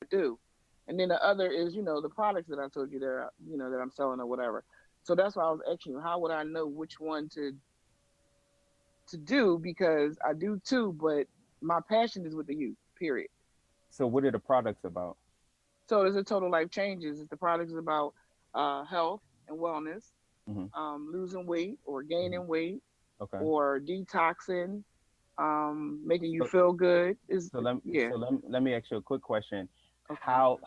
do. And then the other is, the products that I told you that, that I'm selling or whatever. So that's why I was asking you, how would I know which one to do? Because I do too, but my passion is with the youth, period. So what are the products about? So it's a total life changes. It's the product is about health and wellness, Hmm. losing weight or Hmm. gaining weight Okay. or detoxing, making you So feel good. Is so let yeah. so let, let me ask you a quick question. Okay. How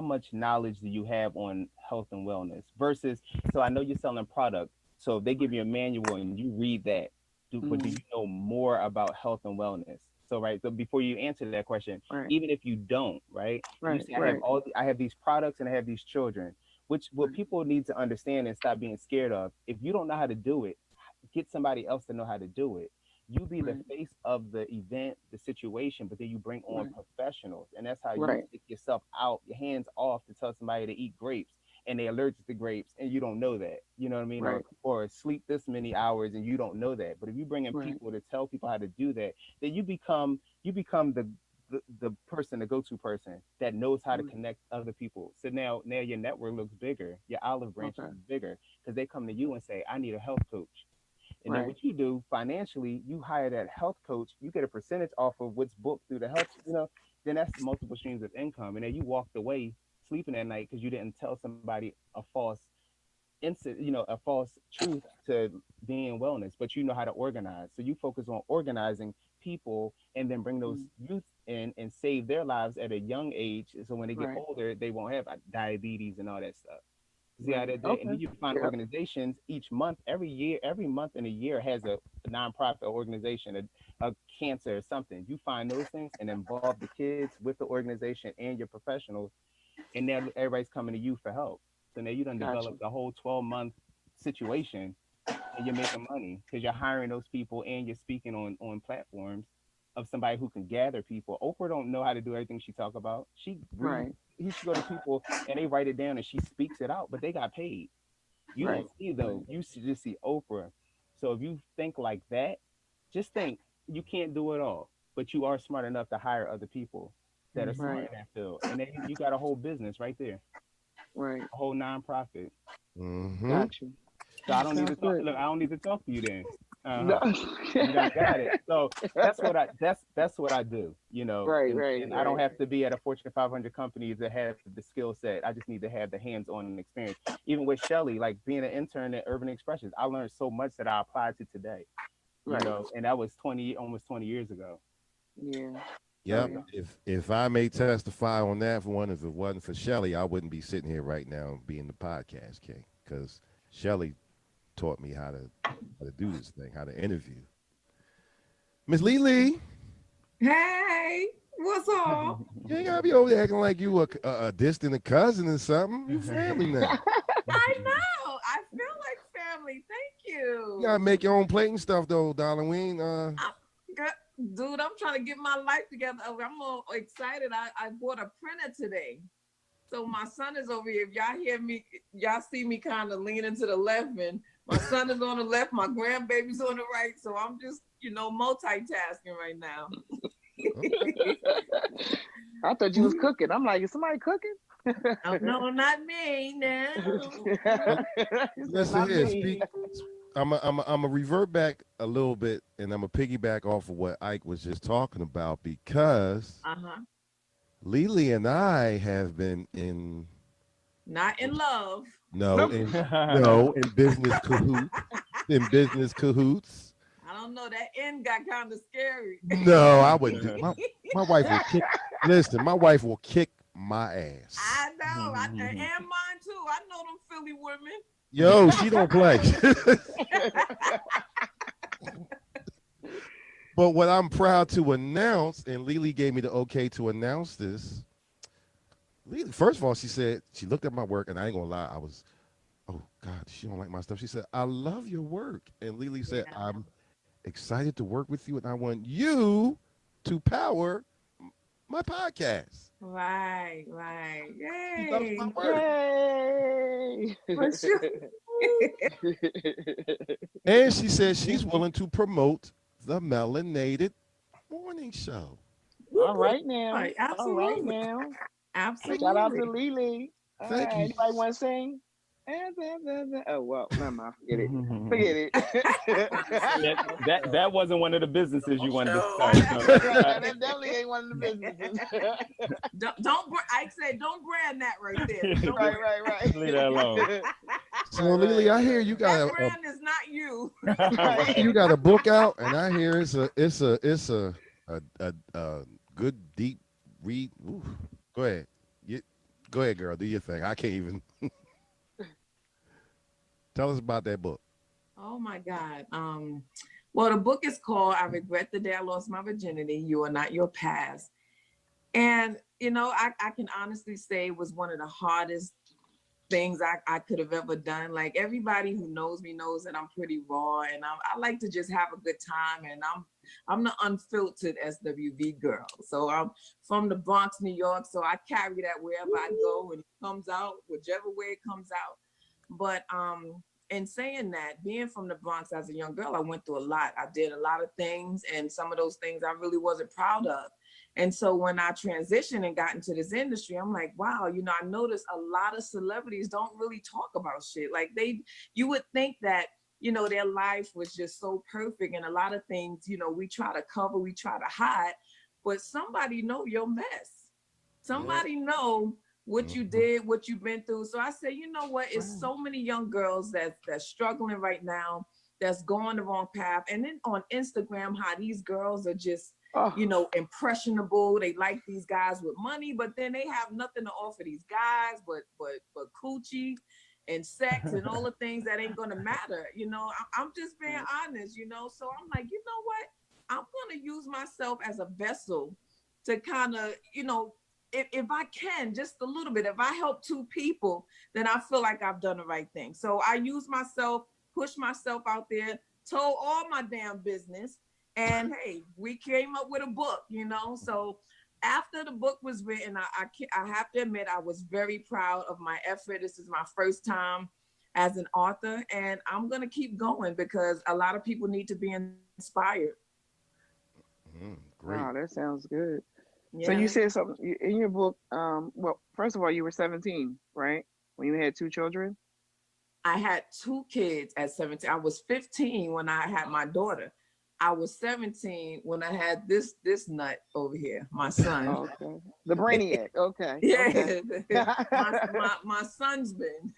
much knowledge do you have on health and wellness versus, so I know you're selling product. So if they give Right. you a manual and you read that, but do Hmm. you know more about health and wellness? So right, so before you answer that question, Right. even if you don't, right, you Right. say Right. I have these products and I have these children, which what Right. people need to understand and stop being scared of. If you don't know how to do it, get somebody else to know how to do it. You be the Right. face of the event, the situation, but then you bring on Right. professionals, and that's how you Right. take yourself out, your hands off, to tell somebody to eat grapes, and they allergic to grapes, and you don't know that. You know what I mean? Or Right. or sleep this many hours, and you don't know that. But if you bring in Right. people to tell people how to do that, then you become the person, the go-to person that knows how to Right. connect other people. So now your network looks bigger, your olive branch Okay. is bigger, because they come to you and say, I need a health coach. And then Right. what you do financially, you hire that health coach, you get a percentage off of what's booked through the health. Then that's multiple streams of income. And then you walked away sleeping at night because you didn't tell somebody a false a false truth to being wellness, but you know how to organize. So you focus on organizing people and then bring those Mm. youth in and save their lives at a young age. So when they get Right. older, they won't have diabetes and all that stuff. See how Right. that did? And Okay. then you find Yep. organizations each month, every year, every month in a year has a nonprofit organization, a cancer or something. You find those things and involve the kids with the organization and your professionals, and now everybody's coming to you for help. So now you done Gotcha. developed a whole 12-month situation, and you're making money because you're hiring those people and you're speaking on platforms of somebody who can gather people. Oprah don't know how to do everything she talk about. Right. He should go to people and they write it down and she speaks it out, but they got paid. You Right. don't see Right. though. You just see Oprah. So if you think like that, just think you can't do it all, but you are smart enough to hire other people that are Hmm. smart Right. in that field, and then you got a whole business right there, Right. a whole nonprofit. Hmm. Gotcha. So I don't need to Sounds talk. good. Look, I don't need to talk to you then. No. You done got it. So that's what I do. Right. And Right. and I don't Right. have to be at a Fortune 500 company to have the skill set. I just need to have the hands-on experience. Even with Shelly, like being an intern at Urban Expressions, I learned so much that I apply to today. Right. And that was almost 20 years ago. Yeah. Oh Yep. So yeah. If I may testify on that for one, if it wasn't for Shelly, I wouldn't be sitting here right now being the podcast king. Because Shelly taught me how to do this thing, how to interview. Miss Lee, Hey, what's up? you ain't gotta be over there acting like you a distant cousin or something. You family now. I know. I feel like family. Thank You gotta you. make your own plate and stuff though, darling. We ain't I'm Dude, I'm trying to get my life together. I'm all excited. I bought a printer today. So my son is over here. If y'all hear me, y'all see me kind of leaning to the left, and my son is on the left, my grandbaby's on the right. So I'm just, multitasking right now. okay. I thought you was cooking. I'm like, is somebody cooking? Oh, no, not me. No. He said, Listen not here, speak. me. I'm a revert back a little bit, and I'm a piggyback off of what Ike was just talking about because Uh-huh. Lily and I have been in Not in love. no Nope. in no in business cahoots. I don't know. That end got kind of scary. No, I wouldn't do my wife will kick. Listen, my wife will kick my ass. I know. And mine too. I know them Philly women. Yo, she don't play. But what I'm proud to announce, and Lily gave me the okay to announce this. Lily, first of all, she said she looked at my work, and I ain't gonna lie, I was, oh God, she don't like my stuff. She said, I love your work, and Lily said, Yeah. I'm excited to work with you, and I want you to power my podcast. Right, right. She loves my Yay. work, Yay. For sure. and she said she's willing to promote the Melanated Morning Show. Whoop, All whoop. right now. Right, All right absolutely. now. Shout out to Absolutely. Lily. All Thank right. you. Anybody want to sing? Oh well, never mind. Forget it. Forget it. Yeah, that wasn't one of the businesses you wanted to start. Right. So Right. That definitely ain't one of the businesses. I said don't brand that right there. Don't Right, brand. right, right. leave that alone. So Lily, I hear you That got brand is not you. you Right. got a book out, and I hear it's a good deep read. Ooh. Go ahead, you, go ahead, girl. Do your thing. I can't even tell us about that book. Oh my God. Well, the book is called I Regret the Day I Lost My Virginity. You Are Not Your Past. And, I can honestly say it was one of the hardest things I could have ever done. Like everybody who knows me knows that I'm pretty raw and I like to just have a good time. And I'm the unfiltered SWV girl. So I'm from the Bronx, New York. So I carry that wherever I go and it comes out, whichever way it comes out. But in saying that, being from the Bronx as a young girl, I went through a lot. I did a lot of things, and some of those things I really wasn't proud of. And so when I transitioned and got into this industry, I'm like, wow, I noticed a lot of celebrities don't really talk about shit. Like you would think that, their life was just so perfect. And a lot of things, we try to cover, we try to hide, but somebody know your mess. Yeah. Somebody know what you Mhm. did, what you've been through. So I said, you know what? It's Right. so many young girls that's struggling right now, that's going the wrong path. And then on Instagram, how these girls are just, Oh, impressionable. They like these guys with money, but then they have nothing to offer these guys but coochie and sex and all the things that ain't gonna matter. I'm just being right. honest. So I'm like, you know what? I'm gonna use myself as a vessel to kind of, if I can, just a little bit, if I help two people, then I feel like I've done the right thing. So I use myself, push myself out there, told all my damn business. And hey, we came up with a book. So after the book was written, I have to admit, I was very proud of my effort. This is my first time as an author, and I'm going to keep going because a lot of people need to be inspired. Great. Wow, that sounds good. So Yeah. you said something in your book. Well, first of all, you were 17, right? When you had two children. I had two kids at 17. I was 15 when I had my daughter. I was 17 when I had this nut over here, my son. Okay. The brainiac. Okay. Okay. Yeah, my son's been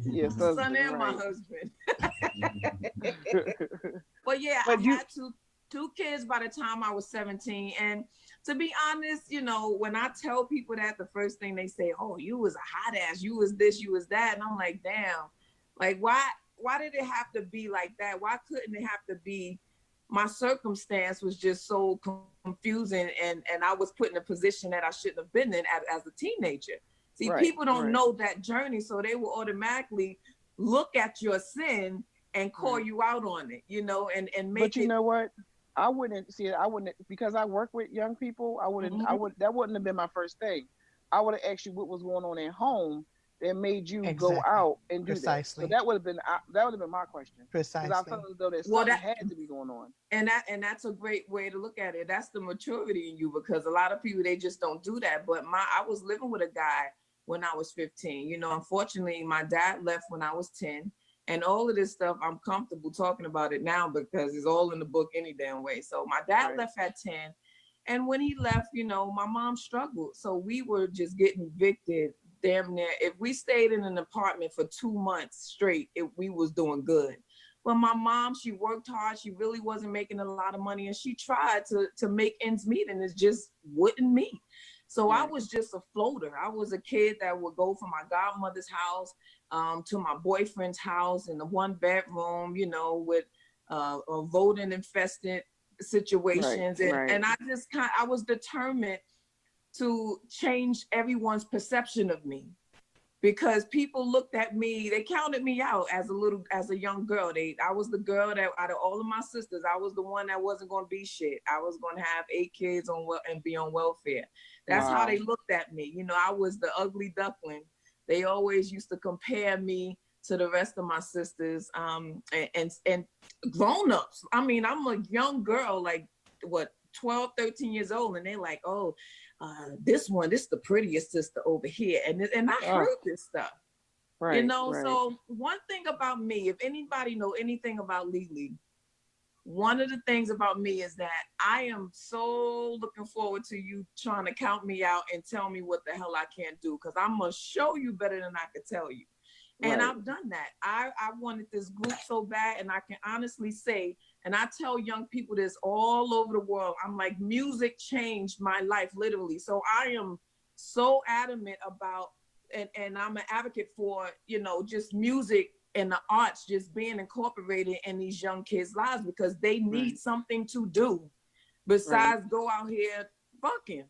Yes, my son husband. and my Right. husband. But yeah, I But you. had two kids by the time I was 17. And to be honest, when I tell people that, the first thing they say, oh, you was a hot ass, you was this, you was that. And I'm like, damn, like why did it have to be like that? Why couldn't it have to be my circumstance was just so confusing and I was put in a position that I shouldn't have been in as a teenager. See, Right. people don't Right. know that journey, so they will automatically look at your sin and call Right. you out on it, and But make you it. know what? I wouldn't see it. I wouldn't because I work with young people. I wouldn't. I Mhm. would. That wouldn't have been my first thing. I would have asked you what was going on at home that made you go Exactly. out and do that. So Precisely. that would have been. That would have been my question because I felt Precisely. as though that Well, something that had to be going on. and that's a great way to look at it. That's the maturity in you because a lot of people they just don't do that. But I was living with a guy when I was 15. Unfortunately, my dad left when I was 10. And all of this stuff, I'm comfortable talking about it now because it's all in the book any damn way. So my dad Right. left at 10. And when he left, my mom struggled. So we were just getting evicted damn near. If we stayed in an apartment for 2 months straight, we was doing good. But my mom, she worked hard. She really wasn't making a lot of money. And she tried to make ends meet and it just wouldn't meet. So I Right. was just a floater. I was a kid that would go from my godmother's house to my boyfriend's house in the one bedroom, with voting infested Right. situations. And, Right. and I was determined to change everyone's perception of me because people looked at me, they counted me out as a young girl. I was the girl that out of all of my sisters, I was the one that wasn't going to be shit. I was going to have 8 kids and be on welfare. That's how they Wow. looked at me. I was the ugly duckling. They always used to compare me to the rest of my sisters, and grown-ups. I mean, I'm a young girl, like what 12, 13 years old, and they're like, oh, this is the prettiest sister over here. And I heard this stuff. Right, So one thing about me, if anybody know anything about Lily, one of the things about me is that I am so looking forward to you trying to count me out and tell me what the hell I can't do, because I'm going to show you better than I could tell you. And I've done that. I wanted this group so bad, and I can honestly say, and I tell young people this all over the world, I'm like, music changed my life, literally. So I am so adamant about, and I'm an advocate for, just music and the arts just being incorporated in these young kids' lives, because they need something to do besides go out here fucking.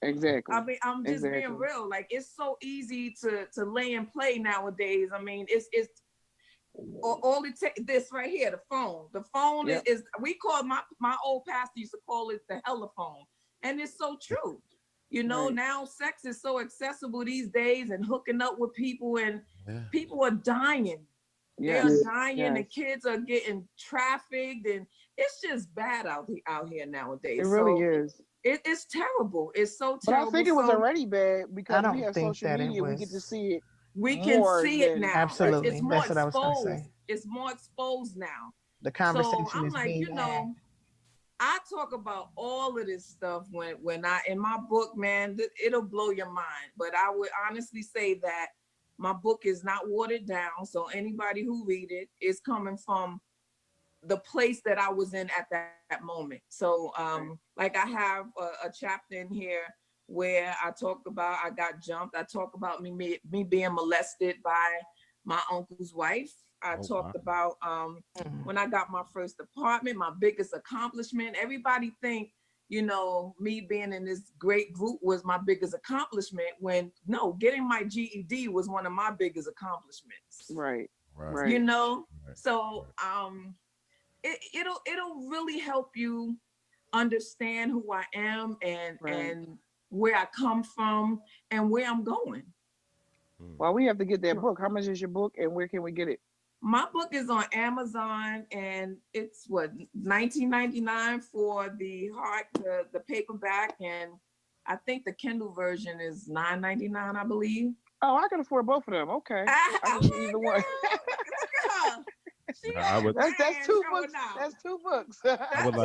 Exactly. I mean, I'm just being real. Like, it's so easy to lay and play nowadays. I mean, it's all it takes, this right here, the phone. The phone is we call, my old pastor used to call it the telephone, and it's so true. Now sex is so accessible these days, and hooking up with people, and people are dying. They are dying, and kids are getting trafficked, and it's just bad out here nowadays. It really is. It's terrible. It's so terrible. But I think it was already bad because we have social media. We get to see it. We can see it now. Absolutely. It's more That's what I was going to say. It's more exposed now. The conversation so I'm is like, being had. I talk about all of this stuff when I, in my book, man, it'll blow your mind. But I would honestly say that my book is not watered down. So anybody who read it is coming from the place that I was in at that moment. So like I have a chapter in here where I talk about I got jumped. I talk about me being molested by my uncle's wife. I talked about when I got my first apartment, my biggest accomplishment. Everybody think, me being in this great group was my biggest accomplishment, when no, getting my GED was one of my biggest accomplishments. Right. So it'll really help you understand who I am and where I come from and where I'm going. Well, we have to get that book. How much is your book, and where can we get it? My book is on Amazon, and it's $19.99 for the the paperback, and I think the Kindle version is $9.99, I believe. Oh, I can afford both of them. Okay, I can get either one. That's two books. That's two books. I would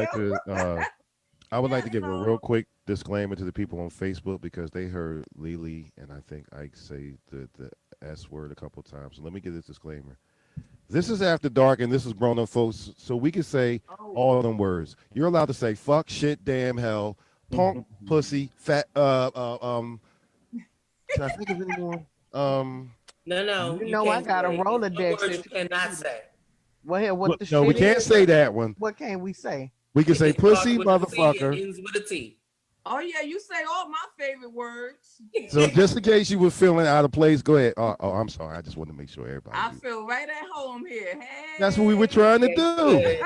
like to give a real quick disclaimer to the people on Facebook, because they heard Lily and I think Ike say the S word a couple times. So let me give this disclaimer. This is After Dark, and this is grown up folks, so we can say all of them words. You're allowed to say fuck, shit, damn, hell, punk, pussy, fat. Can I think of any more? No. I got a Rolodex. You cannot say. Well, what the shit? No, we can't say that one. What can we say? We can say pussy, motherfucker. Ends with a T. Oh yeah, you say all my favorite words. So just in case you were feeling out of place, go ahead. Oh, I'm sorry. I just want to make sure everybody. I feel right at home here. Hey. That's what we were trying to do.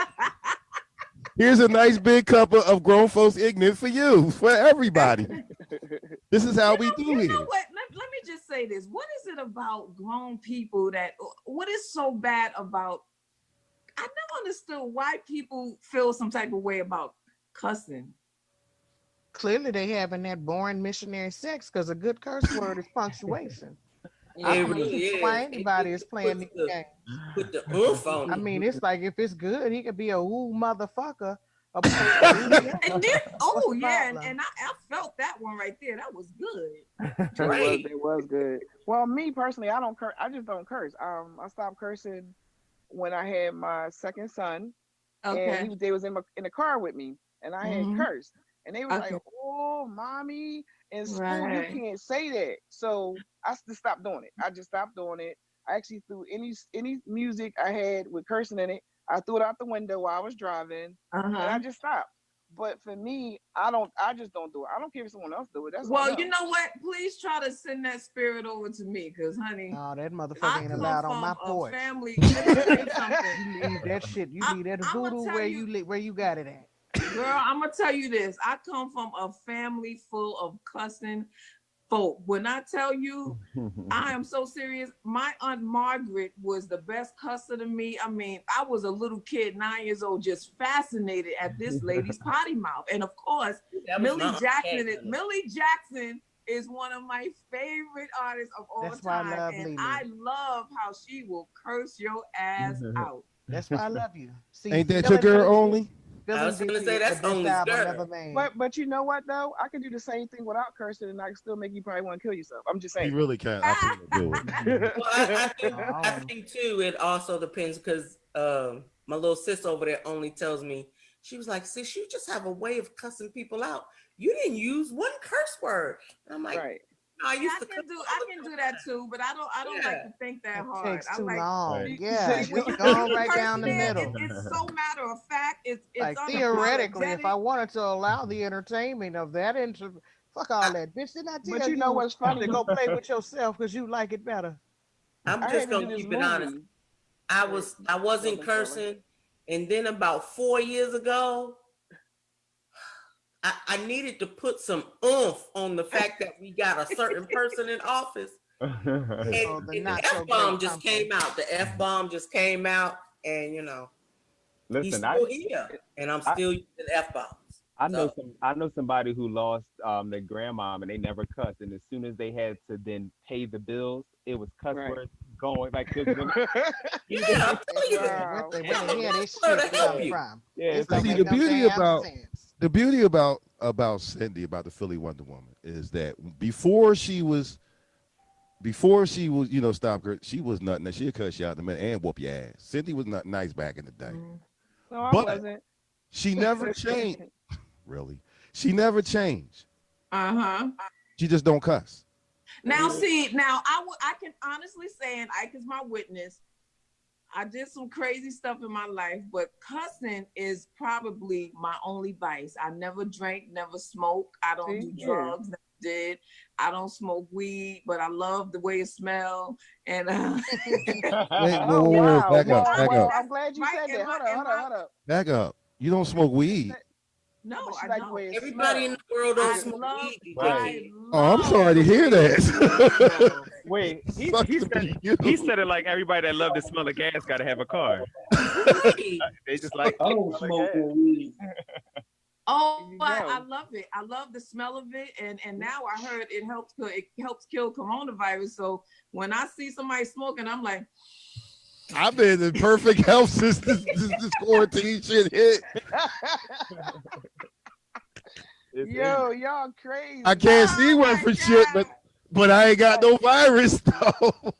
Here's a nice big cup of grown folks ignorant for you, for everybody. This is how we do it. You know what? Let me just say this. What is it about grown people what is so bad about? I never understood why people feel some type of way about cussing. Clearly, they having that boring missionary sex, because a good curse word is punctuation. Yeah, it really is. Why anybody is playing these games? Put the oomph on it. I mean, it's like, if it's good, he could be a woo motherfucker. And I felt that one right there. That was good. It was good. Well, me personally, I don't curse. I just don't curse. I stopped cursing when I had my second son. Okay. And they was in the car with me, and I had cursed. And they was like, "Oh, mommy, in school you can't say that." So I just stopped doing it. I just stopped doing it. I actually threw any music I had with cursing in it. I threw it out the window while I was driving, and I just stopped. But for me, I just don't do it. I don't care if someone else do it. That's well, you know what? Please try to send that spirit over to me, because honey, oh, that motherfucker ain't allowed on my porch. Family, you leave that shit. You leave that voodoo where you got it at. Girl, I'm gonna tell you this. I come from a family full of cussing folk. When I tell you, I am so serious. My Aunt Margaret was the best cusser to me. I mean, I was a little kid, 9 years old, just fascinated at this lady's potty mouth. And of course, That was my Millie Jackson is one of my favorite artists of all That's why I time. love And Lily. I love how she will curse your ass out. That's why I love you. See, Ain't that your girl only? I was gonna say that's the best only album girl. ever made. But you know what though? I can do the same thing without cursing, and I can still make you probably want to kill yourself. I'm just He saying. really can't. I seen her do it. Well, I think too. It also depends because my little sis over there only tells me, she was like, "Sis, you just have a way of cussing people out. You didn't use one curse word." And I'm like, Right. "No, I Yeah, used I to can cuss do all the that time." too, but I don't like to think that It hard. takes I too like long. Right. Yeah, when just you go right curse down the there, middle. it's so matter of fact. It's Like theoretically, if I unapologetic. wanted to allow the entertainment of that, fuck all that, bitch. Didn't I But tell you know you what's funny? to go play with yourself because you like it better? I'm I just had to do gonna this keep it honest. movie. I Right. wasn't Sorry. cursing, and then about 4 years ago, I needed to put some oomph on the fact that we got a certain person in office. And, Oh, the and not the so F bomb great just company. came out. The F bomb just came out, and he's Listen, still here, and I'm I, still using F bombs. So I know somebody who lost their grandmom and they never cussed, and as soon as they had to then pay the bills, it was cuss Right. words going like this. yeah, I'm telling you, Where Wow. they, it's where a they hear this cuss word shit to help come you. from? Yeah, This it's But don't like see, make no damn sense. the beauty about Cindy, about the Philly Wonder Woman, is that before she was, stop her, she was nothing. That she'd cuss you out in a minute and whoop your ass. Cindy was not nice back in the day, Mhm. No, I but wasn't. she never changed. Really, she never changed. Uh-huh. She just don't cuss. Now, see, I can honestly say, and Ike is my witness, I did some crazy stuff in my life, but cussing is probably my only vice. I never drank, never smoked. I don't do See? Yeah. drugs, never did. I don't smoke weed, but I love the way it smells. And Wait, Oh wow. back up, Well, back well, up, I'm glad you right said in that. my Hold up. back up. You don't smoke weed. no, But she I like the don't. way it Everybody in smells. the world don't I smoke love, weed, you Right. I dickhead. Oh, I'm sorry love to the hear way it that. smells. Wait, Sucks to be you. he said it like everybody that love the smell of gas got to have a car. Right. They just like I the don't smell of smoke gas. no weed. Oh, There you I go. love it. I love the smell of it, and now I heard it helps kill coronavirus. So when I see somebody smoking, I'm like, I've been in perfect health since this quarantine shit hit. It's Yo, y'all crazy. I can't oh see one my for shit, God. but I ain't got no virus though.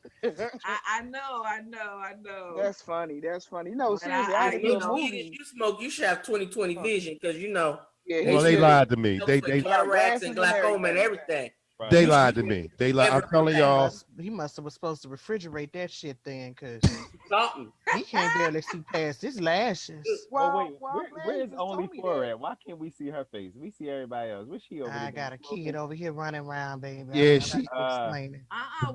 I know. That's funny. That's funny. No, But seriously, I As had to do a much weed as movie. you smoke, you should have 20/20 Huh. vision because Yeah, they Well, he they still should. lied to me. help They for they He got cataracts and glasses and glaucoma and everything. everything. right. they You lied should to me. They lied. I'm never telling do that. y'all. He must have was supposed to refrigerate that shit then, cause Something. he can't barely see past his lashes. But wait, Well, I'm glad where you is just only told me four that. at? Why can't we see her face? We see everybody else. Where's she over I there got a smoking? kid over here running around, baby. Yeah, I she. got to explain it.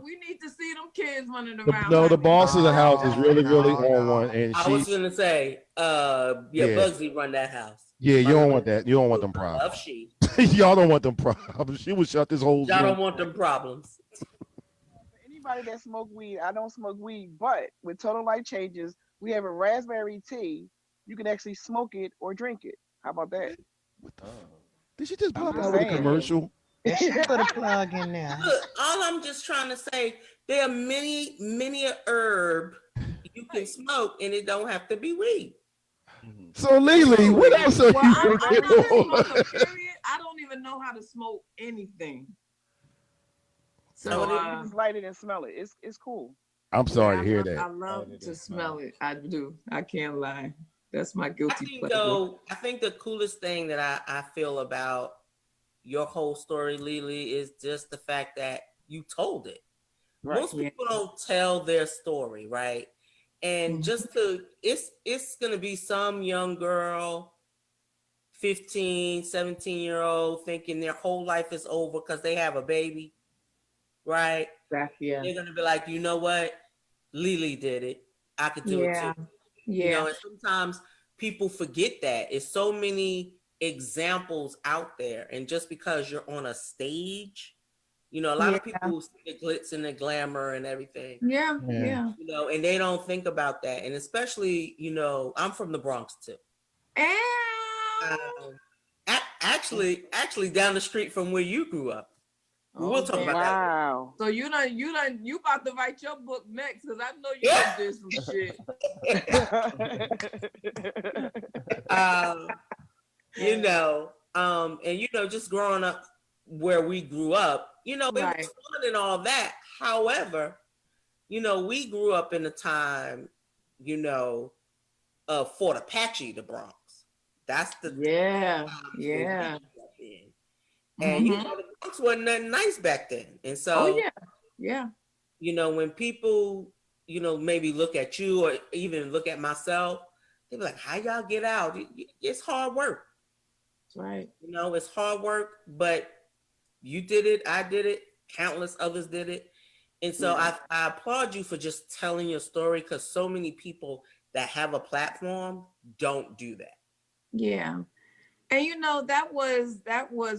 We need to see them kids running around, No, the honey. boss of the house is No, really no, on one, no. and I was she. gonna say, yeah, Yeah, Bugsy run that house. yeah. You My don't love, want that. You don't want them my love problems. she. Y'all don't want them problems. She would shut this whole Y'all Zoom. don't want them problems. For anybody that smoke weed, I don't smoke weed, but with Total Life Changes, we have a raspberry tea. You can actually smoke it or drink it. How about that? What the? Oh. Did she just I'm pop just out with a saying. commercial? They should put a plug in there. Look, all I'm just trying to say, there are many a herb you can smoke, and it don't have to be weed. Mhm. So, Lily, what Absolutely. else are Well, you I'm not working a on? smoker, period. I don't even know how to smoke anything. So So it is. You just light it and smell it. It's cool. I'm yeah, sorry to hear I that. love it to is smell smell. it. I do. I can't lie. That's my I guilty think pleasure. though, I think the coolest thing that I feel about your whole story, Lily, is just the fact that you told it. Right. Most Yeah. people don't tell their story, right? And Mhm. just to it's gonna be some young girl, 15, 17-year-old, thinking their whole life is over because they have a baby, right? Yeah. They're gonna be like, you know what? Lily did it. I could do it too. Yeah. Yeah. And sometimes people forget that. It's so many examples out there. And just because you're on a stage You know, a lot Yeah. of people see the glitz and the glamour and everything, Yeah. Yeah. Yeah. you know, and they don't think about that. And especially, you know, I'm from the Bronx too. And Um, actually down the street from where you grew up. We will oh talk damn. about that Wow. So you about to write your book next because I know you later. done did some shit. um, you know, and you know, just growing up where we grew up, you know, it was Right. fun and all that. However, you know, we grew up in a time, you know, of Fort Apache, the Bronx. That's the Yeah. times where we Yeah. grew up in. And you Hmm. know, the Bronx wasn't nothing nice back then. And Oh so, yeah. Yeah. you know, when people, you know, maybe look at you or even look at myself, they be like, how y'all get out? It's hard work. That's right. You know, it's hard work, but you did it, I did it, countless others did it. And so Right. I applaud you for just telling your story because so many people that have a platform don't do that. Yeah. And you know, that was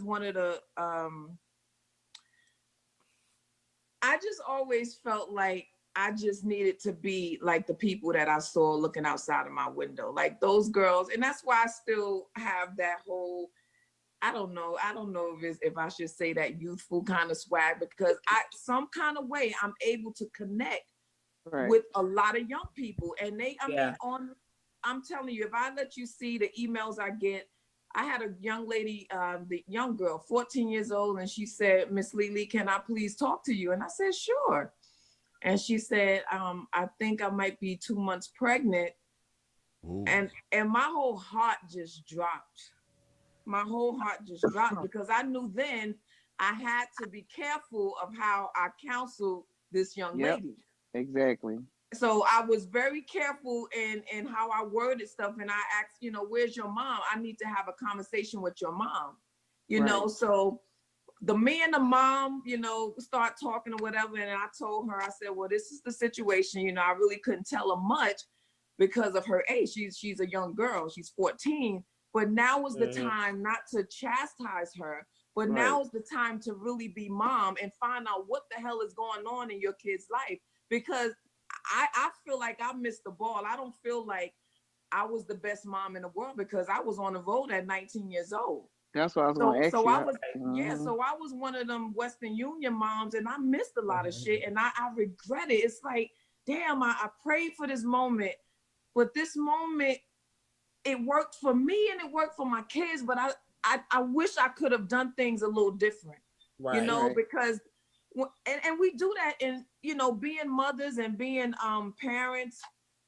one of the I just always felt like I just needed to be like the people that I saw looking outside of my window, like those girls. And that's why I still have that whole, I don't know if I should say that youthful kind of swag, because I some kind of way I'm able to connect Right. with a lot of young people. And they, I Yeah. mean, I'm telling you, if I let you see the emails I get, I had a young lady, the young girl, 14 years old, and she said, Miss Lily, can I please talk to you? And I said, sure. And she said, I think I might be 2 months pregnant. Ooh. And my whole heart just dropped. My whole heart just dropped because I knew then I had to be careful of how I counseled this young Yep. lady. Exactly. So I was very careful in how I worded stuff. And I asked, where's your mom? I need to have a conversation with your mom. Right. So the me and the mom, start talking or whatever. And I told her, I said, well, this is the situation. I really couldn't tell her much because of her age. She's a young girl. She's 14. But now is the Mhm. time not to chastise her, but Right. now is the time to really be mom and find out what the hell is going on in your kid's life. Because I feel like I missed the ball. I don't feel like I was the best mom in the world because I was on the road at 19 years old. That's what I was So gonna ask so you. I was yeah, Mhm. so I was one of them Western Union moms and I missed a lot of shit and I regret it. It's like, damn, I prayed for this moment, but this moment it worked for me and it worked for my kids, but I wish I could have done things a little different, Right. Right. because and we do that in being mothers and being parents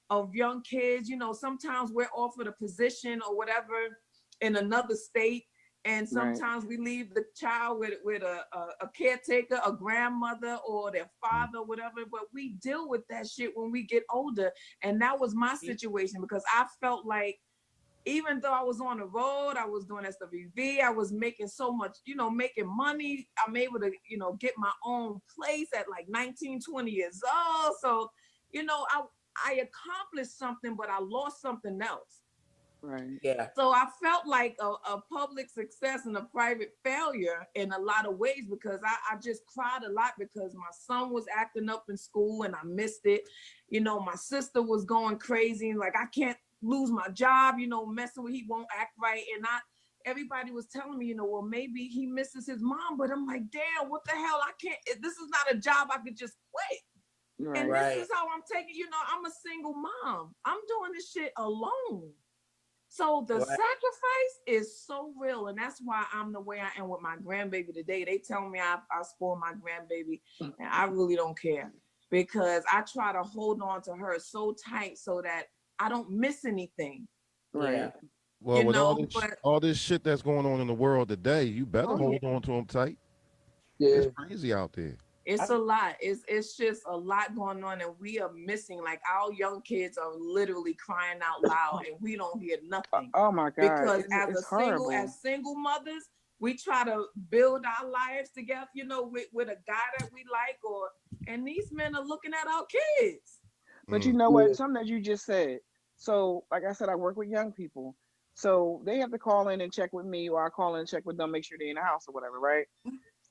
of young kids. Sometimes we're offered a position or whatever in another state, and Right. sometimes we leave the child with a caretaker, a grandmother, or their father, whatever. But we deal with that shit when we get older, and that was my situation because I felt like even though I was on the road, I was doing SWV, I was making so much, making money. I'm able to, get my own place at like 19, 20 years old. So, I accomplished something, but I lost something else. Right. Yeah. So I felt like a public success and a private failure in a lot of ways because I just cried a lot because my son was acting up in school and I missed it. My sister was going crazy and like, I can't lose my job, messing with, he won't act right. And everybody was telling me, well, maybe he misses his mom, but I'm like, damn, what the hell? I can't, this is not a job I could just quit. And Right. this Right. is how I'm taking, I'm a single mom. I'm doing this shit alone. So the Right. sacrifice is so real. And that's why I'm the way I am with my grandbaby today. They tell me I spoil my grandbaby, and I really don't care because I try to hold on to her so tight so that I don't miss anything, Right. Yeah. Well, with but all this shit that's going on in the world today, you better oh yeah, hold on to them tight. It's Yeah. crazy out there. I, it's a lot. It's just a lot going on, and we are missing. Like our young kids are literally crying out loud, and we don't hear nothing Oh my God. because It's horrible. as single mothers, we try to build our lives together. With a guy that we like, and these men are looking at our kids. But you Mm. know yeah. what? Something that you just said. So, like I said, I work with young people. So they have to call in and check with me, or I call in and check with them, make sure they're in the house or whatever, right?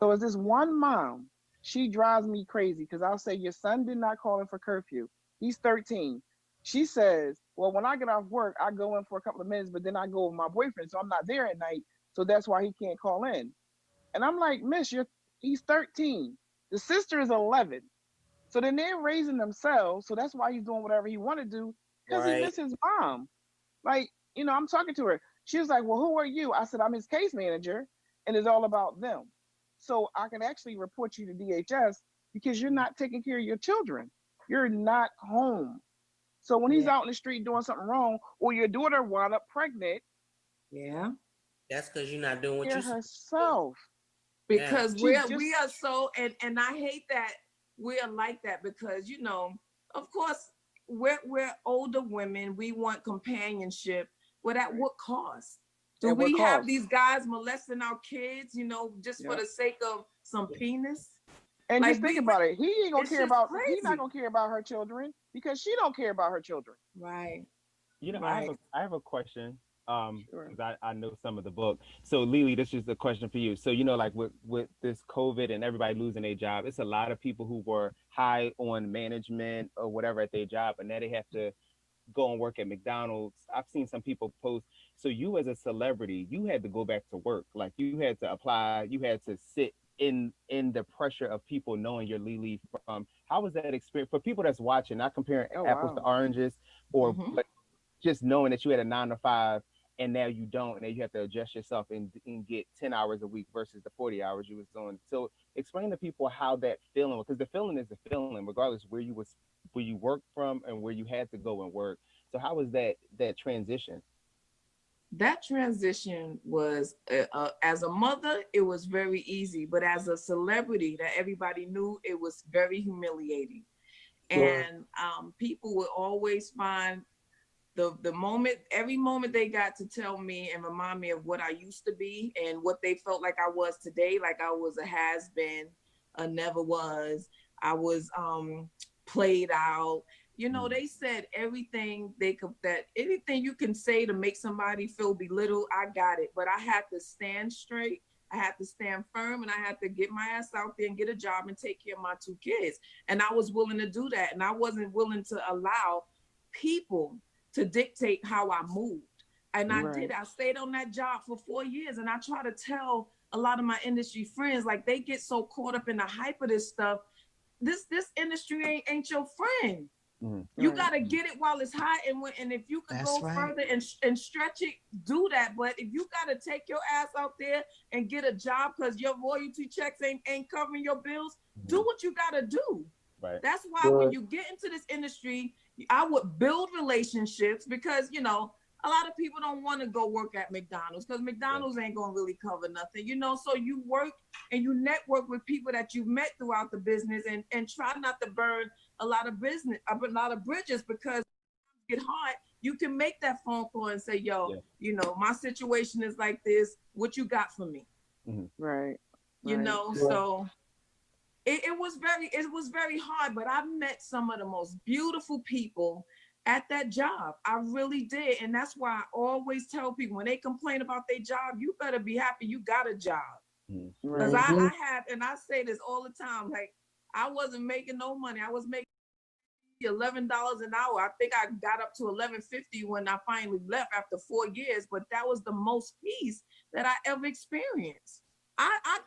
So is this one mom? She drives me crazy because I'll say your son did not call in for curfew. He's 13. She says, well, when I get off work, I go in for a couple of minutes, but then I go with my boyfriend, so I'm not there at night. So that's why he can't call in. And I'm like, Miss, he's 13. The sister is 11. So then they're raising themselves. So that's why he's doing whatever he want to do because he Right. misses mom. Like, I'm talking to her. She was like, well, who are you? I said, I'm his case manager, and it's all about them. So I can actually report you to DHS because you're not taking care of your children. You're not home. So when he's Yeah. out in the street doing something wrong, or your daughter wound up pregnant, Yeah. That's because you're not doing what hear you're supposed to do. herself. Yeah. Because She we just, are so, and I hate that we are like that because of course we're older women, we want companionship, but at right. what cost? Do At what we have cost? these guys molesting our kids, just for Yeah. the sake of some penis? And Like just think about it. it's just He not crazy. gonna care about her children because she don't care about her children. Right. You know, Right. I have a question. Sure. Because I know some of the book. So Lily, this is a question for you. So like with this COVID and everybody losing their job, it's a lot of people who were high on management or whatever at their job, and now they have to go and work at McDonald's. I've seen some people post. So you as a celebrity, you had to go back to work. Like you had to apply. You had to sit in the pressure of people knowing you're Lily from. How was that experience for people that's watching? Not comparing Oh apples to wow. oranges, or Mm-hmm. but just knowing that you had a 9 to 5 and now you don't, and then you have to adjust yourself and get 10 hours a week versus the 40 hours you was doing. So explain to people how that feeling, because the feeling is the feeling regardless where you worked from and where you had to go and work. So how was that transition? That transition was, as a mother, it was very easy, but as a celebrity that everybody knew, it was very humiliating. And people would always find the moment, every moment they got to tell me and remind me of what I used to be and what they felt like I was today, like I was a has been, a never was, I was played out. They said everything they could, that anything you can say to make somebody feel belittled, I got it. But I had to stand straight. I had to stand firm, and I had to get my ass out there and get a job and take care of my 2 kids. And I was willing to do that. And I wasn't willing to allow people to dictate how I moved. And I Right. did. I stayed on that job for 4 years. And I try to tell a lot of my industry friends, like they get so caught up in the hype of this stuff. This industry ain't your friend. Mm-hmm. You Right. got to get it while it's hot, and if you could That's go right. further and stretch it, do that. But if you got to take your ass out there and get a job because your royalty checks ain't covering your bills, do what you got to do. Right. That's why when you get into this industry, I would build relationships because a lot of people don't want to go work at McDonald's because Yeah. McDonald's ain't gonna really cover nothing. So you work and you network with people that you've met throughout the business, and try not to burn a lot of bridges, because it get hard. You can make that phone call and say, "Yo, Yeah. my situation is like this. What you got for me?" Mm-hmm. Right. Right. So it was very hard, but I've met some of the most beautiful people at that job. I really did. And that's why I always tell people when they complain about their job, you better be happy you got a job. Because Right. I have, and I say this all the time, like I wasn't making no money. I was making $11 an hour. I think I got up to $11.50 when I finally left after 4 years, but that was the most peace that I ever experienced. I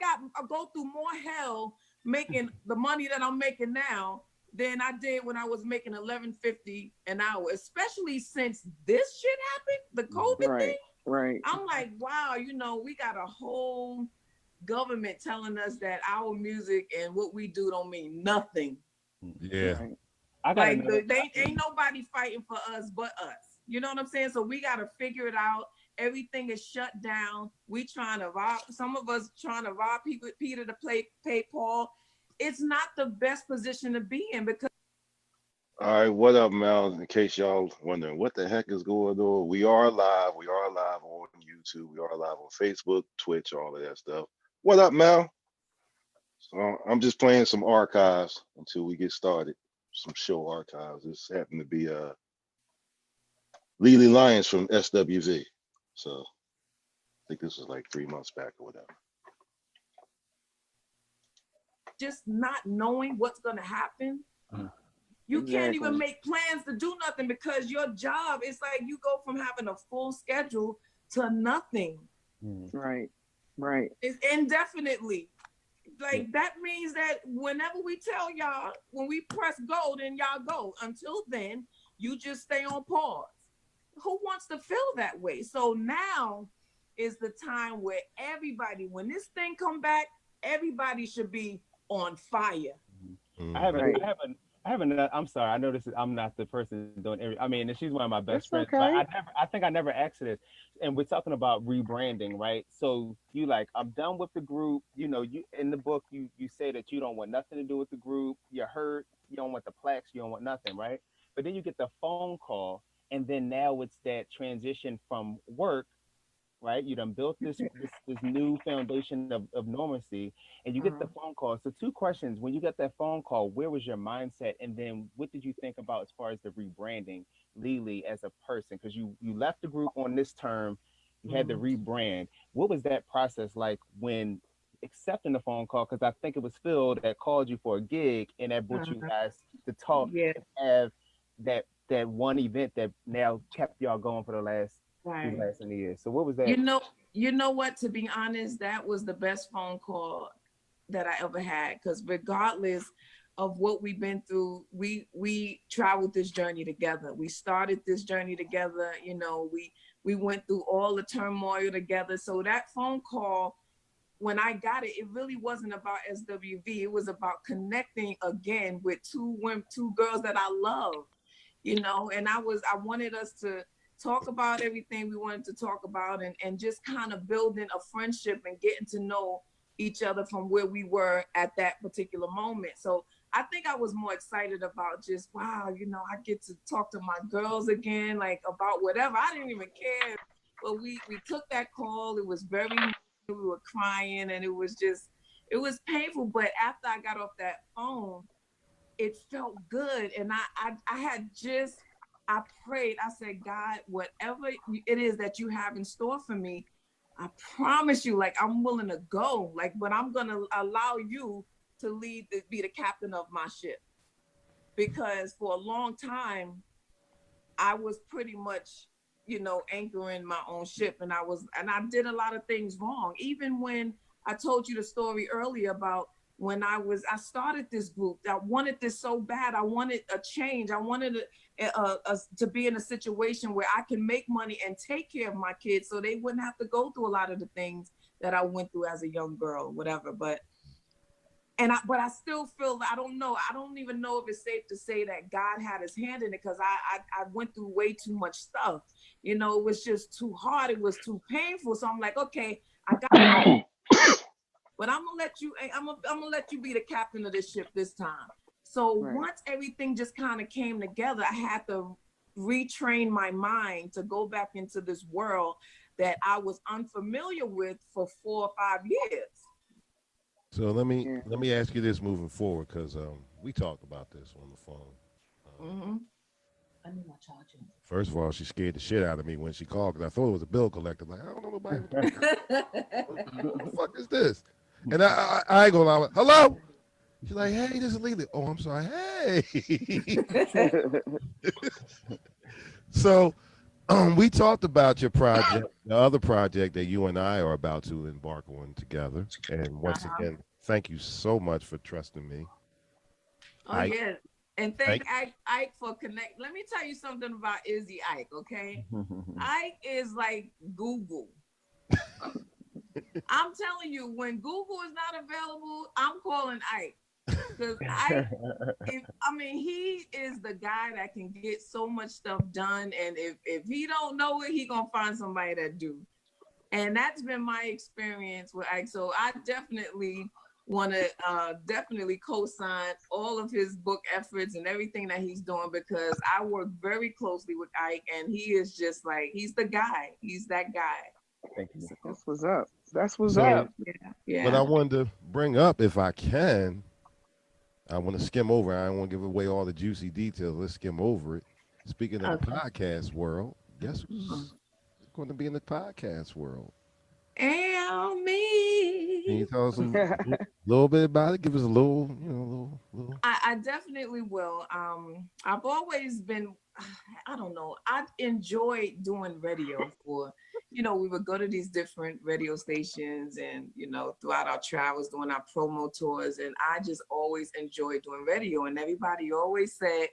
go through more hell making the money that I'm making now than I did when I was making $11.50 an hour, especially since this shit happened, the COVID Right. thing. Right. I'm like, wow, we got a whole government telling us that our music and what we do don't mean nothing. Yeah. Right. I got Like another. they ain't nobody fighting for us but us. You know what I'm saying? So we got to figure it out. Everything is shut down. We trying to rob. Some of us trying to rob people, Peter to pay Paul. It's not the best position to be in because All right, what up, Mal? In case y'all wondering what the heck is going on, we are live. We are live on YouTube. We are live on Facebook, Twitch, all of that stuff. What up, Mal? So I'm just playing some archives until we get started. Some show archives. This happened to be Lily Lyons from SWV. So I think this was like 3 months back or whatever. just not knowing what's going to happen, you can't even Exactly. make plans to do nothing because your job is like you go from having a full schedule to nothing. Right. Right. It's indefinitely. Like that means that whenever we tell y'all, when we press go, then y'all go. Until then, you just stay on pause. Who wants to feel that way? So now is the time where everybody, when this thing come back, everybody should be on fire. I Mm-hmm. haven't, Right. I haven't, I haven't. I'm sorry. I know this is. I'm not the person doing every. I mean, and she's one of my best It's friends, but I okay. never. I think I never asked her this. And we're talking about rebranding, right? So you like, I'm done with the group. You know, you in the book, you say that you don't want nothing to do with the group. You're hurt. You don't want the plaques. You don't want nothing, right? But then you get the phone call, and then now it's that transition from work, right? You done built this new foundation of normalcy, and you get the Uh-huh. phone call. So two questions: when you got that phone call, where was your mindset, and then what did you think about as far as the rebranding Lily as a person? Because you left the group on this term, you had to Mhm. rebrand. What was that process like when accepting the phone call? Because I think it was Phil that called you for a gig, and that brought you Uh-huh. guys to talk Yeah, and have that one event that now kept y'all going for the last these right. last many years. So what was that? You know, you know what? To be honest, that was the best phone call that I ever had. Because regardless of what we've been through, we traveled this journey together. We started this journey together. You know, we went through all the turmoil together. So that phone call, when I got it, it really wasn't about SWV. It was about connecting again with two women, two girls that I love, you know, and I wanted us to talk about everything we wanted to talk about, and just kind of building a friendship and getting to know each other from where we were at that particular moment. So I think I was more excited about just, wow, you know, I get to talk to my girls again, like about whatever. I didn't even care. But we took that call. It was very, we were crying, and it was just, it was painful. But after I got off that phone, it felt good. And I had just, I prayed. I said, God, whatever it is that you have in store for me, I promise you, like, I'm willing to go. Like, but I'm going to allow you to be the captain of my ship. Because for a long time, I was pretty much, you know, anchoring my own ship, and I did a lot of things wrong. Even when I told you the story earlier about when I started this group, I wanted this so bad. I wanted a change. I wanted to be in a situation where I can make money and take care of my kids so they wouldn't have to go through a lot of the things that I went through as a young girl, whatever. But I still feel, I don't know. I don't even know if it's safe to say that God had his hand in it, because I went through way too much stuff. You know, it was just too hard. It was too painful. So I'm like, okay, I got, but I'm gonna let you be the captain of this ship this time. So Right. once everything just kind of came together, I had to retrain my mind to go back into this world that I was unfamiliar with for 4 or 5 years. So let me Yeah. let me ask you this moving forward, because we talked about this on the phone. Um, Mm-hmm. First of all, she scared the shit out of me when she called because I thought it was a bill collector. Like, I don't know nobody. What the fuck is this? And I ain't gonna lie. Hello? She's like, hey, this is Lily. Oh, I'm sorry. Hey. So we talked about your project, the other project that you and I are about to embark on together. And once Uh-huh. again, thank you so much for trusting me. Oh I yeah. And thank thank Ike for connect. Let me tell you something about Izzy Ike, okay? Ike is like Google. I'm telling you, when Google is not available, I'm calling Ike. Because Ike, he is the guy that can get so much stuff done. And if he don't know it, he gonna find somebody that do. And that's been my experience with Ike. So I definitely want to definitely co-sign all of his book efforts and everything that he's doing, because I work very closely with Ike, and he is just like, he's the guy. He's that guy. Thank you. So That's what's up. That's what's so up. yeah, what I yeah. wanted to bring up, if I can, I want to skim over. I don't want to give away all the juicy details. Let's skim over it. Speaking of the Okay. podcast world, guess who's going to be in the podcast world? And Can you me. tell us a little bit about it? Give us a little, little. I definitely will. I've always been, I don't know, I enjoy doing radio for, we would go to these different radio stations and, throughout our travels, doing our promo tours. And I just always enjoy doing radio. And everybody always said,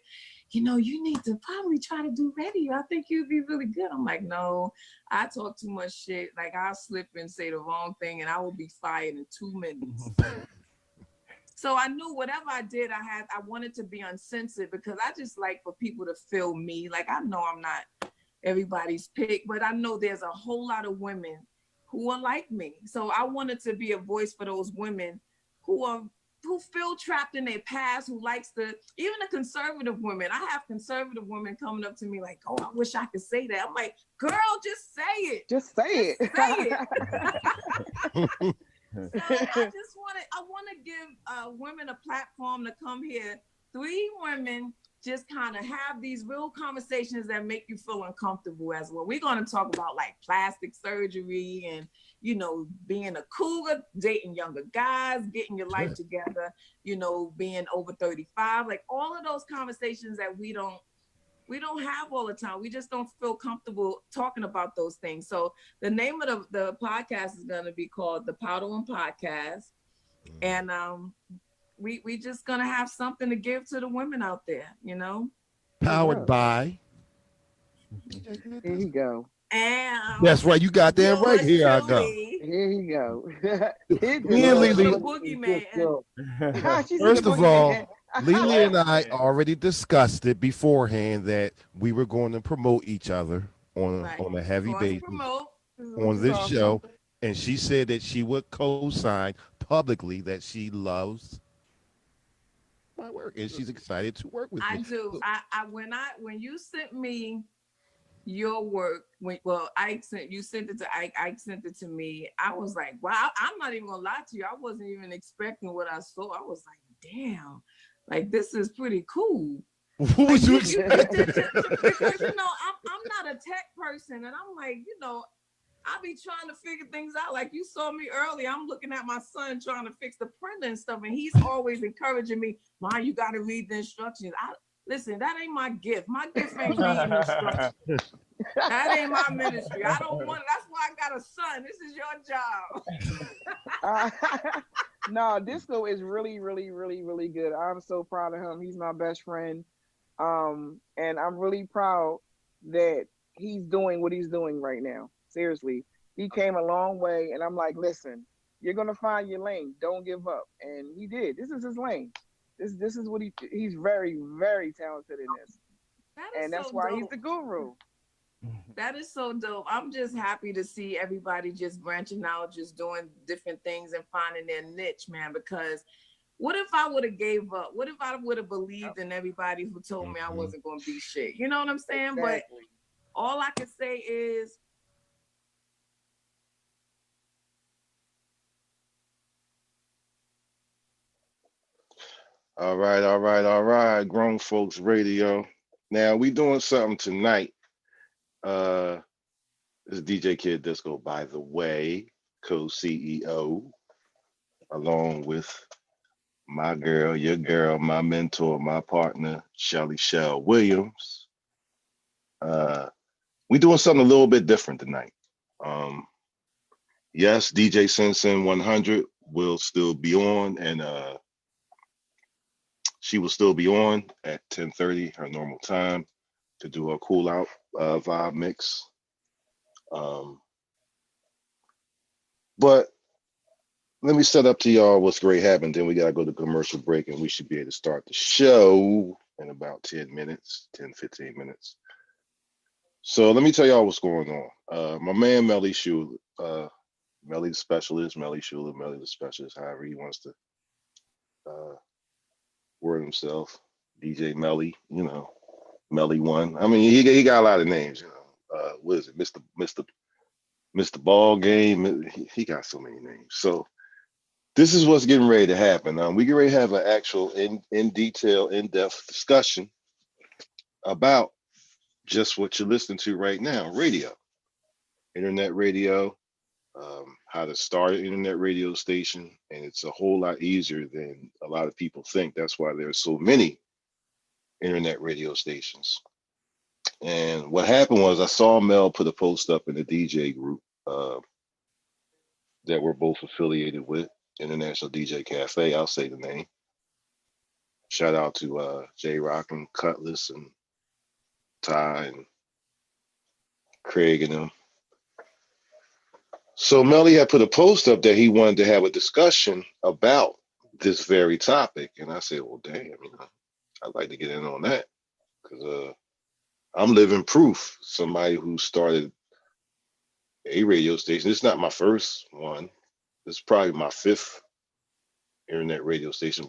you need to probably try to do radio. I think you'd be really good. I'm like, no, I talk too much shit. Like I'll slip and say the wrong thing and I will be fired in 2 minutes. So I knew whatever I did, I wanted to be uncensored because I just like for people to feel me. Like I know I'm not everybody's pick, but I know there's a whole lot of women who are like me. So I wanted to be a voice for those women who feel trapped in their past, who likes even the conservative women. I have conservative women coming up to me like, oh, I wish I could say that. I'm like, girl, just say it. Just say it. Say it. So I want to give women a platform to come here. 3 women just kind of have these real conversations that make you feel uncomfortable as well. We're going to talk about like plastic surgery and, being a cougar, dating younger guys, getting your life together, being over 35, like all of those conversations that we don't have all the time. We just don't feel comfortable talking about those things. So the name of the podcast is going to be called The Powder One Podcast. And we just going to have something to give to the women out there, Powered by. Here you go. And that's right. You got that right. Here I go. Here you go. Me and Lily. First of all, Lily and I already discussed it beforehand that we were going to promote each other on a heavy basis on this show. And she said that she would co-sign publicly that she loves my work and she's excited to work with me. I do. When you sent me your work, you sent it to Ike, Ike sent it to me. I was like, wow, I'm not even gonna lie to you. I wasn't even expecting what I saw. I was like, damn, like this is pretty cool. What was you expecting? Because I'm not a tech person, and I'm like, I be trying to figure things out. Like you saw me earlier, I'm looking at my son trying to fix the printer and stuff, and he's always encouraging me, "Mom, you got to read the instructions." Listen, that ain't my gift. My gift ain't reading instructions. That ain't my ministry. I don't want it. That's why I got a son. This is your job. No, Disco is really, really, really, really good. I'm so proud of him. He's my best friend. And I'm really proud that he's doing what he's doing right now. Seriously. He came a long way, and I'm like, listen, you're gonna find your lane. Don't give up. And he did. This is his lane. This is what he's very, very talented in this. And that's why he's the guru. That is so dope. I'm just happy to see everybody just branching out, just doing different things and finding their niche, man. Because what if I would have gave up? What if I would have believed in everybody who told me I wasn't going to be shit? You know what I'm saying? Exactly. But all I can say is, All right. Grown Folks Radio. Now we doing something tonight. This is DJ Kid Disco, by the way, co-CEO, along with my girl, your girl, my mentor, my partner, Shelly Shell Williams. We doing something a little bit different tonight. Yes, DJ Sensen 100 will still be on, and she will still be on at 10:30, her normal time, to do a cool out vibe mix. But let me set up to y'all what's great happened. Then we gotta go to commercial break, and we should be able to start the show in about 10 minutes, 10, 15 minutes. So let me tell y'all what's going on. My man Melly Schuler, Melly the Specialist, Melly Schuler, Melly the Specialist, however he wants to word himself. DJ Melly, Melly One. I mean, he got a lot of names, what is it, Mr. Ball Game? He got so many names. So this is what's getting ready to happen. We get ready to have an actual in detail, in-depth discussion about just what you're listening to right now, radio, internet radio, how to start an internet radio station, and it's a whole lot easier than a lot of people think. That's why there's so many internet radio stations. And what happened was I saw Mel put a post up in the DJ group that we're both affiliated with, International DJ Cafe. I'll say the name. Shout out to J Rock and Cutlass and Ty and Craig and them. So Melly had put a post up that he wanted to have a discussion about this very topic, and I said, "Well, damn, I'd like to get in on that because I'm living proof. Somebody who started a radio station. It's not my first one. It's probably my fifth internet radio station,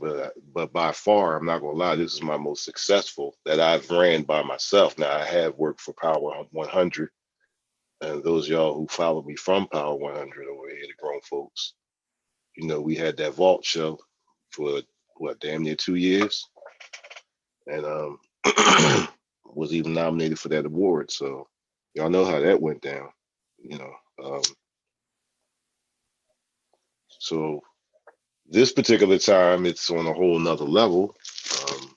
but by far, I'm not gonna lie, this is my most successful that I've ran by myself. Now I have worked for Power 100, and those of y'all who follow me from Power 100 over here, the grown folks, we had that vault show for what, damn near 2 years, and was even nominated for that award. So y'all know how that went down, you know. So this particular time, it's on a whole nother level. Um,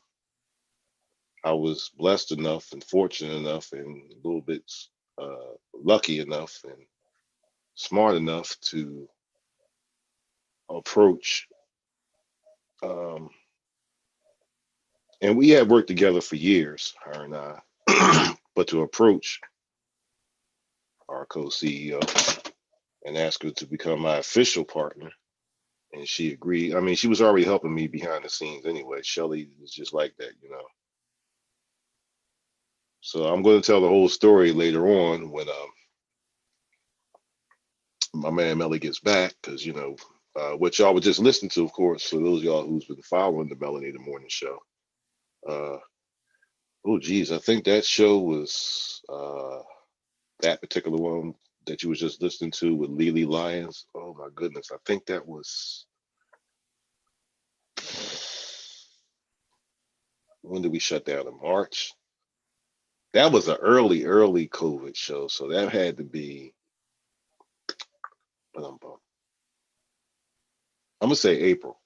I was blessed enough and fortunate enough and a little bit lucky enough and smart enough to approach, um, and we had worked together for years, her and I, but to approach our co-CEO and ask her to become my official partner. And she agreed. I mean, she was already helping me behind the scenes anyway. Shelly is just like that. So I'm going to tell the whole story later on when my man Melly gets back, because what y'all were just listening to, of course, for those of y'all who's been following the Melanie the Morning Show. Uh, oh, geez, I think that show was that particular one that you was just listening to with Lily Lyons. Oh my goodness, I think that was, when did we shut down, in March? That was an early COVID show, so that had to be. I'm gonna say April.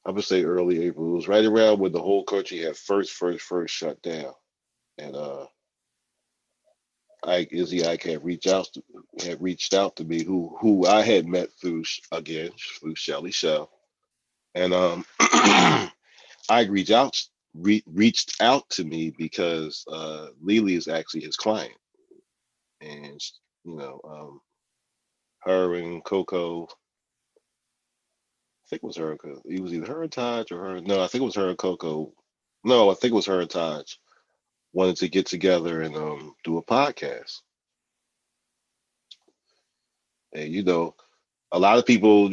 I'm gonna say early April. It was right around when the whole country had first shut down, and Izzy Ike had reached out to me, who I had met through Shelly Shell, and Ike reached out to me because Lily is actually his client, and you know her and Coco. I think it was her. It was either her and Taj or her. No, I think it was her and Coco. No, I think it was her and Taj wanted to get together and do a podcast. And a lot of people,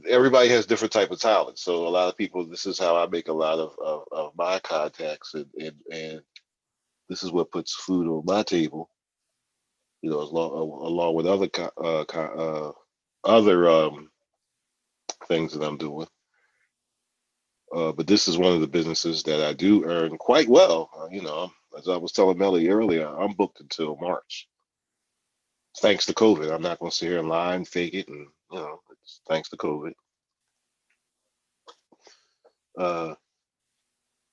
everybody has different type of talent. So a lot of people, this is how I make a lot of my contacts, and this is what puts food on my table. Along with other things that I'm doing. But this is one of the businesses that I do earn quite well. As I was telling Melly earlier, I'm booked until March. Thanks to COVID. I'm not going to sit here and lie and fake it. And, it's thanks to COVID. Uh,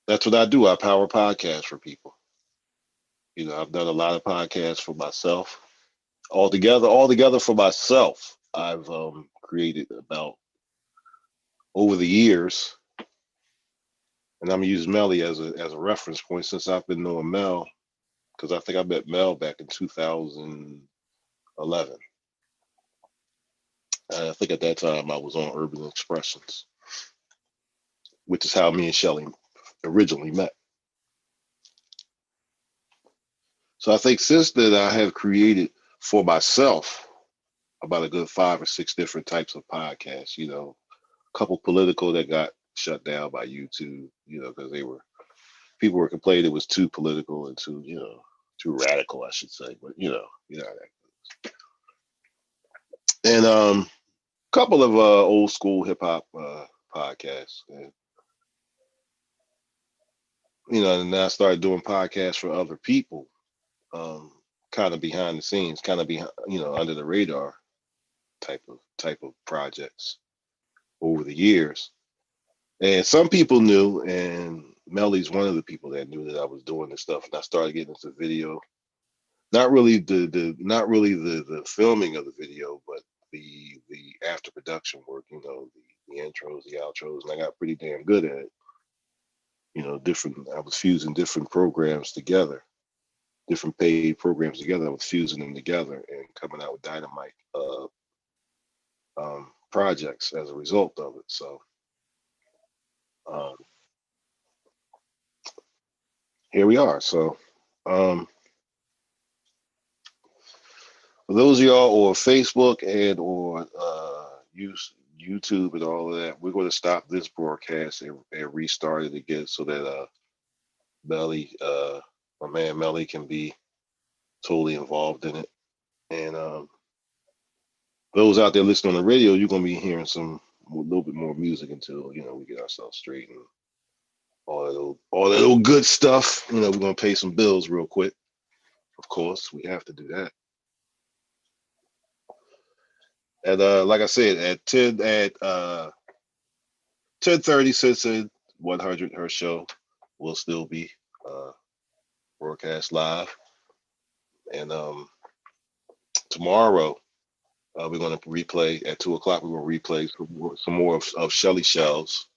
that's what I do. I power podcasts for people. I've done a lot of podcasts for myself. Altogether for myself, I've created about, over the years, and I'm using Melly as a reference point since I've been knowing Mel, because I think I met Mel back in 2011. I think at that time I was on Urban Expressions, which is how me and Shelly originally met. So I think since then I have created for myself about a good 5 or 6 different types of podcasts. A couple political that got shut down by YouTube, because people were complaining it was too political and too radical, I should say. But that. And couple of old school hip hop podcasts. And, and then I started doing podcasts for other people. kind of behind the scenes, kind of behind, under the radar type of projects over the years. And some people knew, and Melly's one of the people that knew that I was doing this stuff, and I started getting into video. Not really the filming of the video, but the after production work, the intros, the outros, and I got pretty damn good at it. I was fusing different programs together, different paid programs together. I was fusing them together and coming out with dynamite projects as a result of it. So um, here we are. So um, for those of y'all on Facebook and or YouTube and all of that, we're going to stop this broadcast and restart it again so that Melly, my man Melly, can be totally involved in it. And those out there listening on the radio, you're going to be hearing a little bit more music until we get ourselves straight and all that old good stuff. We're going to pay some bills real quick. Of course, we have to do that. And like I said, at 10:30 Censored 100, her show will still be broadcast live. And tomorrow we're going to replay at 2 o'clock. We're going to replay some more of Shelly Shells.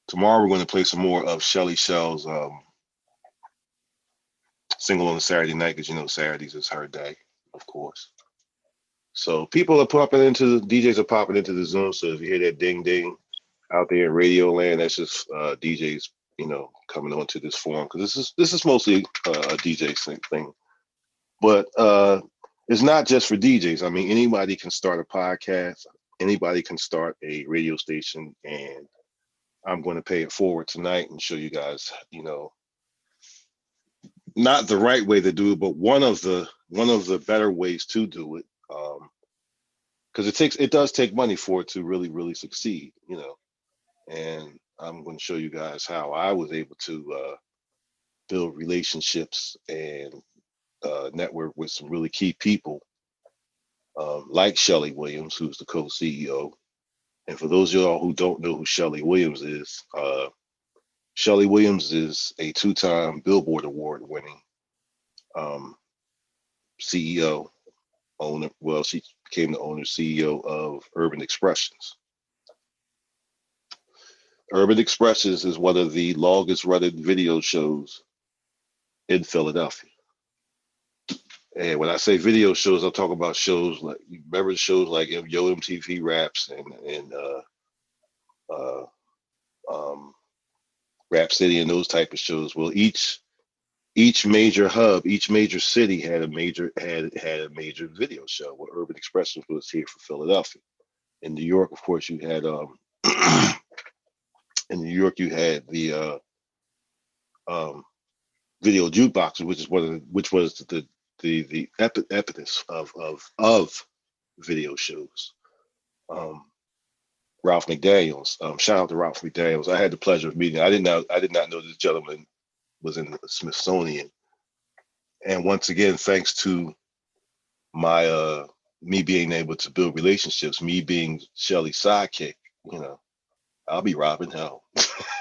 Tomorrow we're going to play some more of Shelly Shell's single on a Saturday night, because Saturdays is her day, of course. So people are DJs are popping into the Zoom. So if you hear that ding ding out there in radio land, that's just DJs, coming onto this forum, because this is mostly a DJ thing. But it's not just for DJs. I mean, anybody can start a podcast, anybody can start a radio station, and I'm going to pay it forward tonight and show you guys, not the right way to do it, but one of the better ways to do it. Because it does take money for it to really, really succeed, And I'm going to show you guys how I was able to build relationships and network with some really key people, like Shelly Williams, who's the co-CEO. And for those of y'all who don't know who Shelly Williams is, Shelly Williams is a 2-time Billboard Award winning CEO, owner. Well, she became the owner, CEO of Urban Expressions. Urban Expressions is one of the longest running video shows in Philadelphia. And when I say video shows, I'm talking about shows like, you remember shows like Yo MTV Raps and Rap City and those type of shows. Well, each major hub, each major city had a major video show. Well, Urban Expressions was here for Philadelphia. In New York, of course, you had in New York you had the video jukeboxes, which was the epitome of video shows. Ralph McDaniels. Shout out to Ralph McDaniels. I had the pleasure of meeting. I did not know this gentleman was in the Smithsonian. And once again, thanks to my me being able to build relationships, me being Shelly's sidekick, I'll be robbing hell.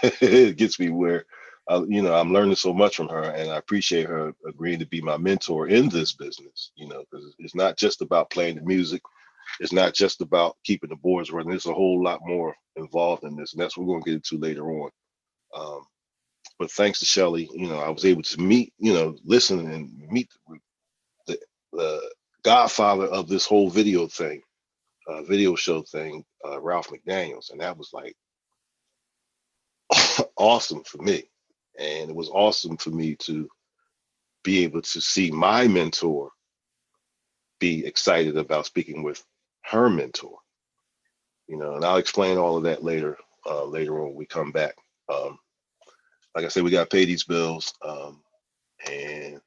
It gets me where I'm learning so much from her, and I appreciate her agreeing to be my mentor in this business, because it's not just about playing the music. It's not just about keeping the boards running. There's a whole lot more involved in this, and that's what we're going to get into later on. But thanks to Shelly, I was able to meet, listen and meet the godfather of this whole video show thing, Ralph McDaniels, and that was like awesome for me. And it was awesome for me to be able to see my mentor be excited about speaking with her mentor. And I'll explain all of that later on when we come back. Like I said, we got to pay these bills. And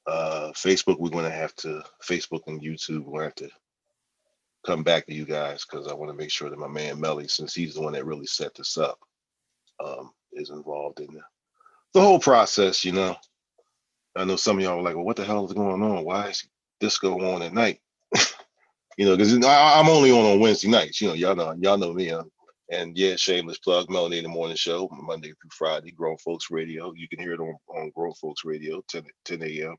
Facebook, Facebook and YouTube, we're going to have to come back to you guys, because I want to make sure that my man Melly, since he's the one that really set this up, is involved in the whole process, I know some of y'all were like, well, what the hell is going on? Why is disco on at night? Because I'm only on Wednesday nights. Y'all know me. And yeah, shameless plug, Melanie in the Morning Show, Monday through Friday, Grown Folks Radio. You can hear it on Grown Folks Radio, 10 a.m.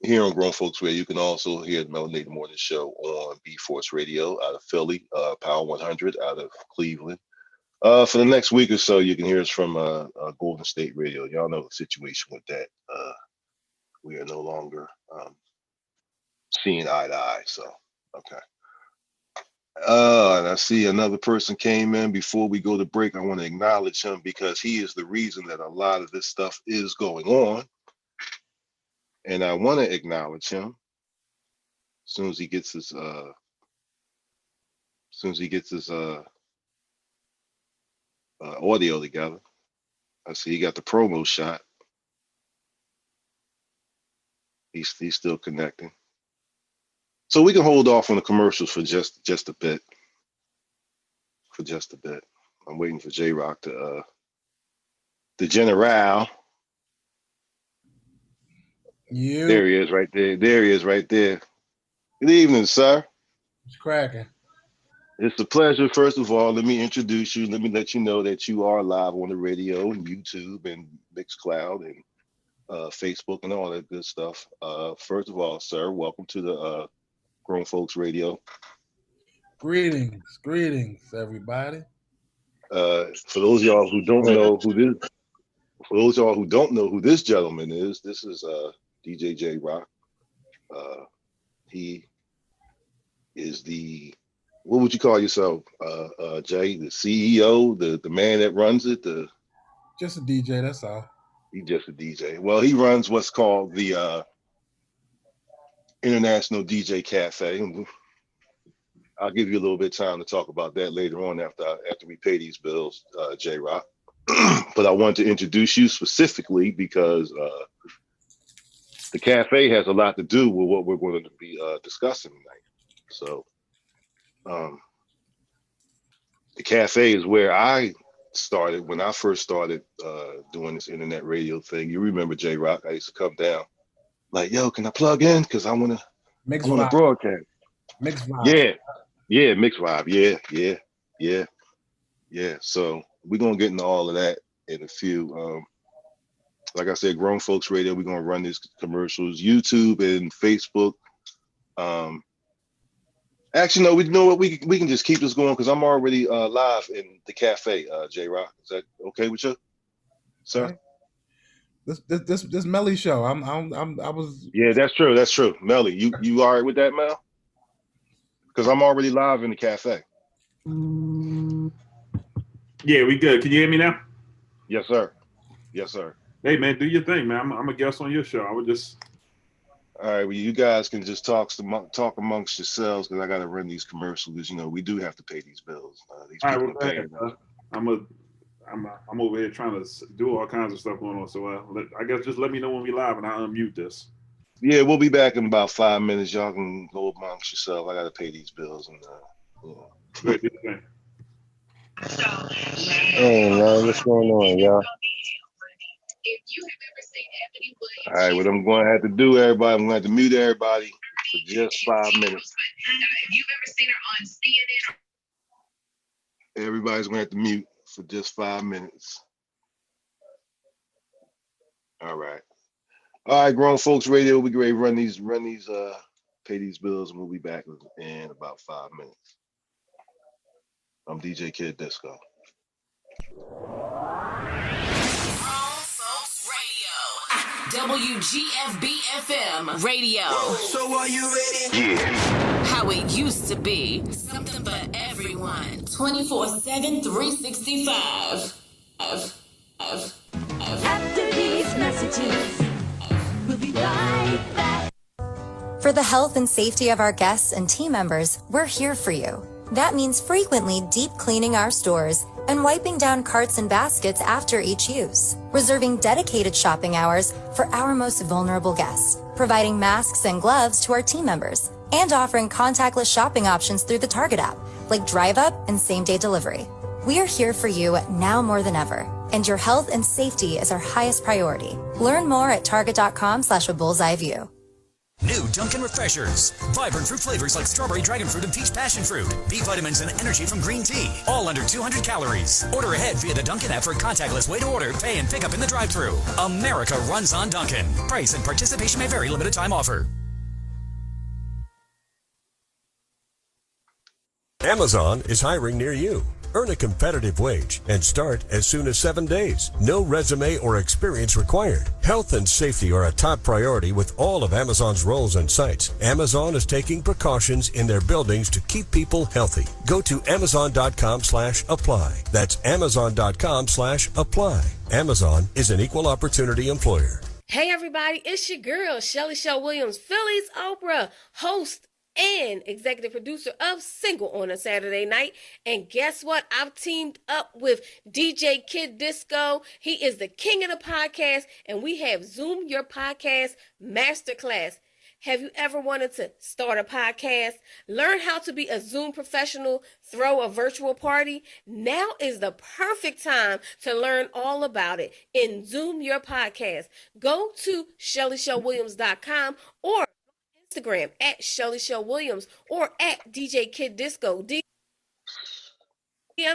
Here on Grown Folks Radio, you can also hear the Melanie in the Morning Show on B Force Radio out of Philly, Power 100 out of Cleveland. For the next week or so, you can hear us from Golden State Radio. Y'all know the situation with that. We are no longer seeing eye to eye. So, okay. And I see another person came in. Before we go to break, I want to acknowledge him because he is the reason that a lot of this stuff is going on. And I want to acknowledge him as soon as he gets his audio together. I see he got the promo shot. He's still connecting. So we can hold off on the commercials for just a bit. For just a bit. I'm waiting for J-Rock to the General. There he is right there. There he is right there. Good evening, sir. It's cracking. It's a pleasure. First of all, let me introduce you. Let me let you know that you are live on the radio and YouTube and Mixcloud and Facebook and all that good stuff. First of all, sir, welcome to the Grown Folks Radio. Greetings, everybody. For those of y'all who don't know who this gentleman is, this is DJ J-Rock. He is what would you call yourself, Jay? The CEO, the man that runs it, just a DJ. That's all. He's just a DJ. Well, he runs what's called the International DJ Cafe. I'll give you a little bit of time to talk about that later on after we pay these bills, J-Rock. But I wanted to introduce you specifically because the cafe has a lot to do with what we're going to be discussing tonight. So the cafe is where I started when I first started doing this internet radio thing. You remember J-Rock? I used to come down like, yo, can I plug in? Because I want to broadcast. Mix vibe. Yeah, mix vibe. Yeah. So we're gonna get into all of that in a few. Like I said, Grown Folks Radio, we're gonna run these commercials, YouTube and Facebook. Actually, no, we know what we can just keep this going because I'm already live in the cafe, J-Rock. Is that okay with you, sir? This Melly show. I was. Yeah, that's true. Melly, you all right with that, Mel? Because I'm already live in the cafe. Yeah, we good. Can you hear me now? Yes, sir. Hey, man, do your thing, man. I'm a guest on your show. I would just. All right, well, you guys can just talk amongst yourselves because I got to run these commercials because we do have to pay these bills. These all people right, are paying. I'm over here trying to do all kinds of stuff going on. So I guess just let me know when we live and I'll unmute this. Yeah, we'll be back in about 5 minutes. Y'all can go amongst yourself. I got to pay these bills and Good, do your thing. Hey man, what's going on, y'all? All right, what I'm going to have to do, everybody, I'm going to have to mute everybody for just 5 minutes. Everybody's going to have to mute for just 5 minutes. All right, Grown Folks Radio. We ready to run these, pay these bills, and we'll be back in about 5 minutes. I'm DJ Kid Disco. WGFB-FM radio. So are you ready? Yeah. How it used to be. Something for everyone. 24/7, 365. After these messages, we'll be right back. For the health and safety of our guests and team members, we're here for you. That means frequently deep cleaning our stores and wiping down carts and baskets after each use, reserving dedicated shopping hours for our most vulnerable guests, providing masks and gloves to our team members, and offering contactless shopping options through the Target app, like Drive Up and same-day delivery. We're here for you now more than ever, and your health and safety is our highest priority. Learn more at target.com/a bullseye-view. New Dunkin' Refreshers. Vibrant fruit flavors like strawberry, dragon fruit, and peach passion fruit. B vitamins and energy from green tea. All under 200 calories. Order ahead via the Dunkin' app for a contactless way to order, pay, and pick up in the drive-thru. America runs on Dunkin'. Price and participation may vary. Limited time offer. Amazon is hiring near you. Earn a competitive wage and start as soon as 7 days. No resume or experience required. Health and safety are a top priority with all of Amazon's roles and sites. Amazon is taking precautions in their buildings to keep people healthy. Go to amazon.com/apply. That's amazon.com/apply. Amazon is an equal opportunity employer. Hey everybody, it's your girl, Shelly Shell Williams, Philly's Oprah, host and executive producer of Single on a Saturday Night. And guess what? I've teamed up with DJ Kid Disco. He is the king of the podcast, and we have Zoom Your Podcast Masterclass. Have you ever wanted to start a podcast? Learn how to be a Zoom professional, throw a virtual party? Now is the perfect time to learn all about it in Zoom Your Podcast. Go to ShellyShellWilliams.com or Instagram at Shelly Shell Williams or at DJ Kid Disco. DM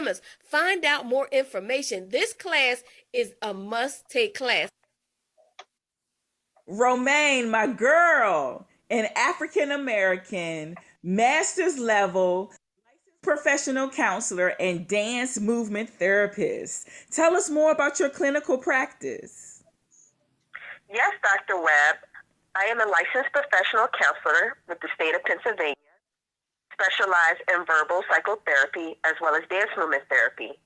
us. Find out more information. This class is a must-take class. Romaine, my girl, an African American, master's level licensed professional counselor and dance movement therapist. Tell us more about your clinical practice. Yes, Dr. Webb. I am a licensed professional counselor with the state of Pennsylvania, specialized in verbal psychotherapy as well as dance movement therapy.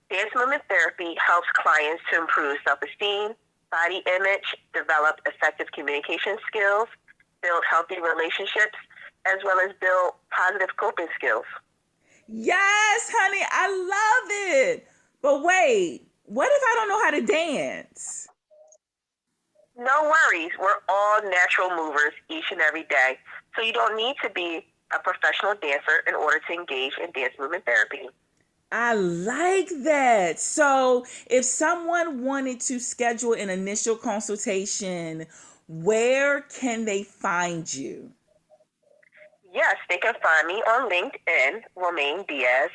Dance movement therapy helps clients to improve self-esteem, body image, develop effective communication skills, build healthy relationships, as well as build positive coping skills. Yes, honey, I love it. But wait, what if I don't know how to dance? No worries. We're all natural movers each and every day. So you don't need to be a professional dancer in order to engage in dance movement therapy. I like that. So if someone wanted to schedule an initial consultation, where can they find you? Yes, they can find me on LinkedIn, Romaine Diaz.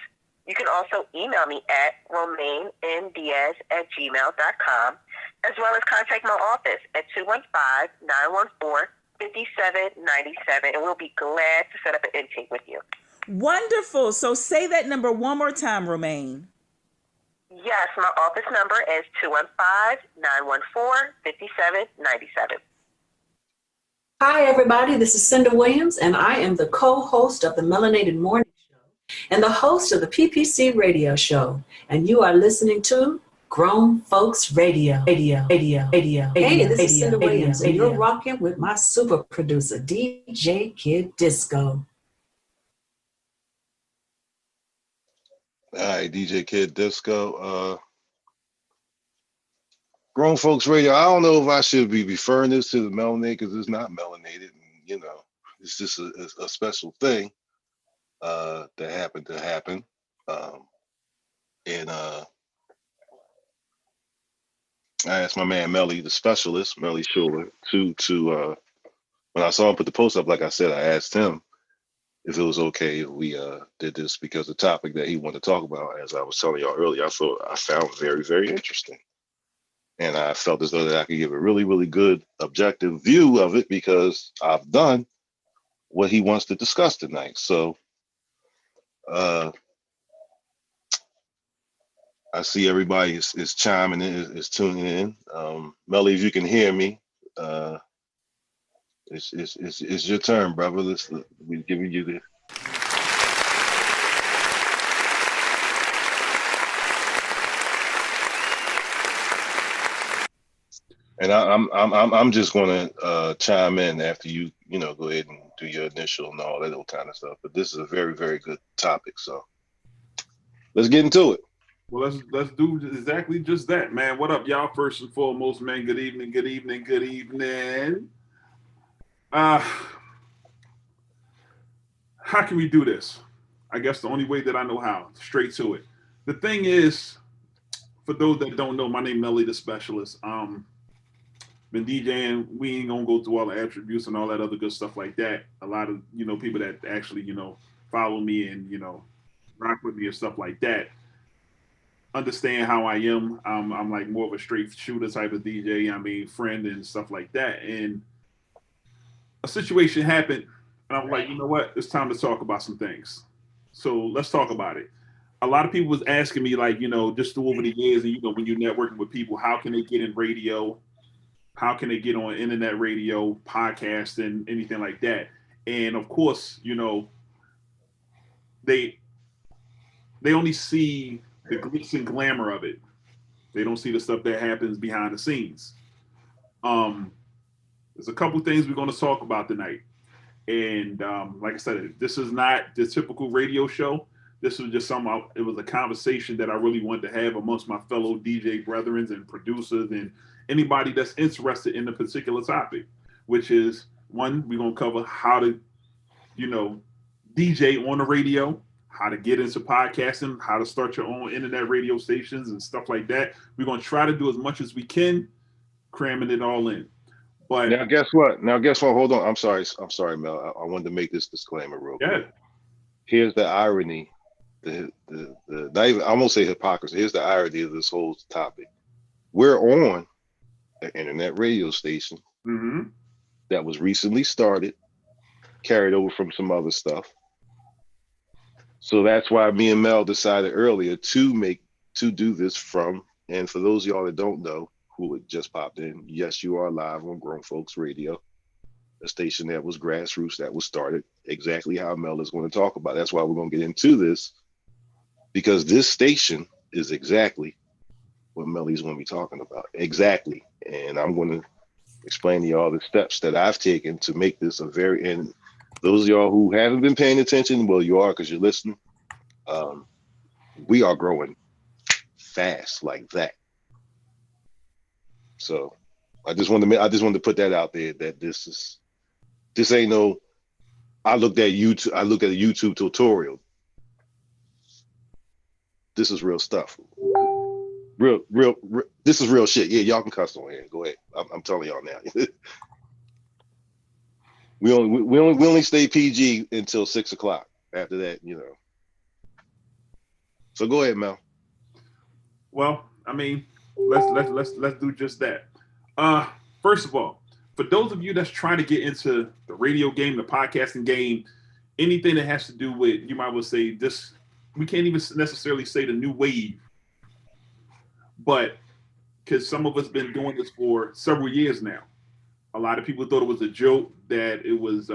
You can also email me at romainendiaz@gmail.com, as well as contact my office at 215-914-5797, and we'll be glad to set up an intake with you. Wonderful. So say that number one more time, Romaine. Yes, my office number is 215-914-5797. Hi, everybody. This is Cinda Williams, and I am the co-host of the Melanated Morning Show and the host of the PPC Radio Show. And you are listening to Grown Folks Radio. Hey, this is Cinda Williams, and you're rocking with my super producer, DJ Kid Disco. All right, DJ Kid Disco. Grown Folks Radio. I don't know if I should be referring this to the melanated because it's not melanated. And, it's just a special thing that happened to happen. And I asked my man Melly, the specialist, Melly Schuler, to when I saw him put the post up, like I said, I asked him if it was okay if we did this because the topic that he wanted to talk about, as I was telling y'all earlier, I found very, very interesting. And I felt as though that I could give a really, really good objective view of it because I've done what he wants to discuss tonight. So I see everybody is chiming in, is tuning in. Melly, if you can hear me, it's your turn, brother. We're giving you the. And I'm just going to chime in after you go ahead and do your initial and all that little kind of stuff. But this is a very, very good topic, so let's get into it. Well, let's do exactly just that, man. What up, y'all? First and foremost, man. Good evening. Good evening. Good evening. How can we do this? I guess the only way that I know how, straight to it. the thing is, for those that don't know, my name is Melly the Specialist. Been DJing. We ain't gonna go through all the attributes and all that other good stuff like that. A lot of people that actually follow me and rock with me and stuff like that understand how I am. I'm like more of a straight shooter type of DJ. I mean, friend and stuff like that. And a situation happened, and I'm like, you know what? It's time to talk about some things. So let's talk about it. A lot of people was asking me, like, just through over the years, and when you're networking with people, how can they get in radio? How can they get on internet radio, podcast, and anything like that? And of course, they only see the glitz and glamour of it. They don't see the stuff that happens behind the scenes. There's a couple things we're going to talk about tonight. And like I said, this is not the typical radio show. This was just it was a conversation that I really wanted to have amongst my fellow DJ brethren and producers and anybody that's interested in the particular topic, which is one, we're going to cover how to, DJ on the radio, how to get into podcasting, how to start your own internet radio stations and stuff like that. We're going to try to do as much as we can, cramming it all in. But now, guess what? Hold on. I'm sorry, Mel. I wanted to make this disclaimer real quick. Here's the irony. Not even, I won't say hypocrisy. Here's the irony of this whole topic. We're on an internet radio station that was recently started, carried over from some other stuff. So that's why me and Mel decided earlier to do this from, and for those of y'all that don't know, who had just popped in, yes, you are live on Grown Folks Radio, a station that was grassroots, that was started exactly how Mel is going to talk about. That's why we're going to get into this, because this station is exactly what Melly's going to be talking about. Exactly. And I'm going to explain to y'all the steps that I've taken to make this and those of y'all who haven't been paying attention, well, you are because you're listening. We are growing fast like that. So I just wanted to put that out there, that this ain't no, I look at a YouTube tutorial. This is real stuff. Real, this is real shit. Yeah, y'all can cuss on here. Go ahead. I'm telling y'all now. we only stay PG until 6 o'clock. After that, So go ahead, Mel. Well, I mean, let's do just that. First of all, for those of you that's trying to get into the radio game, the podcasting game, anything that has to do with, you might well say this, we can't even necessarily say the new wave, but because some of us been doing this for several years now. A lot of people thought it was a joke, that it was,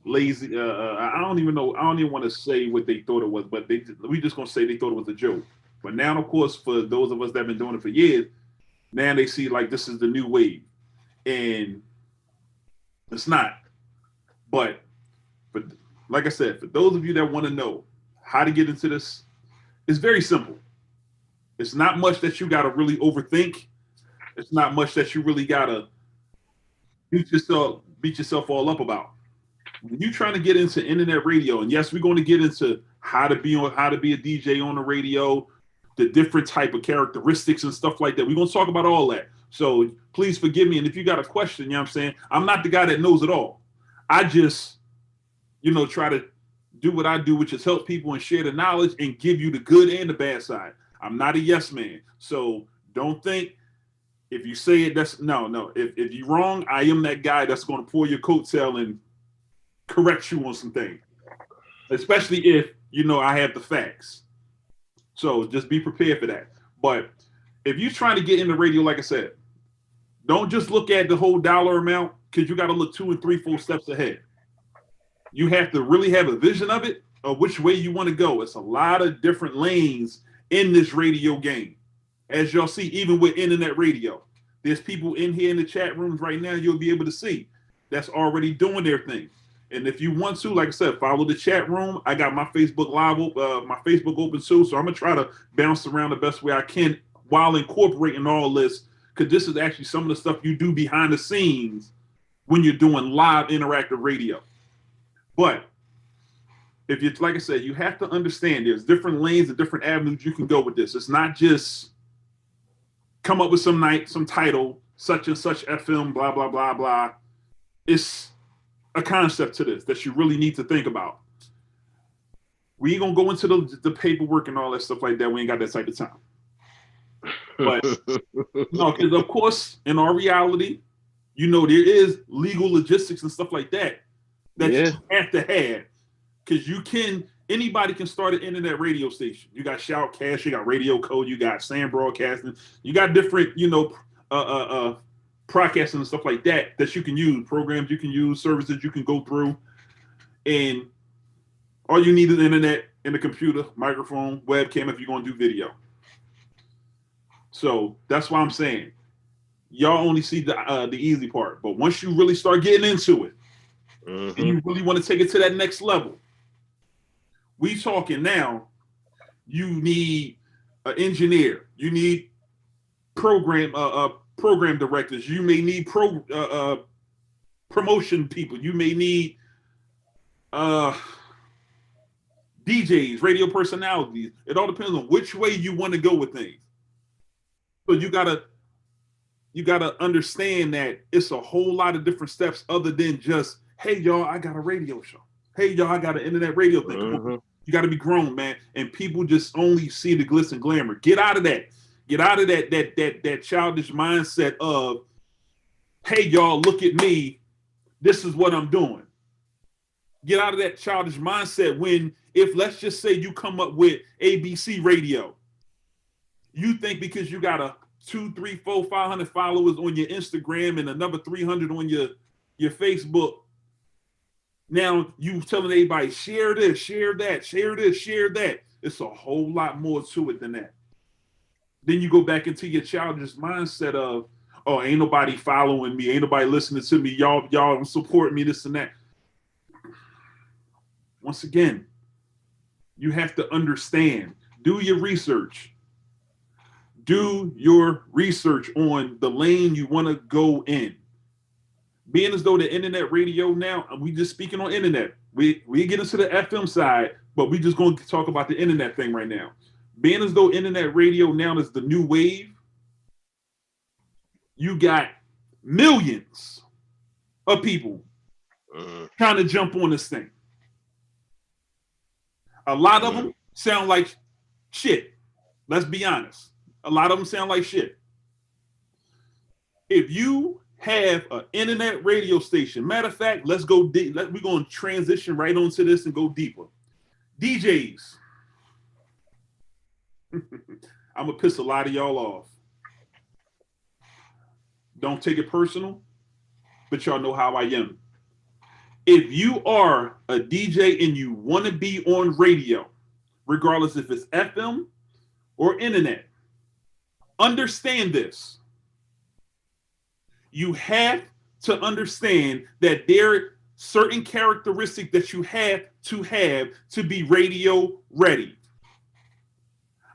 lazy. I don't even want to say what they thought it was, but we just gonna say they thought it was a joke. But now, of course, for those of us that have been doing it for years, now they see like this is the new wave, and it's not. But like I said, for those of you that want to know how to get into this, it's very simple. It's not much that you got to really overthink. It's not much that you really got to beat yourself all up about. When you're trying to get into internet radio, and yes, we're going to get into how to be a DJ on the radio, the different type of characteristics and stuff like that. We're going to talk about all that. So please forgive me. And if you got a question, you know what I'm saying? I'm not the guy that knows it all. I just, try to do what I do, which is help people and share the knowledge and give you the good and the bad side. I'm not a yes man. So don't think if you say it, no. If you're wrong, I am that guy that's going to pull your coattail and correct you on some things, especially if I have the facts. So just be prepared for that. But if you're trying to get into radio, like I said, don't just look at the whole dollar amount, because you got to look 2 and 3 full steps ahead. You have to really have a vision of it, of which way you want to go. It's a lot of different lanes in this radio game. As y'all see, even with internet radio, there's people in here in the chat rooms right now you'll be able to see that's already doing their thing. And if you want to, like I said, follow the chat room. I got my Facebook Live, my Facebook open too. So I'm going to try to bounce around the best way I can while incorporating all this, because this is actually some of the stuff you do behind the scenes when you're doing live interactive radio. But if you, like I said, you have to understand there's different lanes and different avenues you can go with this. It's not just come up with some title, such and such FM, blah, blah, blah, blah. It's a concept to this that you really need to think about. We ain't gonna go into the paperwork and all that stuff like that. We ain't got that type of time. But no, because of course, in our reality, you know, there is legal logistics and stuff like that you have to have. Because anybody can start an internet radio station. You got Shoutcast, you got Radio Code, you got Sam Broadcasting, you got different, broadcasting and stuff like that you can use, programs you can use, services you can go through. And all you need is internet and a computer, microphone, webcam if you're going to do video. So that's why I'm saying y'all only see the easy part. But once you really start getting into it, and you really want to take it to that next level, we talking now, you need an engineer, you need program directors, you may need promotion people, you may need DJs, radio personalities. It all depends on which way you want to go with things. So you gotta understand that it's a whole lot of different steps other than just, hey y'all, I got a radio show. Hey y'all, I got an internet radio thing. You got to be grown, man. And people just only see the glitz and glamour. Get out of that. Get out of that childish mindset of, hey y'all, look at me. This is what I'm doing. Get out of that childish mindset when, if let's just say you come up with ABC radio, you think because you got a 200, 300, 400, 500 followers on your Instagram and another 300 on your Facebook, now you telling everybody, share this, share that, share this, share that. It's a whole lot more to it than that. Then you go back into your childish mindset of, oh, ain't nobody following me, ain't nobody listening to me, y'all support me, this and that. Once again, you have to understand, do your research. Do your research on the lane you want to go in. Being as though the internet radio now, we just speaking on internet. We get into the FM side, but we just going to talk about the internet thing right now. Being as though internet radio now is the new wave, you got millions of people trying to jump on this thing. A lot of them sound like shit. Let's be honest. A lot of them sound like shit. If you have an internet radio station, matter of fact, let's go deep. We're going to transition right onto this and go deeper. DJs. I'm going to piss a lot of y'all off. Don't take it personal, but y'all know how I am. If you are a DJ and you want to be on radio, regardless if it's FM or internet, understand this. You have to understand that there are certain characteristics that you have to be radio ready.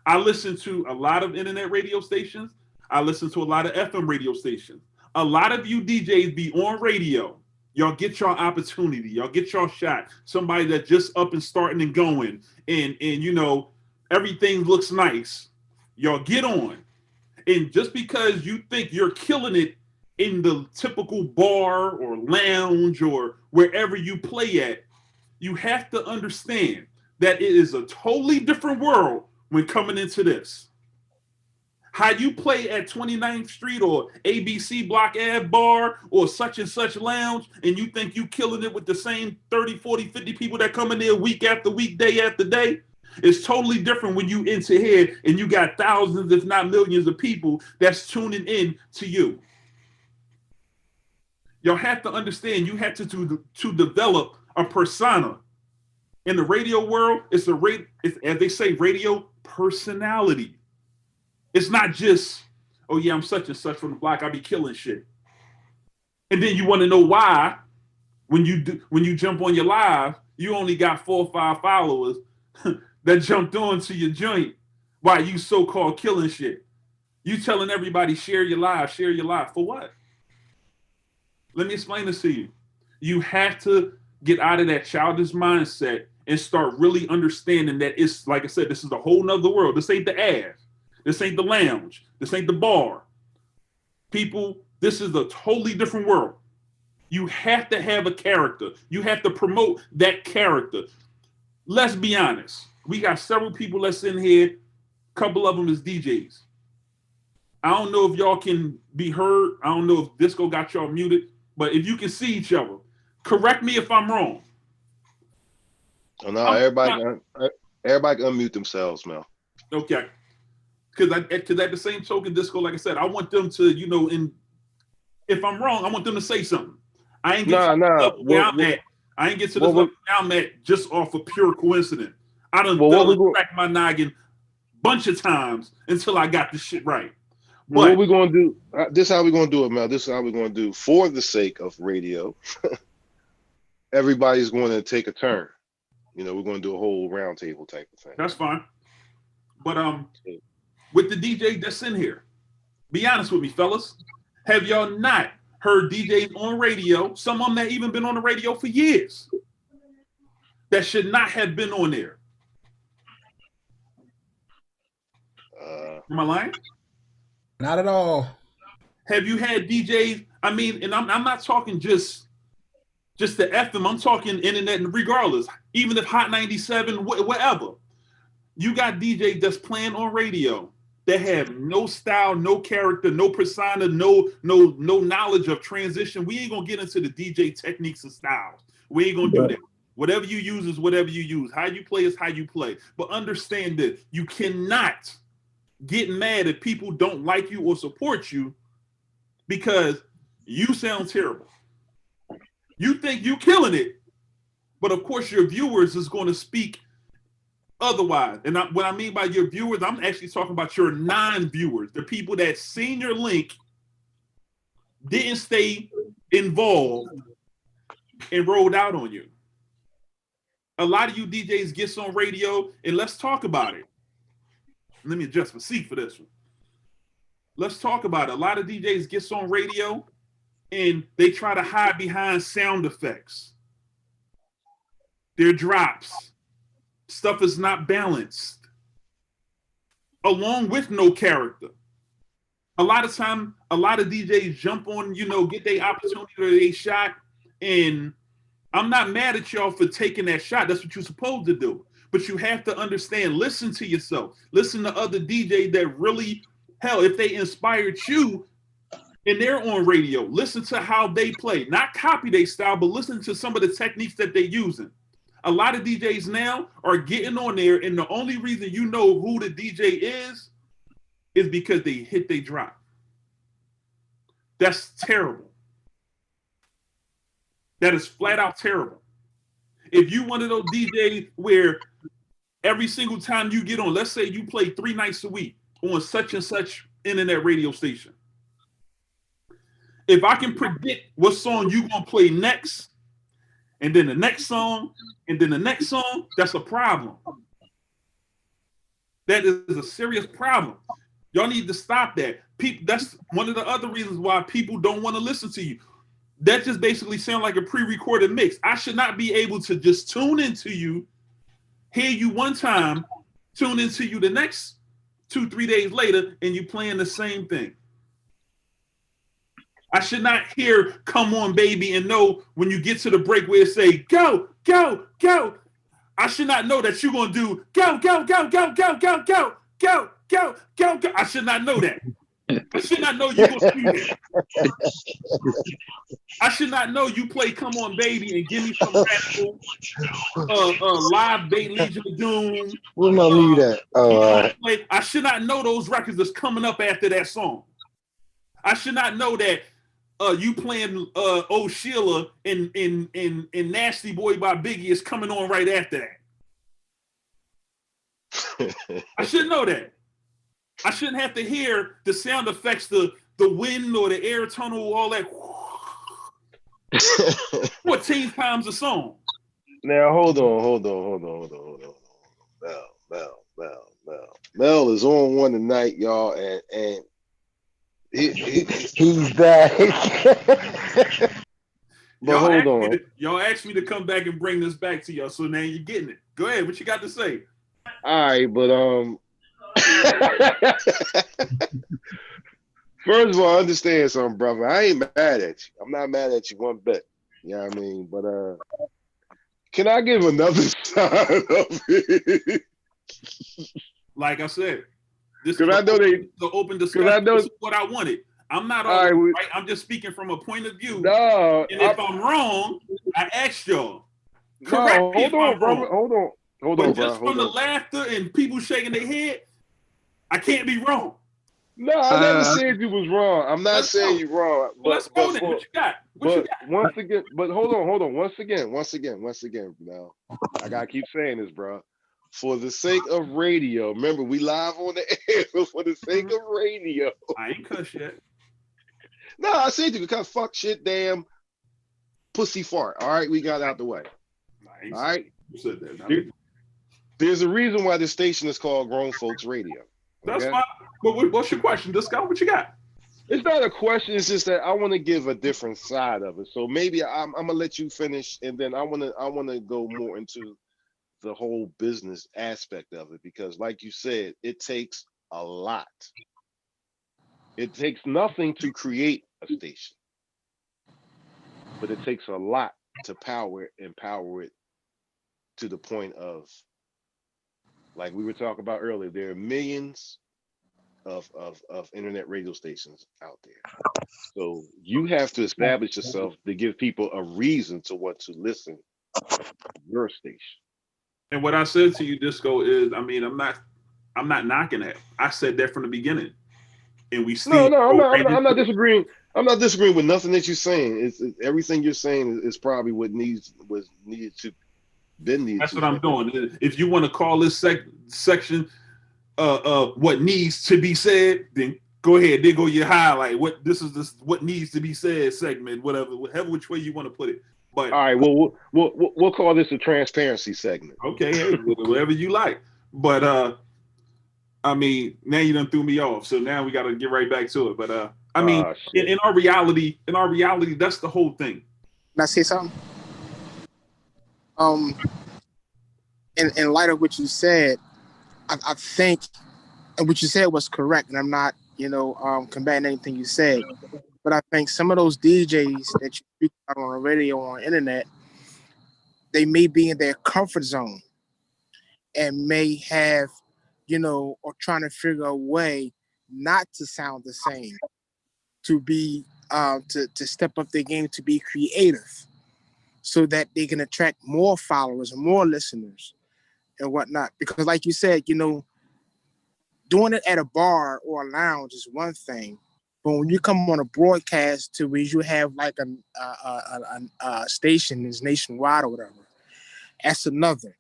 I listen to a lot of internet radio stations. I listen to a lot of FM radio stations. A lot of you DJs be on radio. Y'all get your opportunity. Y'all get your shot. Somebody that just up and starting and going, and you know, everything looks nice. Y'all get on. And just because you think you're killing it in the typical bar or lounge or wherever you play at, you have to understand that it is a totally different world when coming into this. How you play at 29th Street or ABC Block Ave bar or such and such lounge, and you think you killing it with the same 30, 40, 50 people that come in there week after week, day after day, it's totally different when you into here and you got thousands, if not millions of people that's tuning in to you. Y'all have to understand, you have to develop a persona. In the radio world, it's as they say, radio personality. It's not just, oh yeah, I'm such and such from the block, I be killing shit. And then you want to know why, when you jump on your live, you only got 4 or 5 followers that jumped on to your joint while you so-called killing shit. You telling everybody, share your live. For what? Let me explain this to you. You have to get out of that childish mindset and start really understanding that it's, like I said, this is a whole nother world. This ain't the Ave. This ain't the lounge. This ain't the bar. People, this is a totally different world. You have to have a character. You have to promote that character. Let's be honest. We got several people that's in here. A couple of them is DJs. I don't know if y'all can be heard. I don't know if Disco got y'all muted, but if you can see each other, correct me if I'm wrong. Oh, no, everybody can unmute themselves, Mel. Okay. Because at the same token, Disco, like I said, I want them to, if I'm wrong, I want them to say something. I ain't get to the level where I'm at. I ain't get to the level where I'm at just off of pure coincidence. I done cracked my noggin a bunch of times until I got this shit right. Well, what we're going to do, this is how we're going to do it, Mel. This is how we're going to do, for the sake of radio, everybody's going to take a turn. We're going to do a whole round table type of thing. That's fine. But with the DJ that's in here, be honest with me, fellas. Have y'all not heard DJs on radio, some of them that even been on the radio for years, that should not have been on there? Am I lying? Not at all. Have you had DJs? I mean, and I'm not talking just the FM. I'm talking internet, and regardless, even if Hot 97, whatever, you got DJs that's playing on radio that have no style, no character, no persona, no knowledge of transition. We ain't gonna get into the DJ techniques and styles. We ain't gonna do that. Whatever you use is whatever you use. How you play is how you play. But understand that you cannot get mad if people don't like you or support you because you sound terrible. You think you killing it, but of course your viewers is going to speak otherwise. And what I mean by your viewers, I'm actually talking about your non-viewers, the people that seen your link, didn't stay involved, and rolled out on you. A lot of you DJs gets on radio, and let's talk about it. Let me adjust my seat for this one. Let's talk about it. A lot of DJs gets on radio, and they try to hide behind sound effects. Their drops. Stuff is not balanced. Along with no character. A lot of time, a lot of DJs jump on, get their opportunity or they shot, and I'm not mad at y'all for taking that shot. That's what you're supposed to do. But you have to understand, listen to yourself. Listen to other DJs that really, hell, if they inspired you and they're on radio, listen to how they play. Not copy their style, but listen to some of the techniques that they're using. A lot of DJs now are getting on there, and the only reason you know who the DJ is because they hit their drop. That's terrible. That is flat out terrible. If you one of those DJs where every single time you get on, let's say you play 3 nights a week on such and such internet radio station. If I can predict what song you gonna play next, and then the next song, and then the next song, that's a problem. That is a serious problem. Y'all need to stop that. That's one of the other reasons why people don't want to listen to you. That just basically sounds like a pre-recorded mix. I should not be able to just tune into you, hear you one time, tune into you the next 2-3 days later, and you playing the same thing. I should not hear "Come On, Baby" and know when you get to the break where it say "Go, go, go." I should not know that you're gonna do "Go, go, go, go, go, go, go, go, go, go, go." I should not know that. I should not know you gonna do that. I should not know you play "Come On, Baby" and give me some radical, live bait Legion of Doom. Where my lead at? I should not know those records that's coming up after that song. I should not know that you playing "Oh Sheila" and "Nasty Boy" by Biggie is coming on right after that. I should know that. I shouldn't have to hear the sound effects, the wind or the air tunnel, all that 14 times a song. Now hold on. Mel is on one tonight, y'all, and he's back. But hold on. Y'all asked me to come back and bring this back to y'all, so now you're getting it. Go ahead. What you got to say? All right, but first of all, understand something, brother. I ain't mad at you. I'm not mad at you one bit. You know what I mean? But can I give another side of it? Like I said, this is the open discussion. This is what I wanted. I'm not all right. I'm just speaking from a point of view. No, and if I'm wrong, I asked y'all. No, hold on, brother. Hold on, but bro. Just from the laughter and people shaking their head, I can't be wrong. No, I never said you was wrong. I'm not saying you're wrong. Well, let's go then. What you got? Once again, hold on. Once again. Now, I gotta keep saying this, bro. For the sake of radio, remember we live on the air. For the sake of radio, I ain't cuss yet. No, I said you because fuck, shit, damn, pussy, fart. All right, we got out the way. All right. You said that. There's a reason why this station is called Grown Folks Radio. That's fine. But what's your question, Disco? What you got? It's not a question. It's just that I want to give a different side of it. So maybe I'm gonna let you finish, and then I wanna go more into the whole business aspect of it, because, like you said, it takes a lot. It takes nothing to create a station, but it takes a lot to empower it to the point of, like we were talking about earlier, there are millions of internet radio stations out there. So you have to establish yourself to give people a reason to want to listen to your station. And what I said to you, Disco, is, I mean, I'm not knocking that. I said that from the beginning. And we still I'm not disagreeing. I'm not disagreeing with nothing that you're saying. It's everything you're saying is probably what was needed to been needed. That's what I'm doing. If you want to call this section what needs to be said, then go ahead. There go your highlight. What needs to be said segment, whatever which way you want to put it. But all right, well, we'll call this a transparency segment. Okay, hey, whatever you like. But I mean, now you done threw me off, so now we got to get right back to it. But I mean, in our reality, that's the whole thing. Can I say something? In light of what you said, I think, and what you said was correct, and I'm not, combating anything you said, but I think some of those DJs that you speak about on the radio or on the internet, they may be in their comfort zone and may have, or trying to figure a way not to sound the same, to be, to step up their game, to be creative, so that they can attract more followers and more listeners and whatnot. Because like you said, doing it at a bar or a lounge is one thing, but when you come on a broadcast to where you have like a station is nationwide or whatever, that's another.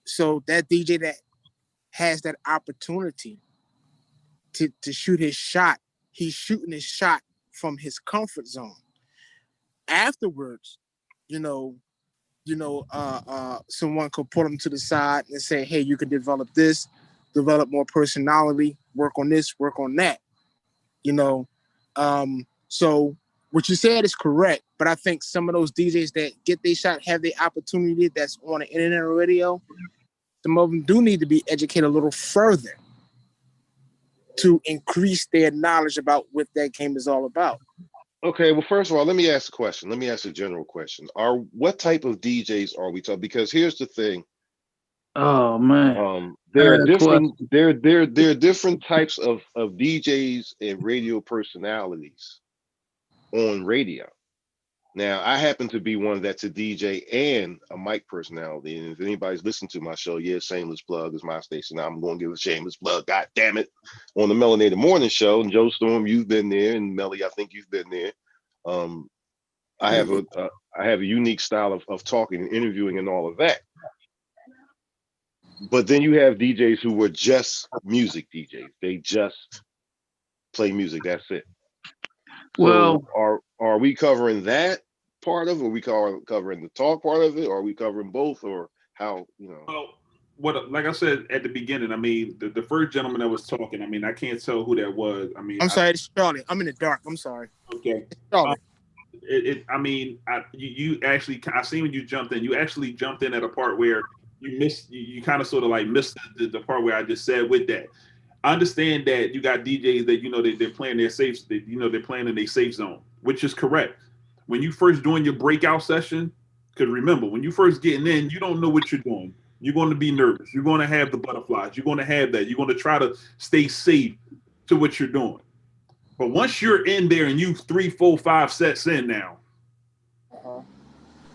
So that DJ that has that opportunity to shoot his shot, he's shooting his shot from his comfort zone. Afterwards, someone could pull him to the side and say, hey, you can develop this, develop more personality, work on this, work on that. So what you said is correct, but I think some of those DJs that get their shot, have the opportunity that's on the internet or radio, some of them do need to be educated a little further to increase their knowledge about what that game is all about. Okay, well, first of all, let me ask a question. Let me ask a general question. What type of DJs are we talking? Because here's the thing. Oh man. There are different types of DJs and radio personalities on radio. Now, I happen to be one that's a DJ and a mic personality. And if anybody's listened to my show, shameless plug is my station. I'm going to give a shameless plug. God damn it. On the Melanated Morning Show. And Joe Storm, you've been there. And Melly, I think you've been there. I have a unique style of talking and interviewing and all of that. But then you have DJs who were just music DJs. They just play music. That's it. Well, so are we covering that part of it? Are we covering the talk part of it? Or are we covering both? Or how, Well, like I said at the beginning, I mean, the first gentleman that was talking, I mean, I can't tell who that was. I mean, I'm sorry, it's Charlie. I'm in the dark. I'm sorry. Okay. It's Charlie. I mean, you actually, I seen when you jumped in. You actually jumped in at a part where you missed. You kind of sort of like missed the part where I just said with that. I understand that you got DJs that they're playing their safe. They're playing in their safe zone, which is correct. When you first doing your breakout session, because remember, when you first getting in, you don't know what you're doing. You're going to be nervous. You're going to have the butterflies. You're going to have that. You're going to try to stay safe to what you're doing. But once you're in there and you 3, 4, 5 sets in now,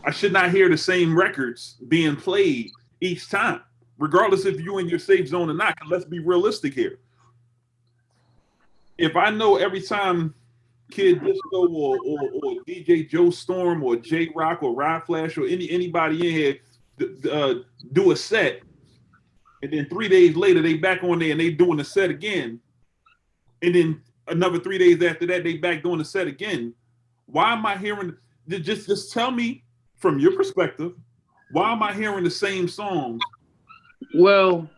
I should not hear the same records being played each time, regardless if you're in your safe zone or not. Let's be realistic here. If I know every time Kid Disco or DJ Joe Storm or J Rock or Rod Flash or anybody in here do a set, and then 3 days later they back on there and they doing the set again, and then another 3 days after that they back doing the set again. Why am I hearing? Just tell me from your perspective. Why am I hearing the same songs? Well,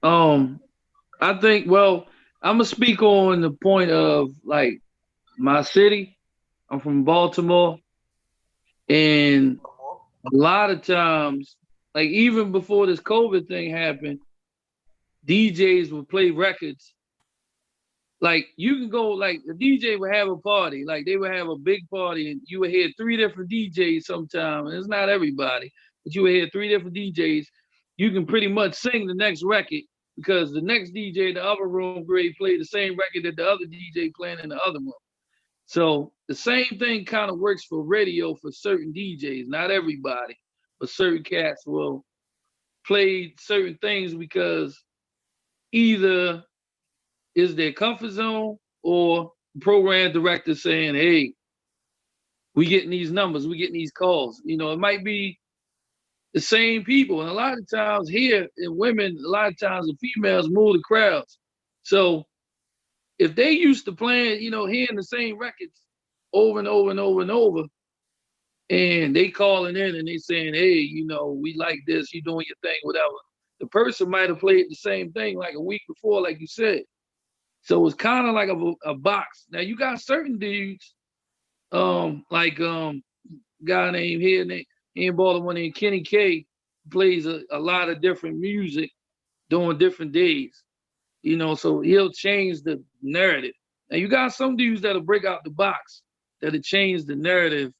I think. Well, I'm gonna speak on the point of like my city. I'm from Baltimore, and a lot of times, like even before this COVID thing happened, DJs would play records. Like you can go, like the DJ would have a party, like they would have a big party, and you would hear 3 different DJs sometime. And it's not everybody, but you would hear 3 different DJs. You can pretty much sing the next record because the next DJ in the other room grade played the same record that the other DJ playing in the other room. So the same thing kind of works for radio for certain DJs, not everybody, but certain cats will play certain things because either is their comfort zone or program director saying, hey, we getting these numbers, we getting these calls. You know, it might be the same people. And a lot of times here in women, a lot of times the females move the crowds. So if they used to playing, hearing the same records over and over and over and over, and they calling in and they saying, hey, we like this, you doing your thing, whatever. The person might have played the same thing like a week before, like you said. So it's kind of like a box. Now you got certain dudes, like guy named here in Baltimore named Kenny K, plays a lot of different music during different days. So he'll change the narrative. Now you got some dudes that'll break out the box, that'll change the narrative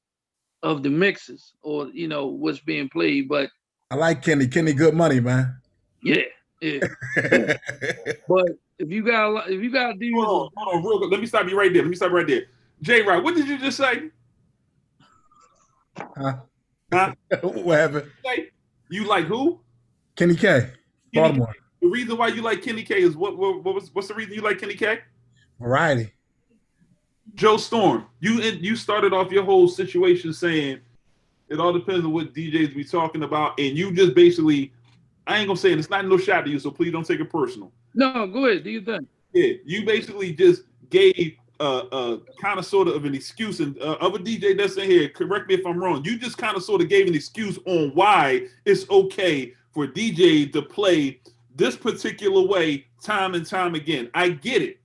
of the mixes or what's being played. But I like Kenny. Kenny, good money, man. Yeah. But if you got dudes, hold on, real quick. Let me stop you right there. J Rock, what did you just say? Huh? What happened? You like who? Kenny K. Baltimore. K. The reason why you like Kenny K is what's the reason you like Kenny K? Variety. Joe Storm, you started off your whole situation saying it all depends on what DJs we talking about, and you just basically, I ain't gonna say it, it's not no shot to you, so please don't take it personal. No, go ahead. Do you think? Yeah, you basically just gave kind of sort of an excuse, and other DJ that's in here, correct me if I'm wrong. You just kind of sort of gave an excuse on why it's okay for DJ to play this particular way time and time again. I get it.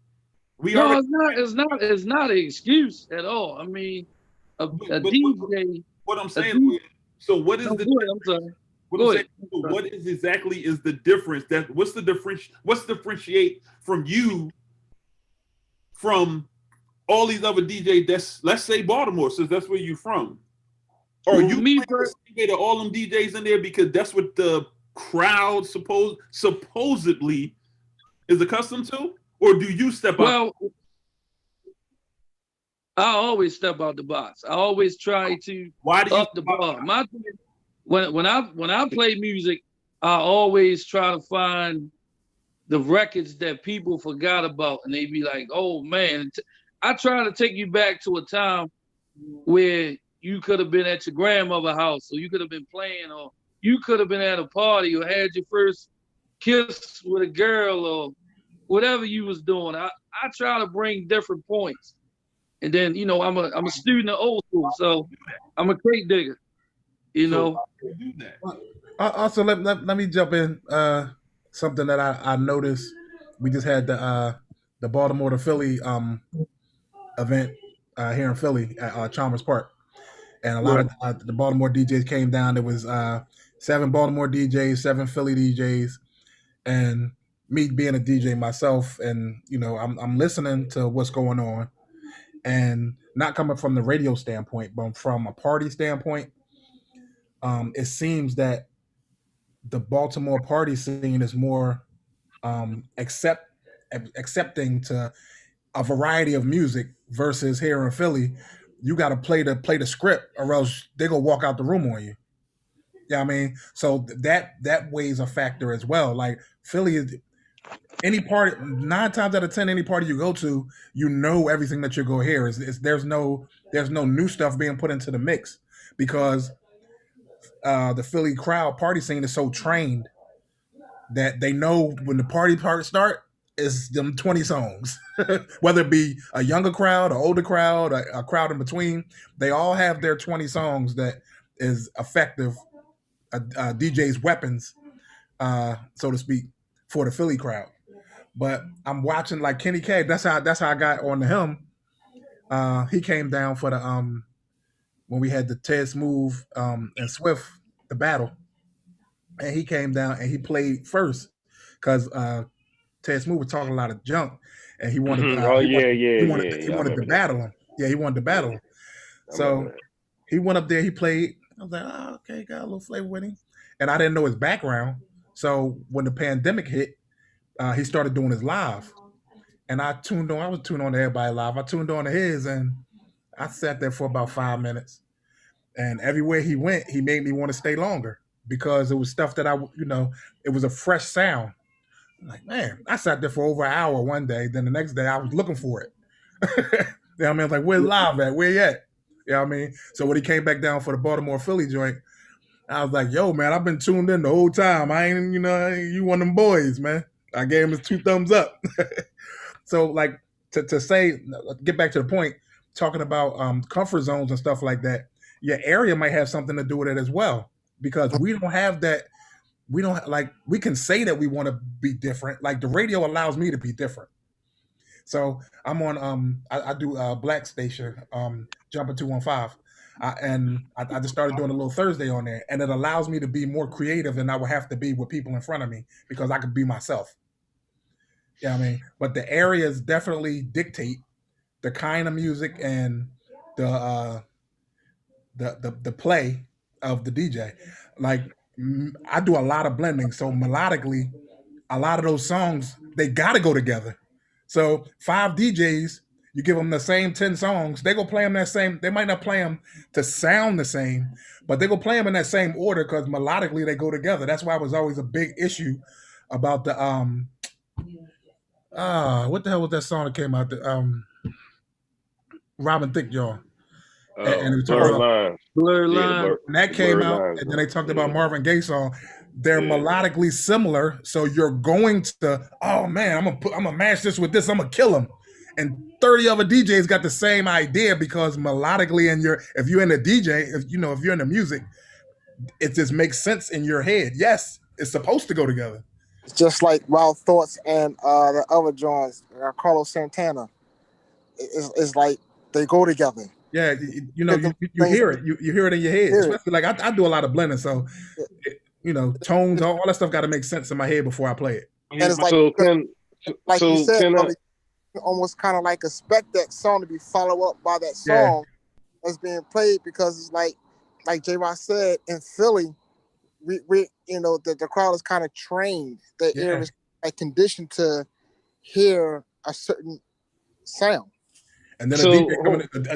It's not an excuse at all. I mean, a DJ. What I'm saying. So what is what is exactly is the difference? What's the difference? What's differentiate from you from all these other DJs? That's, let's say Baltimore, since that's where you from. Or you to all them DJs in there because that's what the crowd supposedly is accustomed to? Or do you step out? Well, I always step out the box. I always try to up the bar. My thing, when I play music, I always try to find the records that people forgot about, and they be like, "Oh man!" I try to take you back to a time where you could have been at your grandmother's house, or you could have been playing, or you could have been at a party, or had your first kiss with a girl, or whatever you was doing. I try to bring different points. And then, I'm a student of old school, so I'm a crate digger. Also, let me jump in. Something that I noticed. We just had the Baltimore to Philly event here in Philly at Chalmers Park, and a lot Right. of the Baltimore DJs came down. There was 7 Baltimore DJs, 7 Philly DJs, and me being a DJ myself, and I'm listening to what's going on, and not coming from the radio standpoint, but from a party standpoint, it seems that the Baltimore party scene is more accepting to a variety of music versus here in Philly. You got to play the script, or else they gonna walk out the room on you. Yeah, I mean, so that weighs a factor as well. Like Philly is any party, 9 times out of 10, any party you go to, everything that you go hear. There's no new stuff being put into the mix because the Philly crowd party scene is so trained that they know when the party part start, it's them 20 songs. Whether it be a younger crowd, an older crowd, a crowd in between, they all have their 20 songs that is effective, DJ's weapons, so to speak, for the Philly crowd. But I'm watching like Kenny K. That's how I got on to him. He came down for the when we had the Ted Smooth and Swift the battle, and he came down and he played first because Ted Smooth was talking a lot of junk, and he wanted Oh yeah, yeah, yeah. he I wanted to remember that. battle him. Yeah, he wanted to battle him. I remember So that. he went up there, he played. I was like, oh, okay, got a little flavor with him, and I didn't know his background. So when the pandemic hit, he started doing his live, and I tuned on. I was tuned on to everybody live. I tuned on to his, and I sat there for about 5 minutes. And everywhere he went, he made me want to stay longer because it was stuff that it was a fresh sound. I'm like, man, I sat there for over an hour one day. Then the next day, I was looking for it. You know what I mean? I was like, where's live at? Where you at? You know what I mean? So when he came back down for the Baltimore Philly joint, I was like, yo, man, I've been tuned in the whole time. I ain't, you one of them boys, man. I gave him his 2 thumbs up. So, like, to say, get back to the point, talking about comfort zones and stuff like that, your area might have something to do with it as well, because we don't have that. We don't like, we can say that we want to be different. Like the radio allows me to be different. So I'm on, I do Black Station, Jumping 215. And I just started doing a little Thursday on there, and it allows me to be more creative than I would have to be with people in front of me because I could be myself. Yeah, I mean, but the areas definitely dictate the kind of music and the the play of the DJ. Like I do a lot of blending, so melodically, a lot of those songs they got to go together. So 5 DJs, you give them the same 10 songs, they go play them that same. They might not play them to sound the same, but they go play them in that same order because melodically they go together. That's why it was always a big issue about the what the hell was that song that came out? The Robin Thicke, y'all. And it was talking Blurred about lines. Blurred Yeah, line. when that came blurred out, lines. and then they talked about Marvin Gaye song. They're Yeah. melodically similar, so you're going to, oh man, I'm gonna match this with this, I'm gonna kill him. And 30 other DJs got the same idea because melodically, and if you're in the DJ, if you're in the music, it just makes sense in your head. Yes, it's supposed to go together. It's just like Wild Thoughts and the other joints, Carlos Santana. It's like they go together. Yeah, you hear it. You hear it in your head. Especially like I do a lot of blending, so tones, all that stuff got to make sense in my head before I play it. And it's like, you said, you almost kind of like expect that song to be followed up by that song that's being played, because it's like J. Ross said, in Philly, we the crowd is kind of trained. The ear is conditioned to hear a certain sound. And then a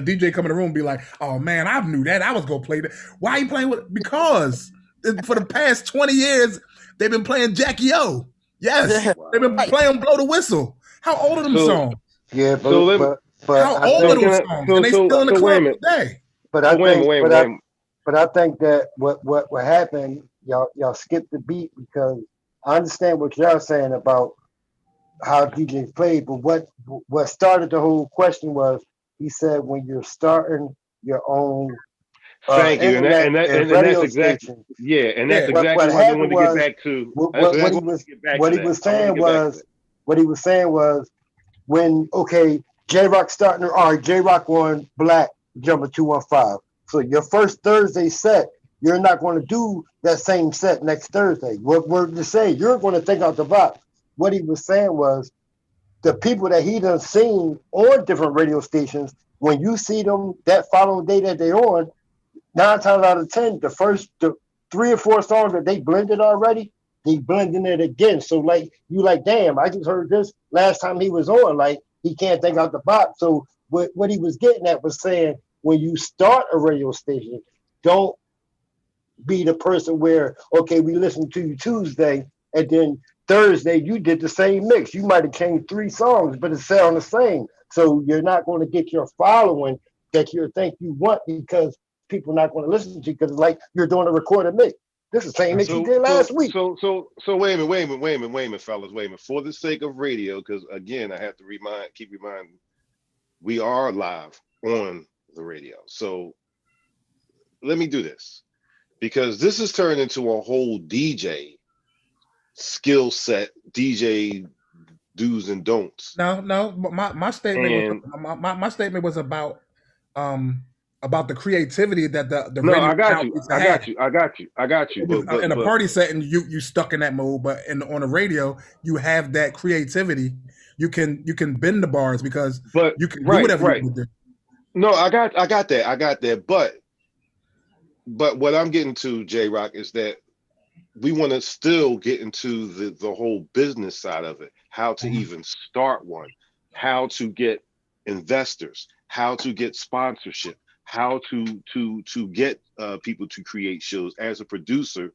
DJ come in the room and be like, oh man, I knew that. I was going to play that. Why are you playing with? Because for the past 20 years, they've been playing Jackie O. Yes. They've been playing Blow the Whistle. How old are them songs? Yeah, but how old are those songs? And they still in the club today. But I think that what happened, y'all skipped the beat, because I understand what y'all saying about how DJs played, but what started the whole question was, he said, when you're starting your own thank you, and that's exactly station, and that's exactly what I wanted to get back to. What he was saying was when J Rock starting. All right, J Rock on Black Jumper 215. So your first Thursday set, you're not going to do that same set next Thursday. What we're to say, you're going to think out the box. What he was saying was the people that he done seen on different radio stations. When you see them that following day that they're on, 9 times out of 10, the 3 or 4 songs that they blended already, they blending it again. So like you like, damn, I just heard this last time he was on. Like he can't think out the box. So what he was getting at was saying when you start a radio station, don't be the person where, okay, we listened to you Tuesday and then Thursday you did the same mix. You might have changed 3 songs, but it sound the same. So you're not going to get your following that you think you want because people not going to listen to you because it's like you're doing a recorded mix. This is the same mix you did last week. So wait a minute, fellas, wait a minute. For the sake of radio, because again, I have to keep reminding, we are live on the radio. So let me do this because this has turned into a whole DJ skill set, DJ do's and don'ts. No, my statement was And my statement was about the creativity that the no, radio I got you, outlets I had. got you, I got you, I got you. It was, But in a party setting, you stuck in that mode, but on the radio, you have that creativity. You can bend the bars because but you can do right, whatever you right. want to do. No, I got that. But what I'm getting to, J Rock, is that we want to still get into the whole business side of it, how to even start one, how to get investors, how to get sponsorship, how to get people to create shows. As a producer,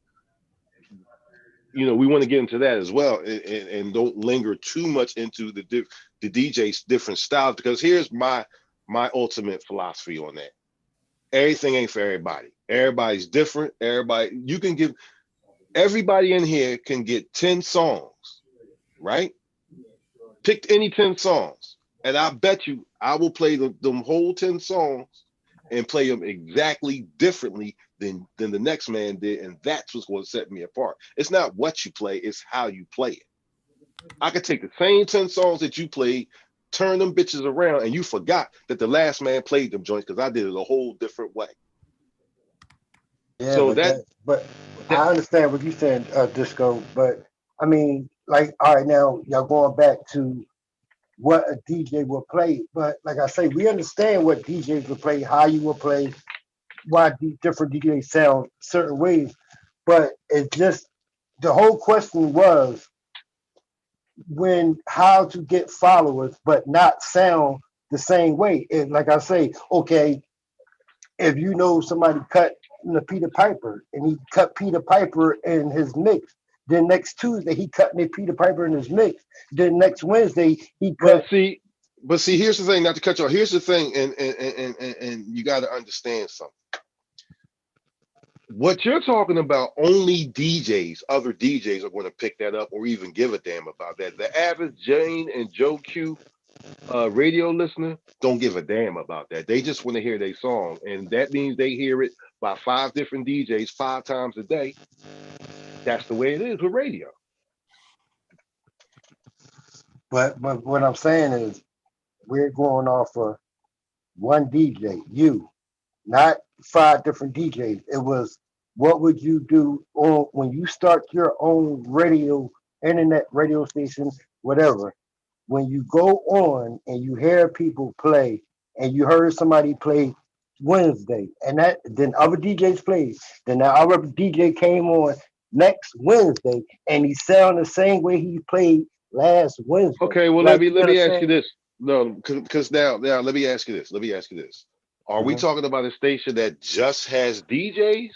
we want to get into that as well, and don't linger too much into the DJ's different styles, because here's my ultimate philosophy on that. Everything ain't for everybody. Everybody's different. Everybody in here can get 10 songs, right? Pick any 10 songs. And I bet you I will play them whole 10 songs and play them exactly differently than the next man did. And that's what's going to set me apart. It's not what you play, it's how you play it. I could take the same 10 songs that you played, turn them bitches around, and you forgot that the last man played them joints because I did it a whole different way. Yeah, So but I understand what you're saying, Disco. But I mean, like, all right, now y'all going back to what a DJ will play. But like I say, we understand what DJs will play, how you will play, why different DJs sound certain ways. But it's just the whole question was how to get followers, but not sound the same way. And like I say, okay, if you know somebody cut Peter Piper and he cut Peter Piper in his mix, then next Tuesday he cut Peter Piper in his mix. Then next Wednesday he cut. But see, here's the thing. Not to cut you off. Here's the thing, and you got to understand something. What you're talking about, only DJs, other DJs are going to pick that up or even give a damn about that. The average Jane and Joe Q radio listener don't give a damn about that. They just want to hear their song, and that means they hear it by 5 different DJs 5 times a day. That's the way it is with radio. But what I'm saying is, we're going off of one DJ, you, not 5 different DJs. It was, what would you do when you start your own internet radio station, whatever? When you go on and you hear people play, and you heard somebody play Wednesday, and then other DJs played, then the other DJ came on next Wednesday, and he sounded the same way he played last Wednesday. Okay, well, let me ask you this. No, because now let me ask you this. Are we talking about a station that just has DJs?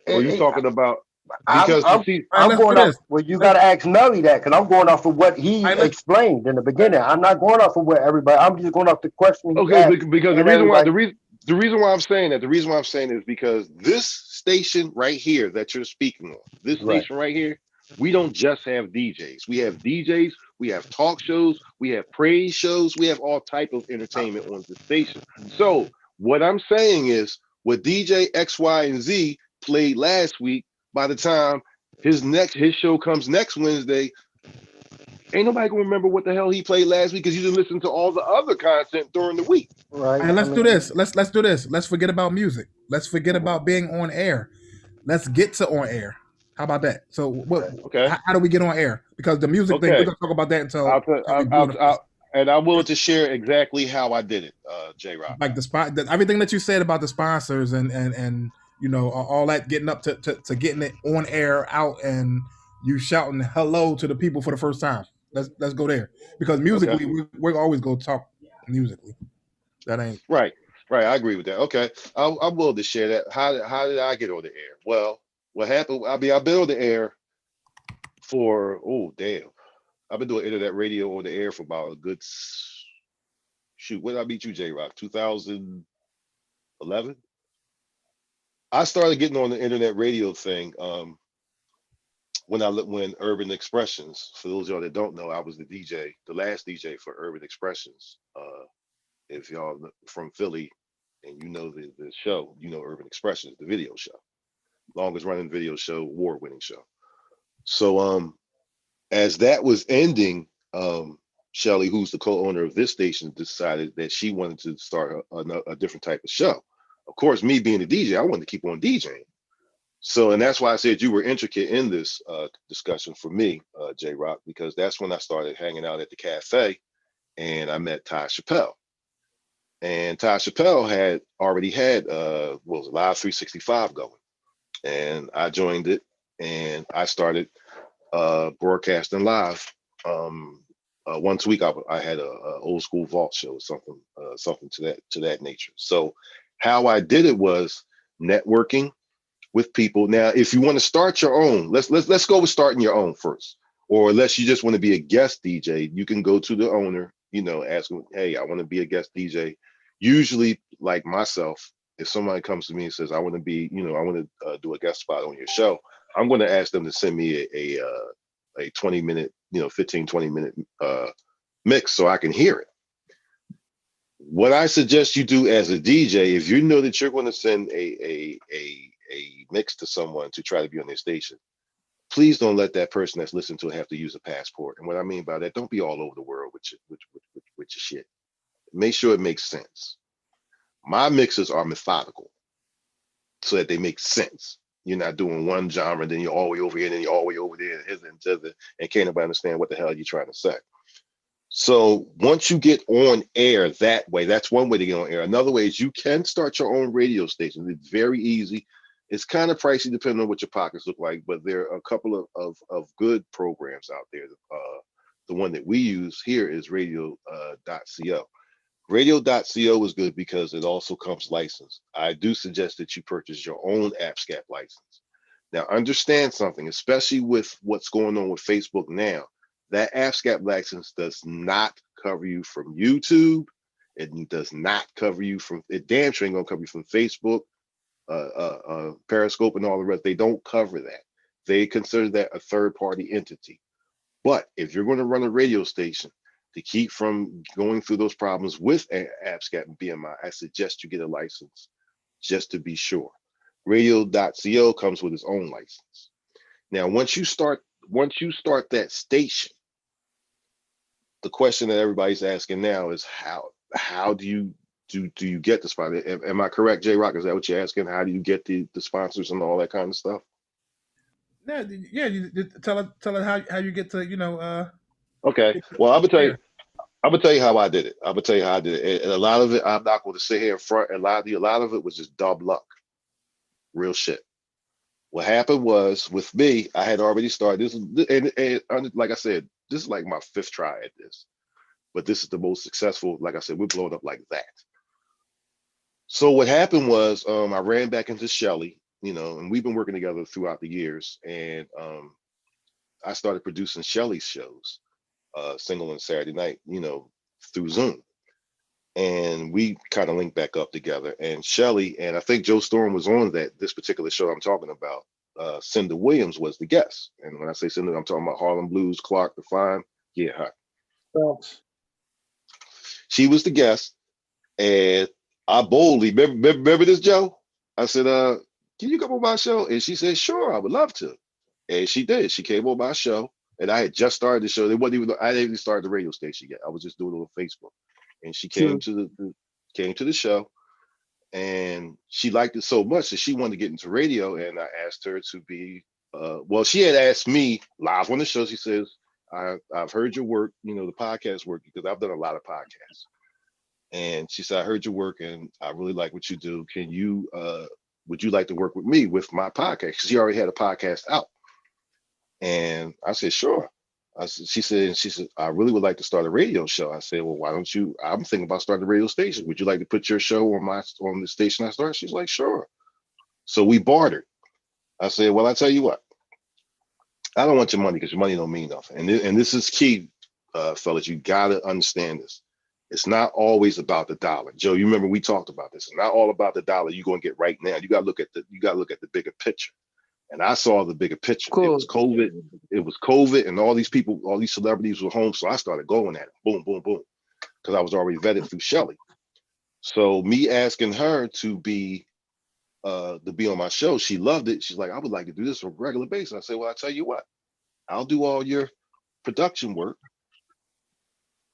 Or are you talking about, because I'm going off. Well, you got to ask Melly that, because I'm going off of what he explained in the beginning. I'm not going off of what everybody. I'm just going off the question. Because the reason why I'm saying that is because this station right here that you're speaking on, station right here, we don't just have DJs. We have DJs. We have talk shows. We have praise shows. We have all type of entertainment on the station. So what I'm saying is, what DJ X, Y, and Z played last week, by the time his show comes next Wednesday, Ain't nobody gonna remember what the hell he played last week because you didn't listen to all the other content during the week. Right. And I let's do mean, this. Let's do this. Let's forget about music. Let's forget about being on air. Let's get to on air. How about that? So what? Okay. How do we get on air? Because the music thing, we're Okay. gonna talk about that I'll, until tell- we blue in the face. and I'm willing to share exactly how I did it, J Rock. Like everything that you said about the sponsors and all that getting up to getting it on air out and you shouting hello to the people for the first time. Let's go there because Okay. musically we're always go talk musically. That ain't Right. Right. I agree with that. Okay. I'm willing to share that. How did I get on the air? Well, what happened? I mean, I've been on the air for damn. I've been doing internet radio on the air for about a good shoot. When did I meet you, J Rock? 2011. I started getting on the internet radio thing when Urban Expressions. For those of y'all that don't know, I was the DJ, the last DJ for Urban Expressions. If y'all from Philly and you know the show, you know Urban Expressions, the video show, longest running video show, award-winning show. So as that was ending, Shelly, who's the co-owner of this station, decided that she wanted to start a different type of show. Of course, me being a DJ, I wanted to keep on DJing. So, and that's why I said you were intricate in this discussion for me, J Rock, because that's when I started hanging out at the cafe and I met Ty Chappelle. And Ty Chappelle had already had what was it, Live 365 going. And I joined it and I started broadcasting live. Once a week, I had a old school vault show, something to that nature. So how I did it was networking with people. Now, if you want to start your own, let's go with starting your own first. Or unless you just want to be a guest DJ, you can go to the owner, ask them, hey, I want to be a guest DJ. Usually, like myself, if somebody comes to me and says, I want to do a guest spot on your show, I'm going to ask them to send me a 20-minute, 15, 20-minute mix so I can hear it. What I suggest you do as a DJ, if you know that you're going to send a mix to someone to try to be on their station, please don't let that person that's listening to it have to use a passport. And what I mean by that, don't be all over the world with your shit. Make sure it makes sense. My mixes are methodical so that they make sense. You're not doing one genre, then you're all the way over here, and then you're all the way over there, and can't nobody understand what the hell you're trying to say. So once you get on air that way, that's one way to get on air. Another way is you can start your own radio station. It's very easy. It's kind of pricey depending on what your pockets look like, but there are a couple of good programs out there. The one that we use here is radio.co. Radio.co is good because it also comes licensed. I do suggest that you purchase your own AppScat license. Now, understand something, especially with what's going on with Facebook now. That AppScat license does not cover you from YouTube. It does not cover you from, it damn sure ain't gonna cover you from Facebook, Periscope, and all the rest. They don't cover that. They consider that a third-party entity. But if you're going to run a radio station to keep from going through those problems with AppScat and BMI, I suggest you get a license just to be sure. Radio.co comes with its own license. Now, once you start that station, the question that everybody's asking now is how do you get the spot? Am I correct, J Rock? Is that what you're asking? How do you get the sponsors and all that kind of stuff? Yeah. You tell it how you get to Okay. Well, I'm gonna tell you how I did it. I'm gonna tell you how I did it. And a lot of it, I'm not going to sit here in front. A lot of it was just dumb luck, real shit. What happened was with me, I had already started this, and like I said, this is like my fifth try at this. But this is the most successful. Like I said, we're blowing up like that. So what happened was I ran back into Shelly, and we've been working together throughout the years. And I started producing Shelly's shows, single and Saturday night, through Zoom. And we kind of linked back up together. And Shelly, and I think Joe Storm was on this particular show I'm talking about. Cinda Williams was the guest. And when I say Cinda, I'm talking about Harlem Blues, Clark, The Fine. Yeah, her. She was the guest, and I boldly remember this, Joe. I said, "Can you come on my show?" And she said, "Sure, I would love to." And she did. She came on my show, and I had just started the show. I didn't even start the radio station yet. I was just doing it on Facebook, and she came to the show, and she liked it so much that she wanted to get into radio. And I asked her to be. Well, she had asked me live on the show. She says, "I've heard your work, the podcast work, because I've done a lot of podcasts." And she said, "I heard your work, and I really like what you do. Would you like to work with me with my podcast?" She already had a podcast out. And I said, "Sure." She said, "I really would like to start a radio show." I said, "Well, why don't you? I'm thinking about starting a radio station. Would you like to put your show on the station I start?" She's like, "Sure." So we bartered. I said, "Well, I tell you what, I don't want your money because your money don't mean nothing. And this is key, fellas. You gotta understand this. It's not always about the dollar. Joe, you remember we talked about this. It's not all about the dollar you're gonna get right now. You gotta look at the bigger picture. And I saw the bigger picture. It was COVID. It was COVID, and all these people, all these celebrities were home. So I started going at it. Boom, boom, boom. Because I was already vetted through Shelly. So me asking her to be on my show, she loved it. She's like, "I would like to do this on a regular basis." I said, "Well, I tell you what, I'll do all your production work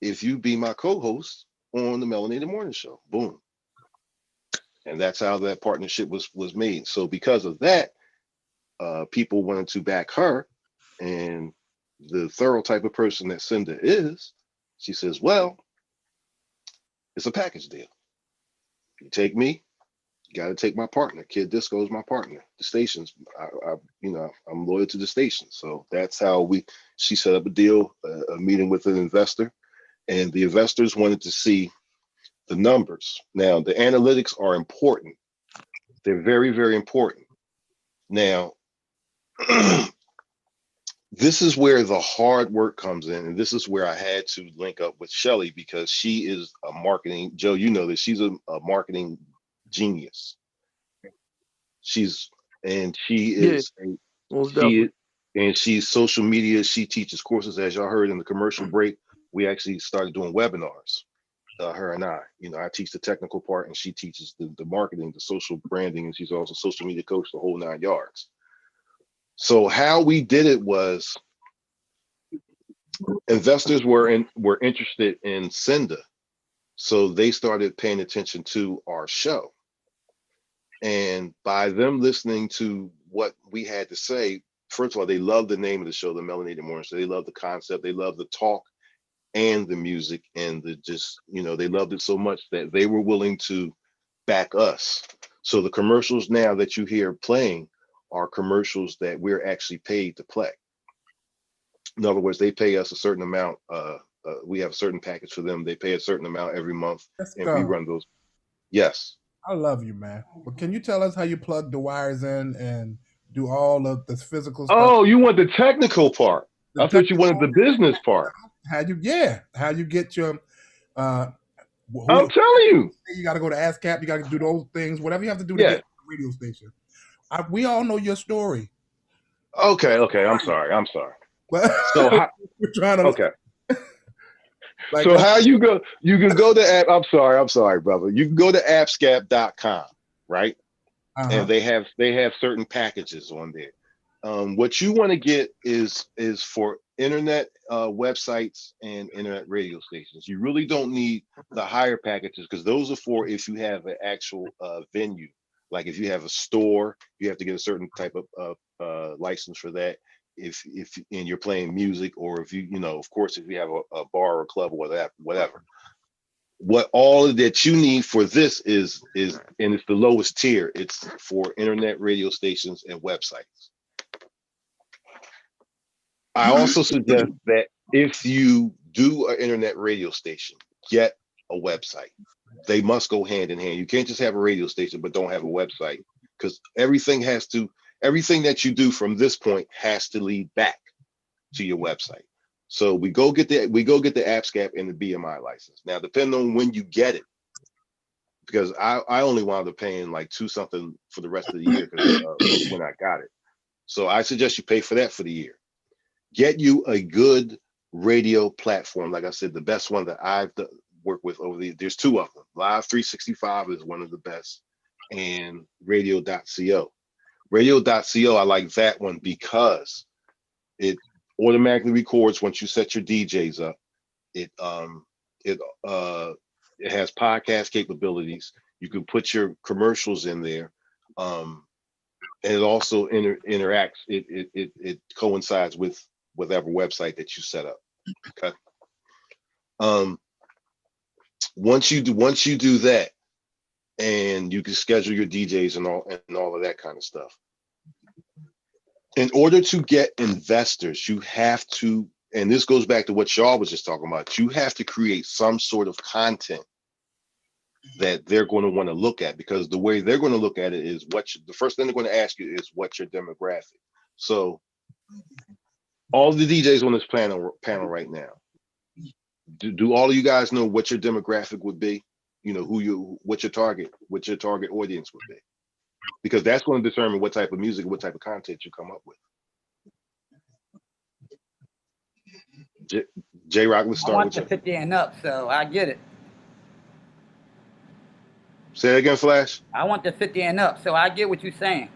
if you be my co-host on the Melanated Morning Show." Boom. And that's how that partnership was made. So because of that, people wanted to back her, and the thorough type of person that Cinda is, she says, "Well, it's a package deal. You take me, you got to take my partner. Kid Disco is my partner. The stations, I'm loyal to the station." So that's how she set up a deal, a meeting with an investor, and the investors wanted to see the numbers. Now, the analytics are important. They're very, very important. Now, this is where the hard work comes in, and this is where I had to link up with Shelly, because she is a marketing, Joe, you know that she's a marketing genius. She's social media. She teaches courses, as y'all heard in the commercial break. We actually started doing webinars, her and I. I teach the technical part, and she teaches the marketing, the social branding, and she's also a social media coach, the whole 9 yards. So how we did it was, investors were interested in Cinda, so they started paying attention to our show. And by them listening to what we had to say, first of all, they loved the name of the show, the Melanated Morning Show. They loved the concept. They loved the talk and the music, and they loved it so much that they were willing to back us. So the commercials now that you hear playing are commercials that we're actually paid to play. In other words, they pay us a certain amount. We have a certain package for them. They pay a certain amount every month, and we run those. Yes. I love you, man. But can you tell us how you plug the wires in and do all of this physical stuff? Oh, you want the technical part? I thought you wanted the business part. How you get your I'm telling you. You got to go to ASCAP. You got to do those things, whatever you have to do to get to the radio station. We all know your story. Okay. I'm sorry. So we're trying to. Okay. So how you go? You can go to app. I'm sorry, brother. You can go to appscap.com, right? And they have certain packages on there. What you want to get is for internet websites and internet radio stations. You really don't need the higher packages, because those are for if you have an actual venue. Like if you have a store, you have to get a certain type of license for that. If and you're playing music, or if of course, if you have a bar or club or whatever. What all that you need for this is, and it's the lowest tier. It's for internet radio stations and websites. I also suggest that if you do an internet radio station, get a website. They must go hand in hand. You can't just have a radio station but don't have a website, because everything that you do from this point has to lead back to your website. So we go get the AppScap and the BMI license. Now, depending on when you get it, because I only wound up paying like $2 something for the rest of the year when I got it. So I suggest you pay for that for the year. Get you a good radio platform. Like I said, the best one that I've worked with there's 2 of them. Live 365 is one of the best, and radio.co. Radio.co, I like that one because automatically records once you set your DJs up. It it uh it has podcast capabilities. You can put your commercials in there. And it also interacts. It coincides with whatever website that you set up. Okay. Um, once you do that, and you can schedule your DJs and all of that kind of stuff. In order to get investors, you have to, and this goes back to what y'all was just talking about. You have to create some sort of content that they're going to want to look at, because the way they're going to look at it is the first thing they're going to ask you is what's your demographic. So all the DJs on this panel right now, do all of you guys know what your demographic would be? You know, what your target audience would be, because that's going to determine what type of music, what type of content you come up with. J Rock, let's start with you. I want the 50 and up, so I get it. Say it again, Flash. I want the 50 and up, so I get what you're saying.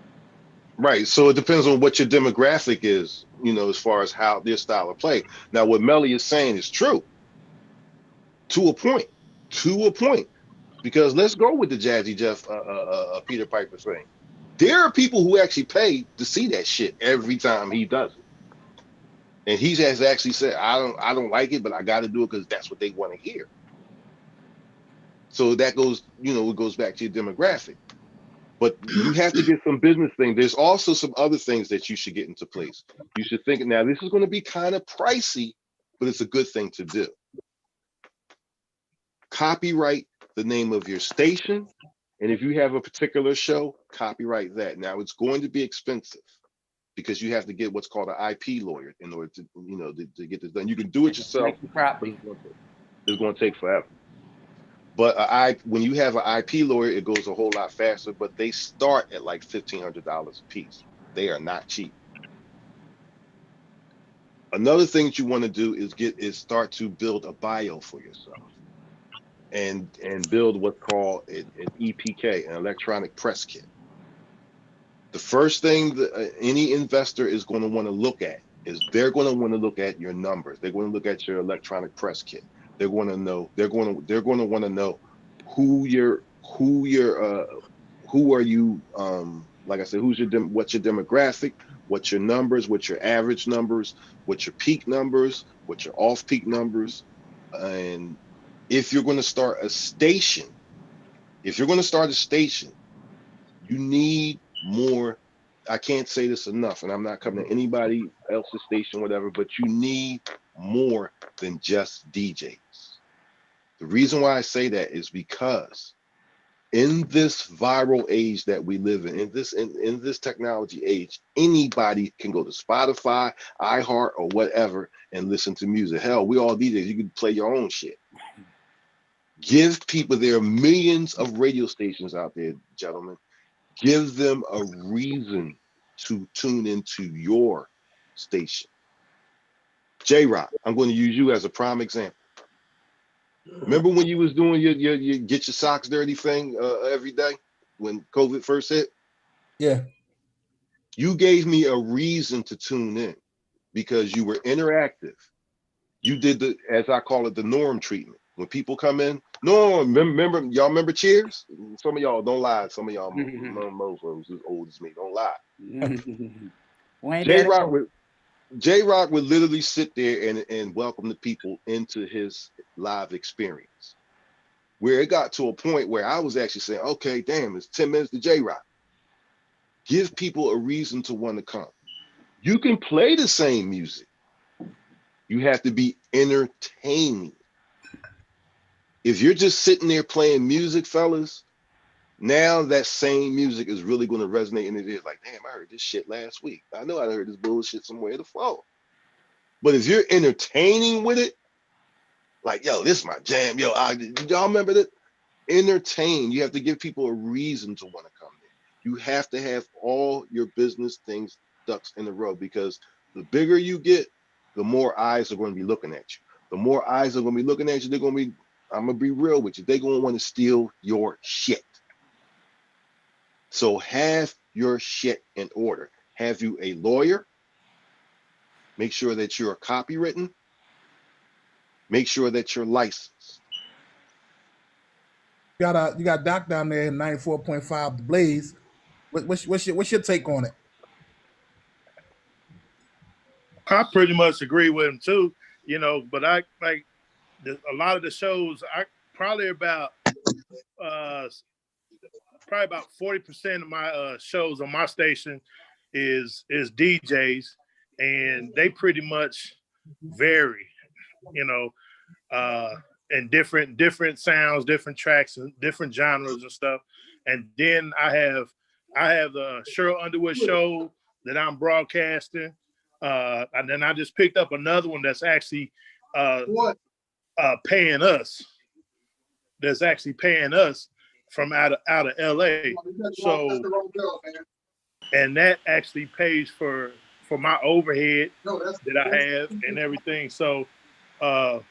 Right. So it depends on what your demographic is, you know, as far as how their style of play. Now, what Melly is saying is true to a point. Because let's go with the Jazzy Jeff Peter Piper thing. There are people who actually pay to see that shit every time he does it. And he has actually said, I don't like it, but I got to do it because that's what they want to hear. So that goes, you know, it goes back to your demographic. But you have to get some business things. There's also some other things that you should get into place. You should think, now this is going to be kind of pricey, but it's a good thing to do. Copyright the name of your station. And if you have a particular show, copyright that. Now it's going to be expensive because you have to get what's called an IP lawyer in order to, you know, to get this done. You can do it yourself, but it's going to take forever. But when you have an IP lawyer, it goes a whole lot faster, but they start at like $1,500 a piece. They are not cheap. Another thing that you want to do is start to build a bio for yourself and build what's called an EPK, an electronic press kit. The first thing that any investor is going to want to look at is they're going to want to look at your numbers. They're going to look at your electronic press kit. They're going to know, they're going to want to know who are you, like I said, what's your demographic, what's your numbers, what's your average numbers, what's your peak numbers, what's your off peak numbers. And if you're going to start a station, you need more. I can't say this enough, and I'm not coming to anybody else's station, whatever, but you need more than just DJs. The reason why I say that is because in this viral age that we live in this technology age, anybody can go to Spotify, iHeart, or whatever and listen to music. Hell, we all DJs. You can play your own shit. Give people, there are millions of radio stations out there, gentlemen. Give them a reason to tune into your station. J-Rock, I'm going to use you as a prime example. Remember when you was doing your get your socks dirty thing every day when COVID first hit? Yeah. You gave me a reason to tune in because you were interactive. You did as I call it, the norm treatment. When people come in, Norm, y'all remember Cheers? Some of y'all don't lie. Some of y'all mofos as old as me don't lie. J-Rock would literally sit there and welcome the people into his live experience. Where it got to a point where I was actually saying, okay, damn, it's 10 minutes to J-Rock. Give people a reason to want to come. You can play the same music. You have to be entertaining. If you're just sitting there playing music, fellas, now that same music is really going to resonate in it. Like, damn, I heard this shit last week. I know I heard this bullshit somewhere before. But if you're entertaining with it, like, yo, this is my jam. Yo, y'all remember that? Entertain. You have to give people a reason to want to come in. You have to have all your business things ducks in a row, because the bigger you get, the more eyes are going to be looking at you. The more eyes are going to be looking at you, I'm going to be real with you. They're going to want to steal your shit. So have your shit in order. Have you a lawyer? Make sure that you're copywritten. Make sure that you're licensed. You got Doc down there in 94.5 The Blaze. What's your take on it? I pretty much agree with him too, but I like a lot of the shows. I probably about 40% of my shows on my station is DJs, and they pretty much vary, you know, and different sounds, different tracks, and different genres and stuff. And then I have the Cheryl Underwood show that I'm broadcasting, and then I just picked up another one that's actually paying us. That's actually paying us from out of LA. So, and that actually pays for my overhead that I have and everything. So, I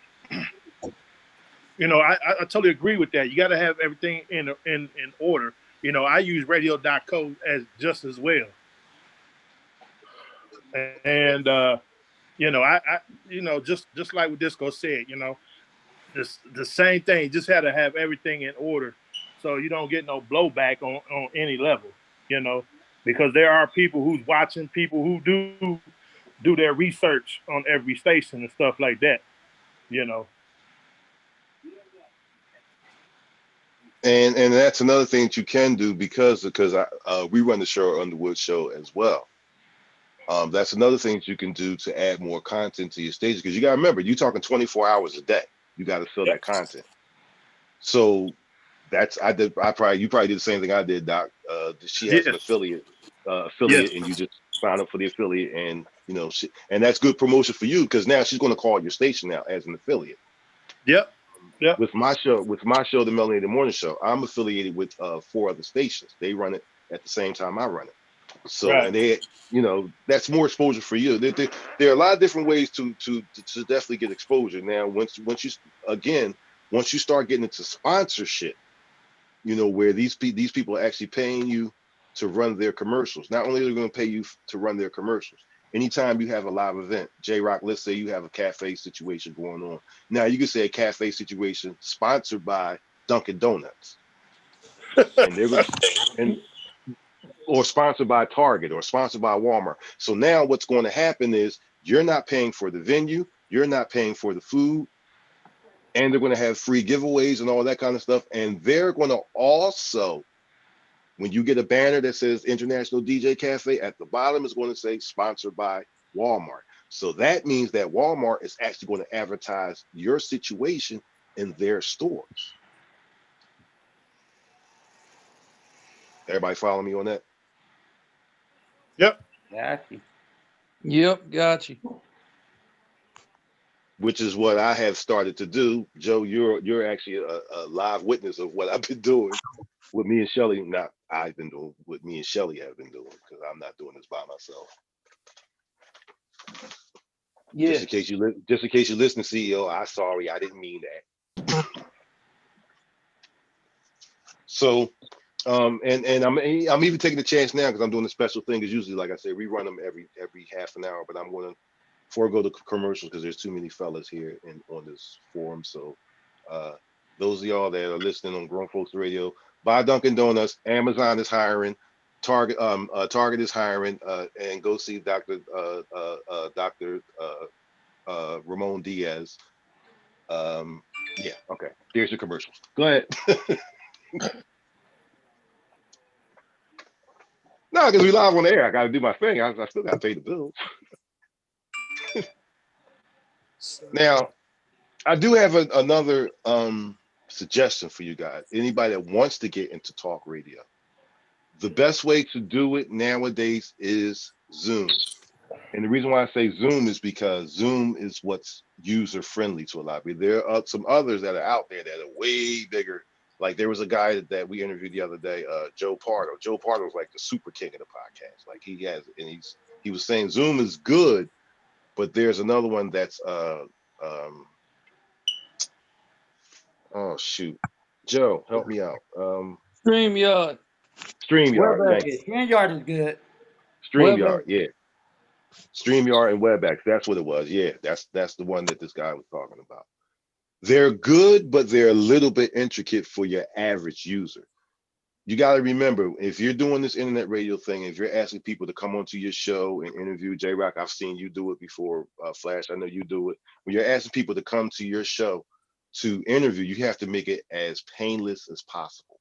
totally agree with that. You got to have everything in order. I use radio.co as just as well. And just like what Disco said, the same thing. Just had to have everything in order, so you don't get no blowback on any level. Because there are people who's watching, people who do their research on every station and stuff like that. And that's another thing that you can do because we run the Cheryl Underwood show as well. That's another thing that you can do to add more content to your station, because you got to remember, you're talking 24 hours a day. You got to fill that content. So you probably did the same thing I did, Doc. She has an affiliate, and you just sign up for the affiliate, and and that's good promotion for you, because now she's going to call your station now as an affiliate. Yep. With my show, the Melanated Morning Show, I'm affiliated with 4 other stations. They run it at the same time I run it. So, right. And they, that's more exposure for you. There are a lot of different ways to definitely get exposure. Now, once you start getting into sponsorship, where these people are actually paying you to run their commercials. Not only are they going to pay you to run their commercials, anytime you have a live event, J-Rock, let's say you have a cafe situation going on. Now, you can say a cafe situation sponsored by Dunkin' Donuts. And they're going to, or sponsored by Target, or sponsored by Walmart. So now what's going to happen is you're not paying for the venue, you're not paying for the food, and they're going to have free giveaways and all that kind of stuff. And they're going to also, when you get a banner that says International DJ Cafe, at the bottom is going to say sponsored by Walmart. So that means that Walmart is actually going to advertise your situation in their stores. Everybody follow me on that? Yep. Got you. Yep, got you. Which is what I have started to do. Joe, you're actually a live witness of what I've been doing with me and Shelly. Not I've been doing what me and Shelly have been doing, because I'm not doing this by myself. Yeah. Just in case you listen, CEO, I'm sorry, I didn't mean that. So, and I'm even taking the chance now, because I'm doing a special thing. Because usually, like I said, we run them every half an hour, but I'm going to forego the commercials because there's too many fellas here on this forum. So, those of y'all that are listening on Grown Folks Radio, buy Dunkin' Donuts. Amazon is hiring. Target is hiring, and go see Dr. Ramon Diaz. Yeah, okay. There's your commercials. Go ahead. No, because we live on the air. I got to do my thing. I still got to pay the bills. Now, I do have another suggestion for you guys. Anybody that wants to get into talk radio, the best way to do it nowadays is Zoom. And the reason why I say Zoom is because Zoom is what's user friendly to a lot of people. There are some others that are out there that are way bigger. Like there was a guy that we interviewed the other day, Joe Pardo. Joe Pardo was like the super king of the podcast. Like he was saying Zoom is good, but there's another one that's oh shoot, Joe, help me out. StreamYard. StreamYard, thank you. StreamYard is good. StreamYard, yeah. StreamYard and WebEx. That's what it was. Yeah, that's the one that this guy was talking about. They're good, but they're a little bit intricate for your average user. You got to remember, if you're doing this internet radio thing, if you're asking people to come onto your show and interview J Rock, I've seen you do it before, Flash. I know you do it. When you're asking people to come to your show to interview, you have to make it as painless as possible.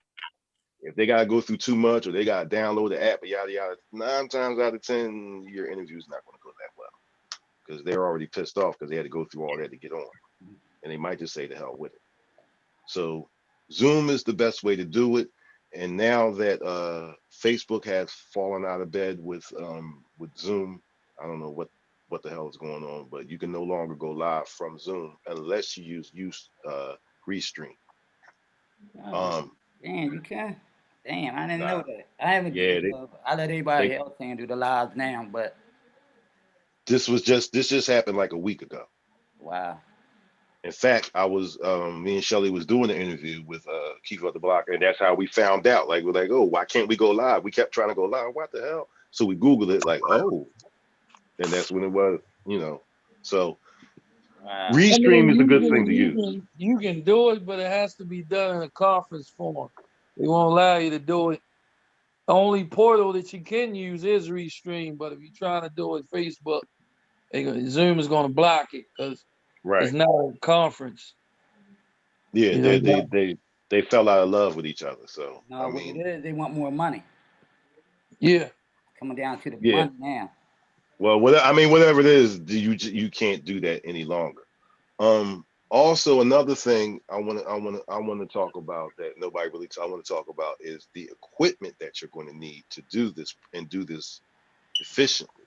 If they got to go through too much or they got to download the app, yada, yada, 9 times out of 10, your interview is not going to go that well because they're already pissed off because they had to go through all that to get on. And they might just say the hell with it. So Zoom is the best way to do it. And now that Facebook has fallen out of bed with Zoom, I don't know what the hell is going on, but you can no longer go live from Zoom unless you use Restream. Damn, you can. Damn, I didn't know that. I haven't. Yeah, I let everybody else do the lives now, but this just happened like a week ago. wow. In fact, I was me and Shelly was doing an interview with Keith of the Block, and that's how we found out. Like we're like, oh, why can't we go live? We kept trying to go live. What the hell? So we Googled it, like, oh, and that's when it was, So Restream is a good thing to use. You can do it, but it has to be done in a conference form. They won't allow you to do it. The only portal that you can use is Restream, but if you're trying to do it Facebook, Zoom is going to block it because it's not a conference. Yeah, they fell out of love with each other. So no, what it is, they want more money. Yeah, coming down to the money now. Well, whatever it is, you can't do that any longer. Also, another thing I want to talk about that nobody really I want to talk about is the equipment that you're going to need to do this and do this efficiently.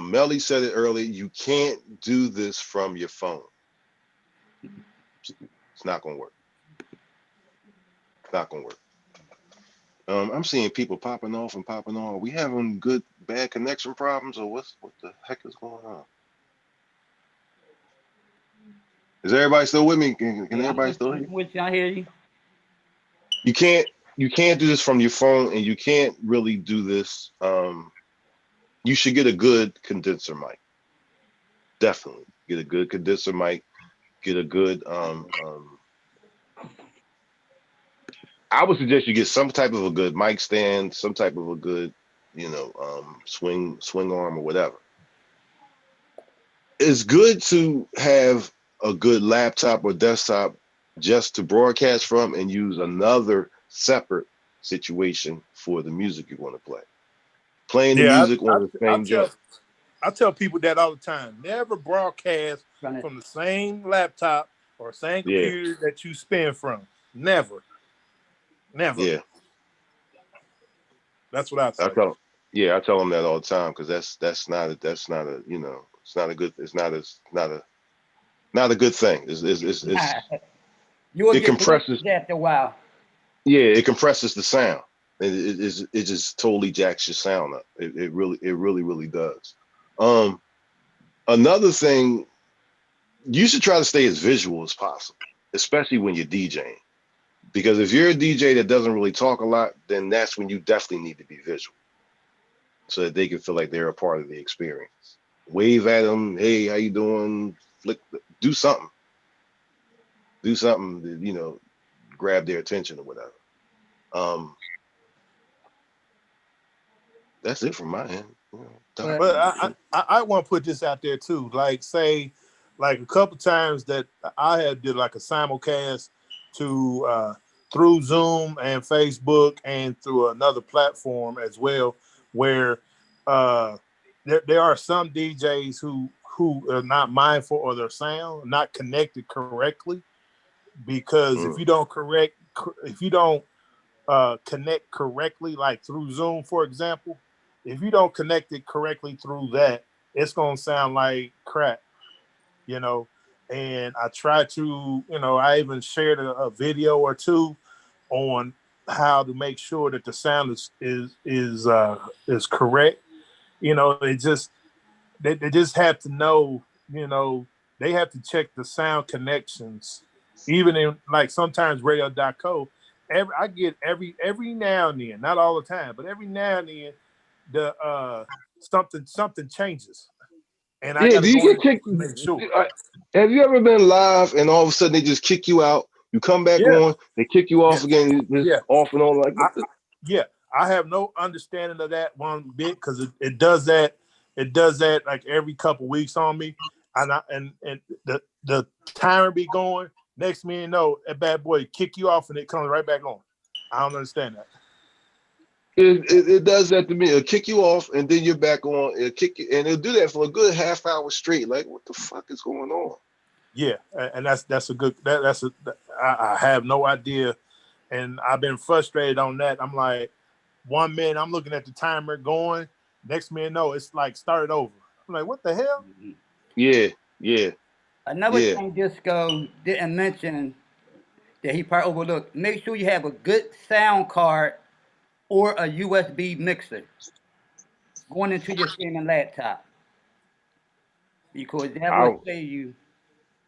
Melly said it earlier. You can't do this from your phone. It's not going to work. It's not going to work. I'm seeing people popping off and popping on. Are we having bad connection problems, or what the heck is going on? Is everybody still with me? Can everybody still hear? Which I hear you. You can't do this from your phone, and you can't really do this. You should get a good condenser mic. Definitely get a good condenser mic. Get a good. I would suggest you get some type of a good mic stand, some type of a good, swing arm or whatever. It's good to have a good laptop or desktop just to broadcast from and use another separate situation for the music you want to play. Playing the music on the same joint. I tell people that all the time. Never broadcast from the same laptop or same computer that you spin from. Never. Yeah. That's what I say. I tell them that all the time because that's not a good thing. You will it compresses after a while. Yeah, it compresses the sound. It just totally jacks your sound up. It really does. Another thing, you should try to stay as visual as possible, especially when you're DJing. Because if you're a DJ that doesn't really talk a lot, then that's when you definitely need to be visual so that they can feel like they're a part of the experience. Wave at them, hey, how you doing? Do something. Do something to, grab their attention or whatever. That's it from my end. But I want to put this out there too. Like say, like a couple times that I had did like a simulcast to through Zoom and Facebook and through another platform as well, where there are some DJs who are not mindful of their sound, not connected correctly, because if you don't connect correctly, like through Zoom, for example, if you don't connect it correctly through that, it's gonna sound like crap, And I try to, I even shared a video or two on how to make sure that the sound is correct. They just have to know, they have to check the sound connections, even in like sometimes radio.co. I get every now and then, not all the time, but every now and then the something changes, and I Yeah, got to do you go in get and kicked? make sure. Have you ever been live and all of a sudden they just kick you out? You come back Yeah, on, they kick you off yeah, again, just yeah. off and on. Like, I, what the? yeah, I have no understanding of that one bit because it does that. It does that like every couple weeks on me, and the timer be going. Next minute, you know, that bad boy kick you off and it comes right back on. I don't understand that. It does that to me. It'll kick you off and then you're back on. It'll kick you, and it'll do that for a good half hour straight. Like, what the fuck is going on? Yeah, and that's a good. I have no idea, and I've been frustrated on that. I'm like, 1 minute I'm looking at the timer going. Next minute, no, it's like started over. I'm like, what the hell? Yeah, yeah, Another yeah. thing Disco didn't mention that he probably overlooked. Make sure you have a good sound card or a USB mixer going into your streaming laptop because that will I save you.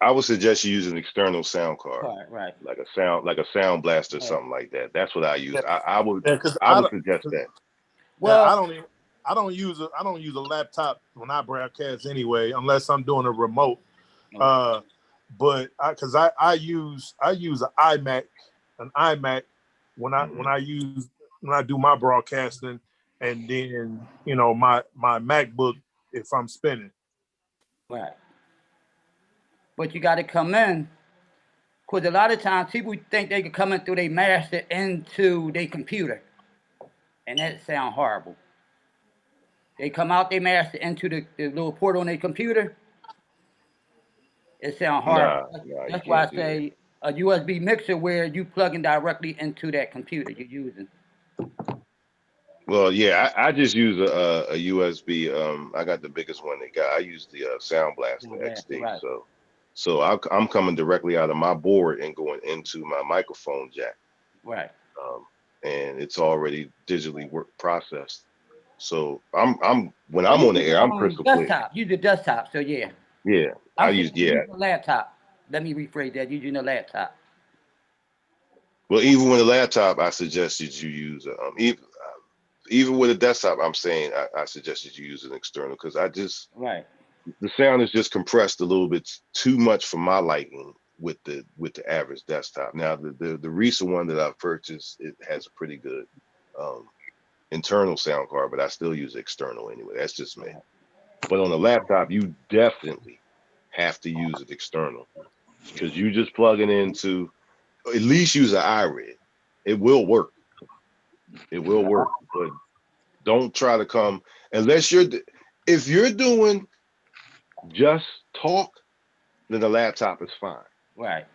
I would suggest you use an external sound card, Card, right? like a sound blaster or Right. something like that. That's what I use. Yeah, I would because I would suggest that. Well, I don't use a laptop when I broadcast anyway, unless I'm doing a remote. But I use an iMac when I do my broadcasting, and then my MacBook if I'm spinning. right. But you got to come in because a lot of times people think they can come in through their master into their computer, and that sound horrible. They come out their master into the little port on their computer. It sounds horrible. Nah, you That's why I can't do that. say a USB mixer where you plug in directly into that computer you're using. Well, yeah, I just use a USB. I got the biggest one they got. I use the Sound Blaster That's XD. right. So I'm coming directly out of my board and going into my microphone jack. Right. And it's already digitally processed. So I'm when Oh, I'm you on the use air, I'm crystal clear. desktop. You the desktop. So yeah. Yeah, I I'm use saying you yeah. use a laptop. Let me rephrase that. You using a laptop. Well, even with a laptop, I suggested you use even with a desktop. I'm saying I suggested you use an external because Right. the sound is just compressed a little bit too much for my liking with the average desktop. Now the recent one that I've purchased, it has a pretty good um, internal sound card, but I still use external anyway. That's just me. But on a laptop, you definitely have to use it external because you just plug it into, at least use an iRig. It will work. It will work, but don't try to come unless if you're doing just talk, then the laptop is fine. Right.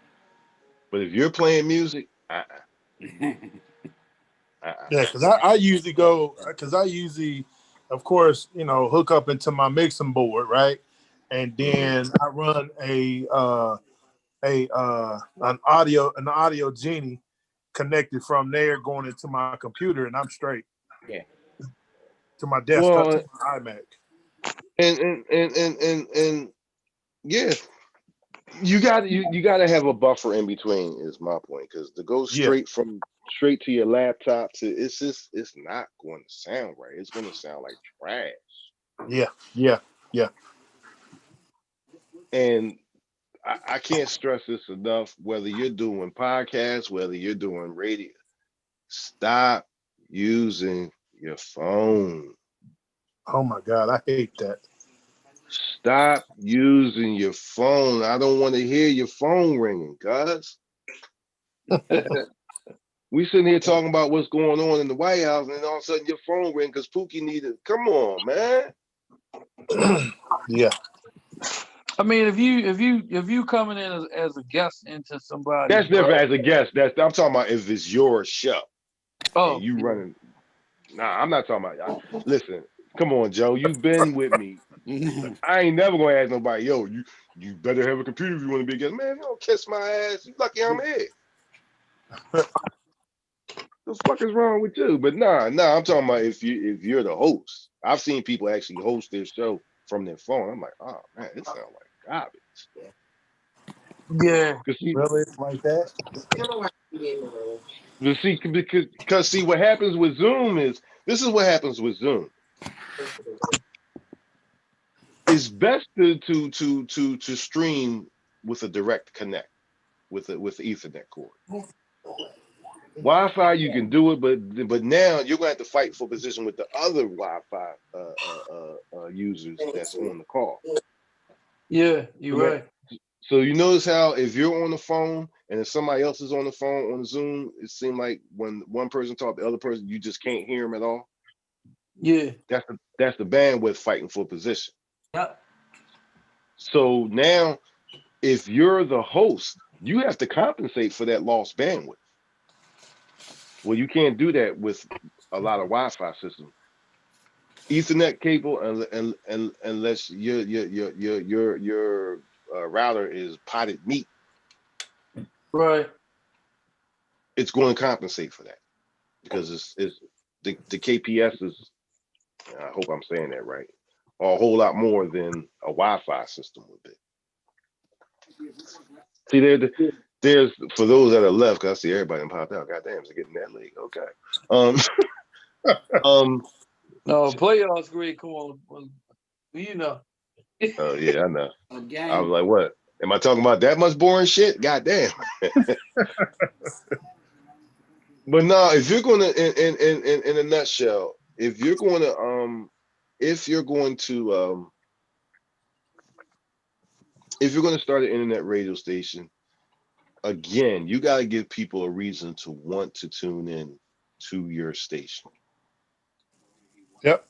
But if you're playing music, Yeah, because I usually go of course, hook up into my mixing board, right, and then I run an audio genie connected from there going into my computer, and I'm straight. Yeah. To my desktop, well, to my iMac. and yeah, you got to have a buffer in between. Is my point because to go straight to your laptop it's not going to sound right. It's going to sound like trash. Yeah. And I can't stress this enough. Whether you're doing podcasts, whether you're doing radio, stop using your phone. Oh my God, I hate that. Stop using your phone. I don't want to hear your phone ringing, guys. We sitting here talking about what's going on in the White House, and all of a sudden your phone ring because Pookie needed. Come on, man. Yeah. I mean, if you coming in as a guest into somebody, That's different as a guest. I'm talking about if it's your show. Oh, and you running. Nah, I'm not talking about. Listen, come on, Joe. You've been with me. I ain't never gonna ask nobody. Yo, you better have a computer if you want to be a guest. Man, you don't kiss my ass. You lucky I'm here. The fuck is wrong with you? But nah, I'm talking about if you're the host. I've seen people actually host their show from their phone. I'm like, oh man, this sounds like garbage. Yeah. Really? Like that? You see, because see what happens with Zoom is this is what happens with Zoom. it's best to stream with a direct connect with the Ethernet cord. Wi-Fi, you can do it, but now you're gonna have to fight for position with the other Wi-Fi users that's on the call. Yeah, you're So, right. so you notice how if you're on the phone and if somebody else is on the phone on Zoom, it seems like when one person talks, the other person you just can't hear them at all. Yeah. That's the bandwidth fighting for position. Yep. So now, if you're the host, you have to compensate for that lost bandwidth. Well, you can't do that with a lot of Wi-Fi systems. Ethernet cable, and unless your router is potted meat, Right. it's going to compensate for that because it's the KPS is. I hope I'm saying that right. A whole lot more than a Wi-Fi system would be. See, there's for those that are left, cause I see everybody popped out. Goddamn, it's getting that late. Okay. No, playoffs great. Come on. You know. Oh yeah, I know. I Again. was like, what? Am I talking about that much boring shit? Goddamn. But no, if you're gonna in a nutshell, if you're going to start an internet radio station, again, you got to give people a reason to want to tune in to your station. Yep.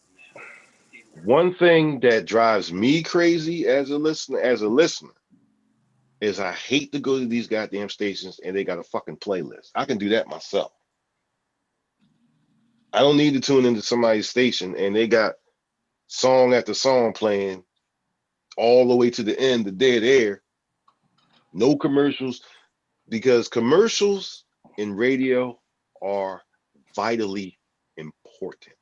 One thing that drives me crazy as a listener, is I hate to go to these goddamn stations and they got a fucking playlist. I can do that myself. I don't need to tune into somebody's station and they got song after song playing all the way to the end, the dead air. No commercials, because commercials in radio are vitally important.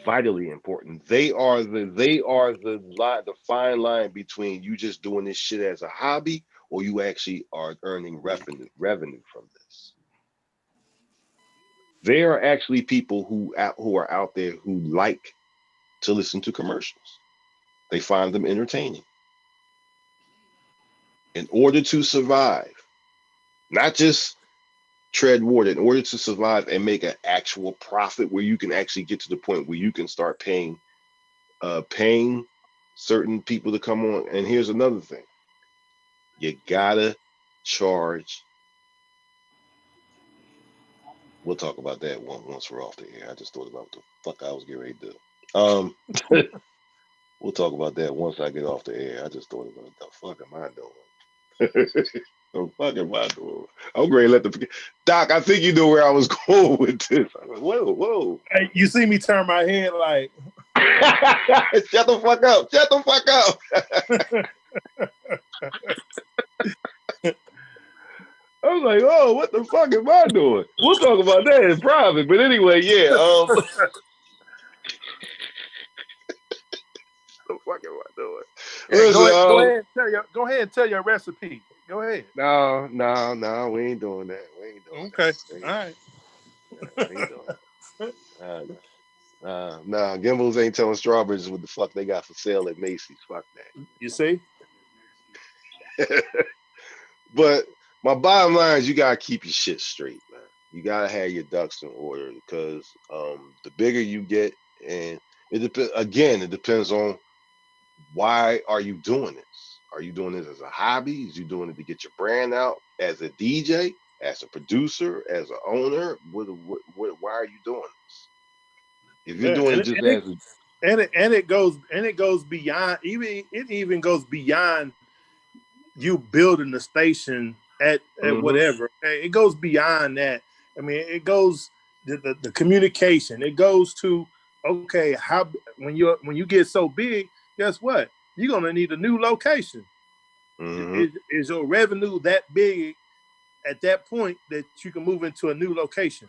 Vitally important. They are the fine line between you just doing this shit as a hobby or you actually are earning revenue from this. There are actually people who are out there who like to listen to commercials. They find them entertaining. In order to survive, not just tread water, in order to survive and make an actual profit where you can actually get to the point where you can start paying certain people to come on. And here's another thing. You gotta charge. We'll talk about that once we're off the air. I just thought about what the fuck I was getting ready to do. We'll talk about that once I get off the air. I just thought about what the fuck am I doing? The fuck am I doing? I'm ready to let the Doc. I think you know where I was going with this. I was, whoa. Hey, you see me turn my head like. Shut the fuck up! Shut the fuck up! I was like, oh, what the fuck am I doing? We'll talk about that in private. But anyway, yeah. What the fuck am I doing? Hey, Listen, go ahead and tell your recipe. Go ahead. No, we ain't doing that. We ain't doing okay. That. All right. We ain't doing that. Nah, Gimbals ain't telling strawberries what the fuck they got for sale at Macy's. Fuck that. You see? But my bottom line is you gotta keep your shit straight, man. You gotta have your ducks in order because the bigger you get, and it depends on why are you doing this? Are you doing this as a hobby? Is you doing it to get your brand out as a DJ, as a producer, as an owner? Why are you doing this? If you're doing it just it goes beyond even goes beyond you building the station at whatever. Okay? It goes beyond that. I mean, it goes the communication. It goes to okay, how when you get so big, guess what? You're gonna need a new location. Is your revenue that big at that point that you can move into a new location?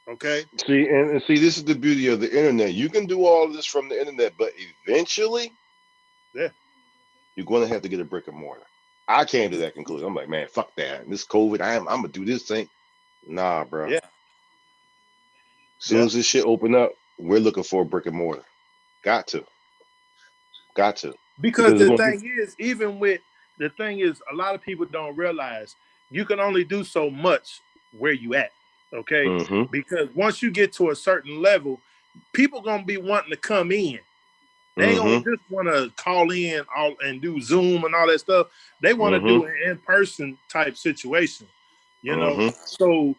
Okay. See, and see, this is the beauty of the internet. You can do all of this from the internet, but eventually, you're going to have to get a brick and mortar. I came to that conclusion. I'm like, man, fuck that. This COVID, I'm gonna do this thing. Nah, bro. Yeah. As soon as this shit open up, we're looking for a brick and mortar. Got to, got to, Because because it's the gonna be. thing is, even with the thing is, a lot of people don't realize you can only do so much where you at. Okay, Mm-hmm. because once you get to a certain level, people gonna be wanting to come in. They ain't gonna Mm-hmm. just want to call in all and do Zoom and all that stuff. They want to Mm-hmm. do an in-person type situation, you know. Mm-hmm. So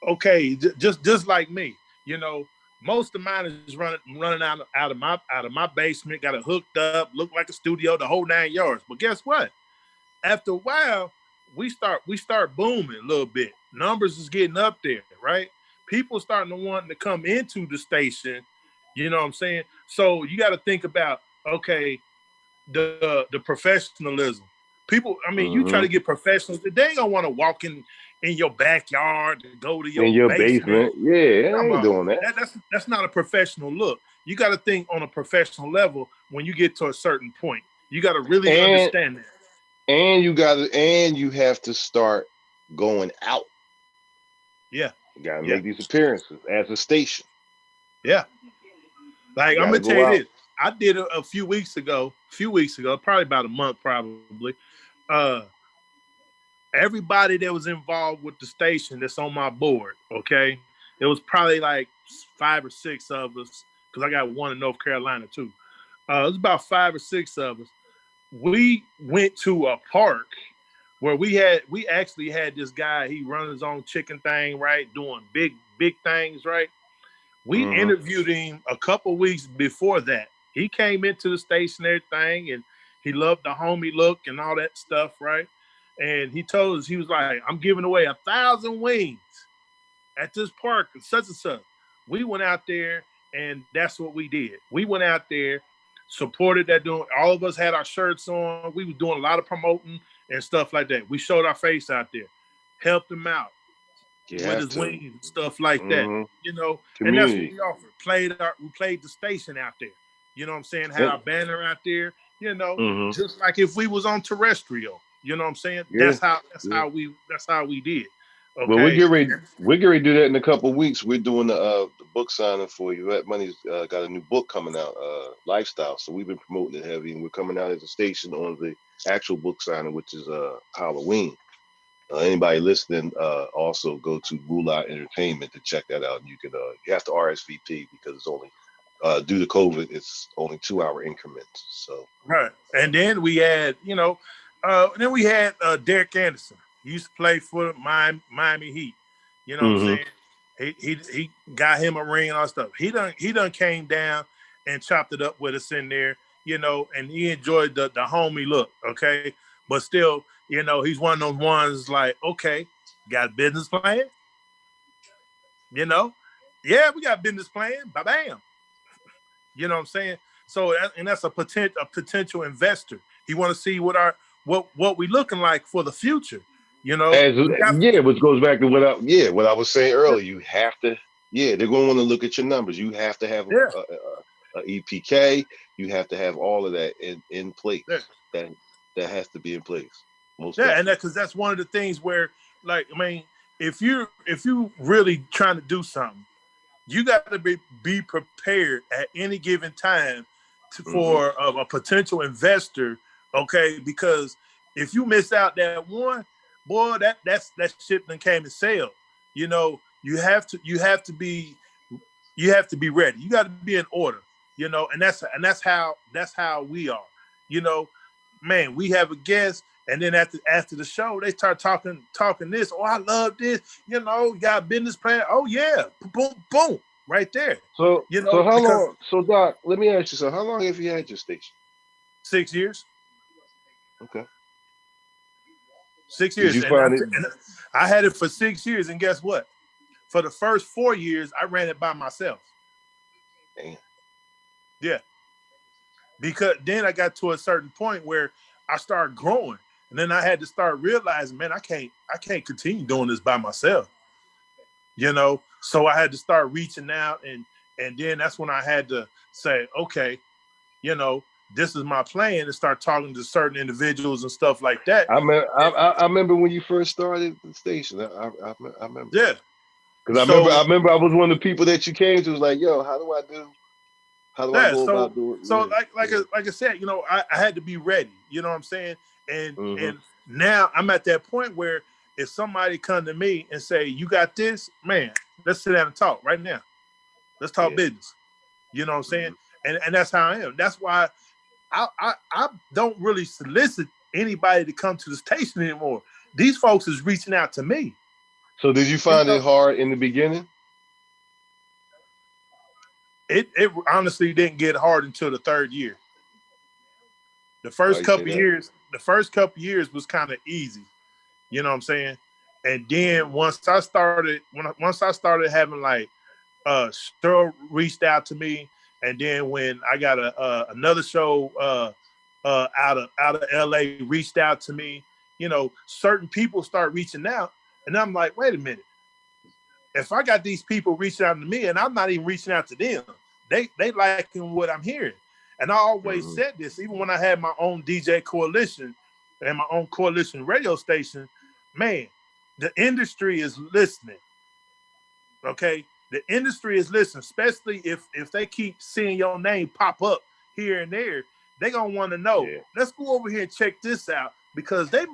okay, just like me, you know, most of mine is running out of my basement, got it hooked up, look like a studio, the whole 9 yards. But guess what? After a while, we start booming a little bit. Numbers is getting up there, right? People starting to want to come into the station. You know what I'm saying? So you got to think about, okay, the professionalism. People, I mean, you try Mm-hmm. to get professionals, they ain't gonna want to walk in your backyard to go to In your your basement. basement, yeah, I Come ain't on, doing that. that's not a professional look. You got to think on a professional level when you get to a certain point. You got to really And understand that. and you have to start going out. Yeah, You gotta yeah, make these appearances as a station. yeah. Like You I'm gotta gonna tell go you out. this. I did a few weeks ago, probably about a month, probably. Uh, everybody that was involved with the station that's on my board, okay, it was probably like 5 or 6 of us because I got one in North Carolina too. It was about 5 or 6 of us. We went to a park where we actually had this guy. He runs his own chicken thing, right, doing big things, right. We Mm-hmm. interviewed him a couple weeks before that. He came into the station, and everything, and he loved the homie look and all that stuff, right? And he told us, he was like, "I'm giving away 1,000 wings at this park, such and such." We went out there, and that's what we did. We went out there, supported that doing. All of us had our shirts on. We was doing a lot of promoting and stuff like that. We showed our face out there, helped him out You with have his to. wings and stuff like that. Mm-hmm. You know, and that's what Community. we offered. We played the station out there. You know what I'm saying? Had And, our banner out there. You know, mm-hmm. just like if we was on terrestrial. You know what I'm saying? Yeah. Yeah. That's how we did. Well, we're Okay. getting ready. We're getting ready to do that in a couple of weeks. We're doing the book signing for you. That Money's got a new book coming out, Lifestyle. So we've been promoting it heavy, and we're coming out as a station on the actual book signing, which is Halloween. Anybody listening, also go to Moolah Entertainment to check that out. And you can you have to RSVP because it's only due to COVID, it's only 2 hour increments. So Right. And then we had, Derek Anderson. He used to play for Miami Heat. You know what I'm mm-hmm. saying? He got him a ring and all that stuff. He done came down and chopped it up with us in there, and he enjoyed the homie look, okay? But still, he's one of those ones like, okay, got a business plan, you know? Yeah, we got a business plan. Bam. You know what I'm saying? So, and that's a potential investor. He want to see what we looking like for the future. as We got yeah, which goes back to what I was saying earlier. You have to, they're going to want to look at your numbers. You have to have yeah, a EPK. You have to have all of that in place. yeah, That that has to be in place. Most yeah, and definitely. because that's one of the things where, like, I mean, if you really trying to do something, you got to be prepared at any given time Mm-hmm. for a potential investor. Okay, because if you miss out that one, boy, that ship then came and sailed. You have to be ready. You got to be in order. And that's how we are. You know, man, we have a guest, and then after the show, they start talking this. Oh, I love this. You got a business plan. Oh yeah, boom, boom, right there. So how Because long? So Doc, let me ask you. So how long have you had your station? 6 years, Okay. Did 6 years, you and find it? I had it for 6 years, and guess what? For the first 4 years, I ran it by myself. Damn. Yeah, because then I got to a certain point where I started growing, and then I had to start realizing, man, I can't continue doing this by myself. So I had to start reaching out, and then that's when I had to say, okay, you know, this is my plan, and start talking to certain individuals and stuff like that. I remember when you first started the station. I remember. Yeah. Because I So remember I was one of the people that you came to. Was like, yo, how do I do How do I Yeah. go So about doing? so Yeah, yeah. like I said, I had to be ready. You know what I'm saying? Mm-hmm. And now I'm at that point where if somebody come to me and say, "You got this, man, let's sit down and talk right now. Let's talk Yeah. business." You know what I'm saying? Mm-hmm. And that's how I am. That's why I don't really solicit anybody to come to the station anymore. These folks is reaching out to me. So did you You find it know, hard in the beginning? it honestly didn't get hard until the third year. The Why first you say couple that? years, was kind of easy. You know what I'm saying? And then once I started having like show reached out to me, and then when I got another show out of LA reached out to me, certain people start reaching out, and I'm like, wait a minute, if I got these people reaching out to me and I'm not even reaching out to them, they liking what I'm hearing. And I always Mm-hmm. said this, even when I had my own DJ coalition and my own coalition radio station, man, the industry is listening. Okay, the industry is listening, especially if they keep seeing your name pop up here and there. They gonna want to know. Yeah. Let's go over here and check this out because they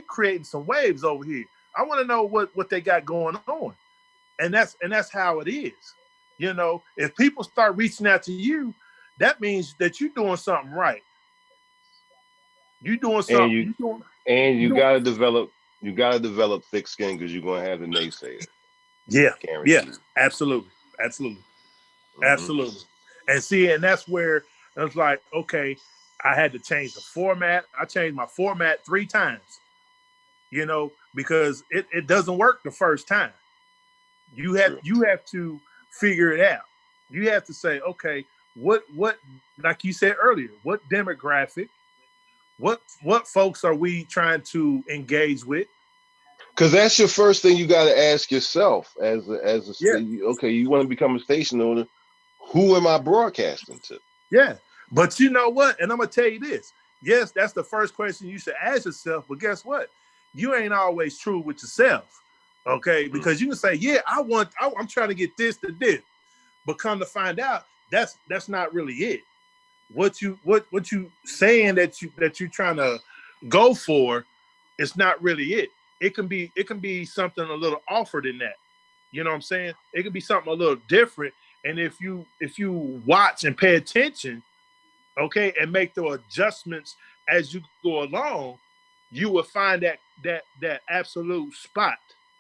creating some waves over here. I want to know what they got going on, and that's how it is. If people start reaching out to you, that means that you're doing something right. You doing And something. you You doing. you gotta develop thick skin because you're gonna have the naysayers, Yeah, yeah, guaranteed. absolutely, absolutely. Mm-hmm. Absolutely. And see, and that's where it's like, okay, I had to change the format. I changed my format 3 times, because it doesn't work the first time. You have True. you have to figure it out. You have to say, okay, what like you said earlier, what demographic, what folks are we trying to engage with? Because that's your first thing you got to ask yourself Yeah. okay, you want to become a station owner. Who am I broadcasting to? Yeah. But you know what? And I'm going to tell you this. Yes, that's the first question you should ask yourself. But guess what? You ain't always true with yourself. Okay. Mm. Because you can say, yeah, I'm trying to get this to this. But come to find out, that's not really it. What you saying that you're trying to go for, it's not really it. It can be something a little offered in that. You know what I'm saying? It could be something a little different. And if you watch and pay attention, okay, and make the adjustments as you go along, you will find that absolute spot,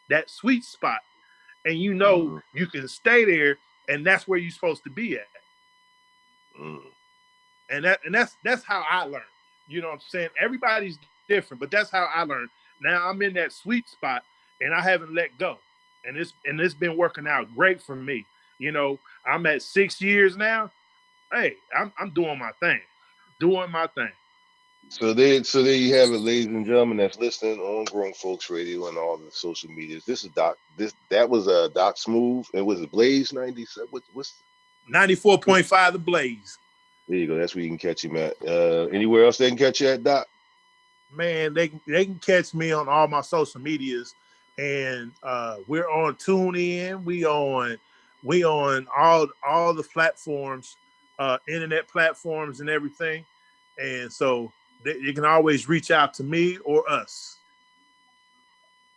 that sweet spot, and Mm-hmm. you can stay there, and that's where you're supposed to be at. Mm. And that's how I learned. You know what I'm saying? Everybody's different, but that's how I learned. Now I'm in that sweet spot, and I haven't let go, and it's been working out great for me. I'm at 6 years now. Hey, I'm doing my thing, doing my thing. So there you have it, ladies and gentlemen, that's listening on Grown Folks Radio and all the social medias. This is Doc. That was Doc Smooth. And was it Blaze 97? What's 94.5 The Blaze. there you go. That's where you can catch him at. Anywhere else they can catch you at, Doc? Man, they can catch me on all my social medias, and we're on TuneIn. We on all the platforms, internet platforms and everything, and so you can always reach out to me or us.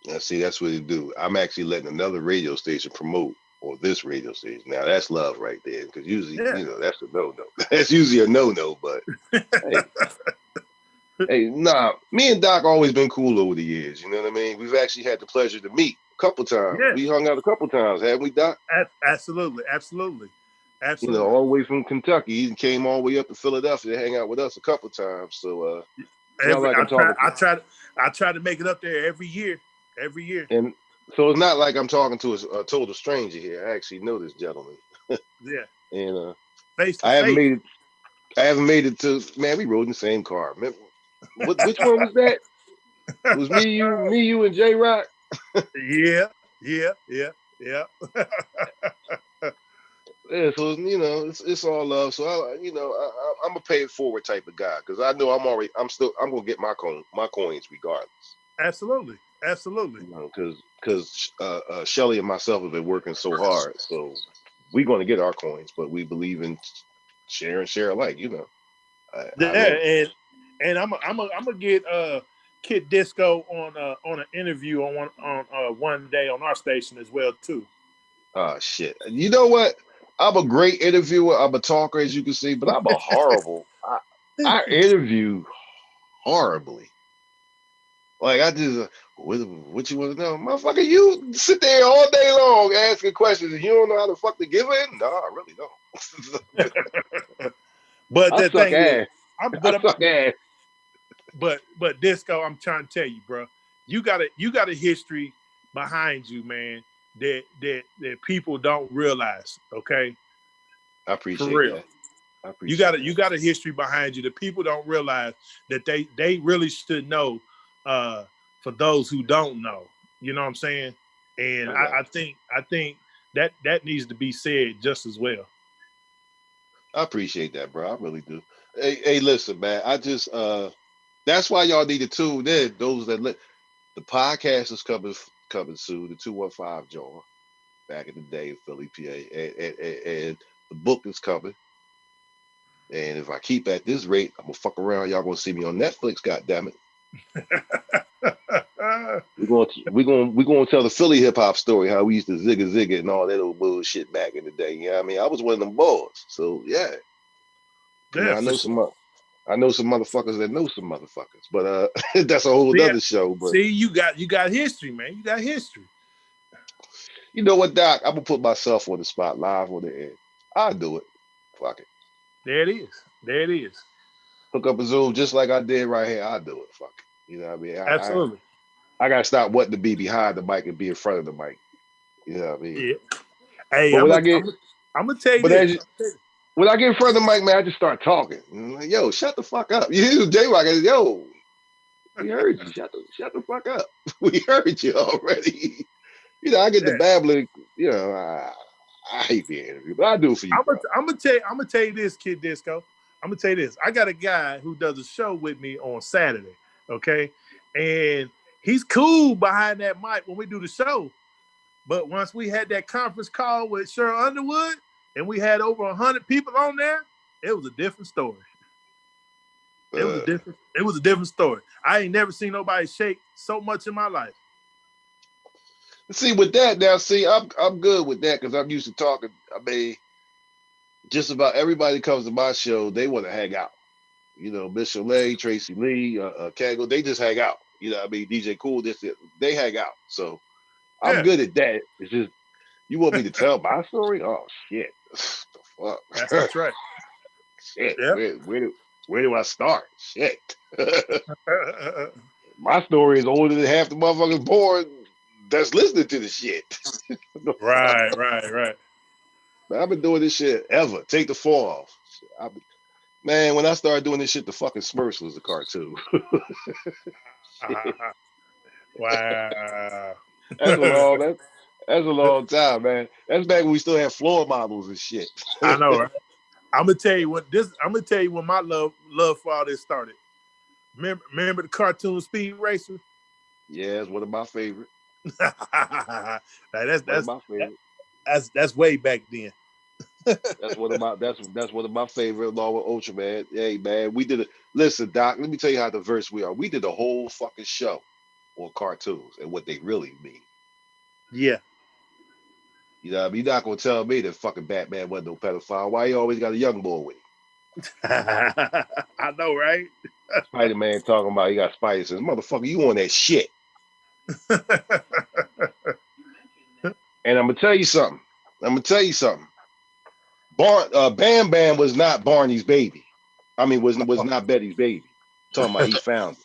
Now, see, that's what they do. I'm actually letting another radio station promote or this radio station. Now that's love right there. Because usually, Yeah. that's a no-no. That's usually a no-no. But hey, hey, nah, me and Doc always been cool over the years. You know what I mean? We've actually had the pleasure to meet a couple times. Yeah. We hung out a couple times, haven't we, Doc? Absolutely, absolutely, All absolutely. the way from Kentucky. He came all the way up to Philadelphia to hang out with us a couple times. So it's not Every like I'm talking to, I try to make it up there every year, every year. and so it's not like I'm talking to a total stranger here. I actually know this gentleman. Yeah, And face to I haven't face. made it. I haven't made it to. Man, we rode in the same car. Remember, which one was that? It was me, you, and J Rock. Yeah, yeah, yeah, yeah. Yeah, so it's all love. So I'm a pay it forward type of guy because I know I'm gonna get my coins regardless. Absolutely, absolutely. Because Shelly and myself have been working so hard, so we're gonna get our coins. But we believe in share alike. I Yeah, don't. and I'm gonna get Kid Disco on an interview on one day on our station as well too. Oh shit! You know what? I'm a great interviewer. I'm a talker, as you can see, but I'm a horrible. I interview horribly. Like I just, what you want to know, motherfucker? You sit there all day long asking questions, and you don't know how to fuck to give in. No, I really don't. But I the suck thing is, ass. I suck ass. but Disco, I'm trying to tell you, bro, you got a history behind you, man. That people don't realize. Okay, I for appreciate real. that. I appreciate that. You got a history behind you that people don't realize that they really should know. For those who don't know, you know what I'm saying. And I think that needs to be said just as well. I appreciate that, bro. I really do. Hey, listen, man. I just that's why y'all need to tune in. Those that the podcast is coming soon. The 215 John back in the day in Philly, PA, and the book is coming. And if I keep at this rate, I'm gonna fuck around. Y'all gonna see me on Netflix. God damn it. We're gonna tell the Philly hip hop story, how we used to zigga and all that old bullshit back in the day. You know what I mean? I was one of them boys. So yeah. Yeah, I for know sure. I know some motherfuckers that know some motherfuckers. But that's a whole other show. But you got history, man. You got history. you know what, Doc? I'm gonna put myself on the spot live on the air. I'll do it. Fuck it. There it is. There it is. Hook up a Zoom just like I did right here. I'll do it. Fuck it. You know what I mean? Absolutely. I gotta stop wanting to be behind the mic and be in front of the mic. You know what I mean? Yeah. Hey, But I'm when I get gonna tell you but this. when I get in front of the mic, man, I just start talking. I'm like, yo, shut the fuck up. You J-Rock, yo, we heard you. Shut the fuck up. We heard you already. I get the babbling. I hate being interviewed, but I do it for you, bro. I'm gonna tell you this, Kid Disco. I'm gonna tell you this. I got a guy who does a show with me on Saturday. Okay, and he's cool behind that mic when we do the show. But once we had that conference call with Cheryl Underwood, and we had over 100 people on there, it was a different story. It was a different story. I ain't never seen nobody shake so much in my life. See, with that now, I'm good with that because I'm used to talking. I mean, just about everybody comes to my show, they want to hang out. Miss Chalet, Tracy Lee, Kegel, they just hang out. I mean, DJ Cool, they hang out. So I'm good at that. It's just, you want me to tell my story? Oh, shit. The fuck? That's right. Shit. Yep. Where do I start? Shit. My story is older than half the motherfuckers born that's listening to the shit. Right. I've been doing this shit ever. Take the 4 off. Man, when I started doing this shit, the fucking Smurfs was a cartoon. Wow. That's a long time, man. That's back when we still had floor models and shit. I know, right? I'm gonna tell you when my love for all this started. Remember the cartoon Speed Racer? Yeah, it's one of my favorite. That's way back then. That's one of my favorite, along with Ultra, man. Hey, man, we did it. Listen, Doc, let me tell you how diverse we are. We did a whole fucking show on cartoons and what they really mean. Yeah. What I mean? You're not gonna tell me that fucking Batman wasn't no pedophile. Why you always got a young boy with him? I know, right? Spider-Man talking about he got Spider sense. Motherfucker, you on that shit. And I'm gonna tell you something. Bam Bam was not Barney's baby. I mean, was not Betty's baby. Talking about he found it.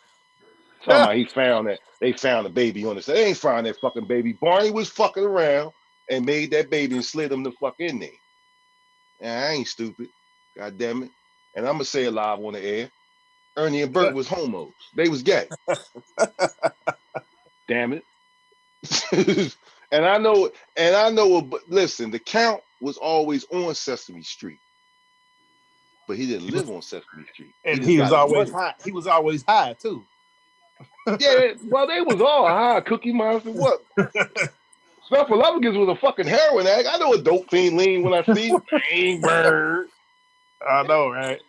Talking about he found that they found a baby on the set. They ain't found that fucking baby. Barney was fucking around and made that baby and slid him the fuck in there. And I ain't stupid. God damn it. And I'm gonna say it live on the air. Ernie and Bert was homos. They was gay. Damn it. And I know, but listen, the Count was always on Sesame Street. But he didn't live on Sesame Street. And he was always high. He was always high too. Yeah, well, they was all high. Cookie Monster, what? Snuffleupagus was a fucking heroin addict. I know a dope fiend lean when I see him. Bang, bird. I know, right?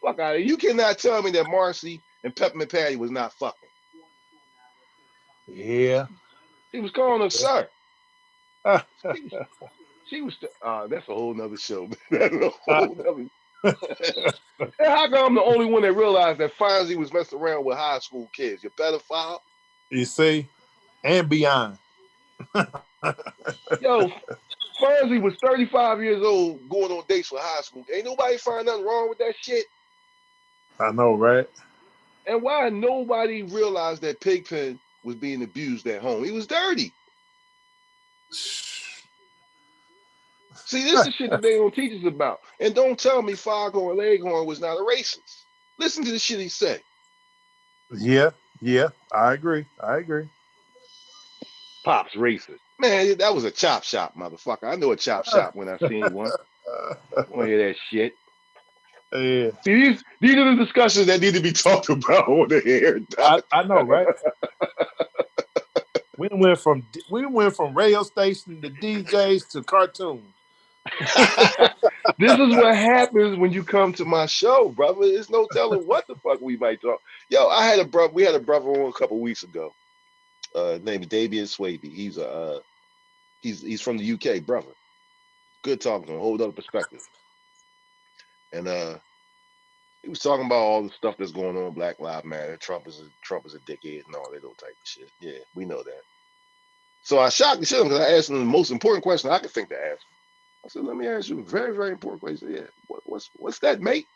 Fuck out of you cannot tell me that Marcy and Peppermint Patty was not fucking. Yeah. He was calling her sir. Uh, She was. That's a whole nother show. That's a whole nother. And how come I'm the only one that realized that Fonzie was messing around with high school kids? You pedophile. you see, and beyond. Yo, Fonzie was 35 years old going on dates with high school. Ain't nobody find nothing wrong with that shit. I know, right? And why nobody realized that Pigpen was being abused at home? He was dirty. See, this is shit that they don't teach us about. And don't tell me Foghorn Leghorn was not a racist. Listen to the shit he said. Yeah, I agree. Pop's racist. Man, that was a chop shop, motherfucker. I know a chop shop when I seen one. I want to hear that shit. Yeah. See, these are the discussions that need to be talked about on the air. I know, right? we went from radio station to DJs to cartoons. This is what happens when you come to my show, brother. There's no telling what the fuck we might talk. Yo, I had a brother. We had a brother on a couple weeks ago. Named Davian Swaby. He's from the UK, brother. Good talking to him. Hold other perspective. And he was talking about all the stuff that's going on. Black Lives Matter. Trump is a dickhead and all that old type of shit. Yeah, we know that. So I shocked the shit because I asked him the most important question I could think to ask. I said, "Let me ask you a very, very important question." Yeah, what's that, mate?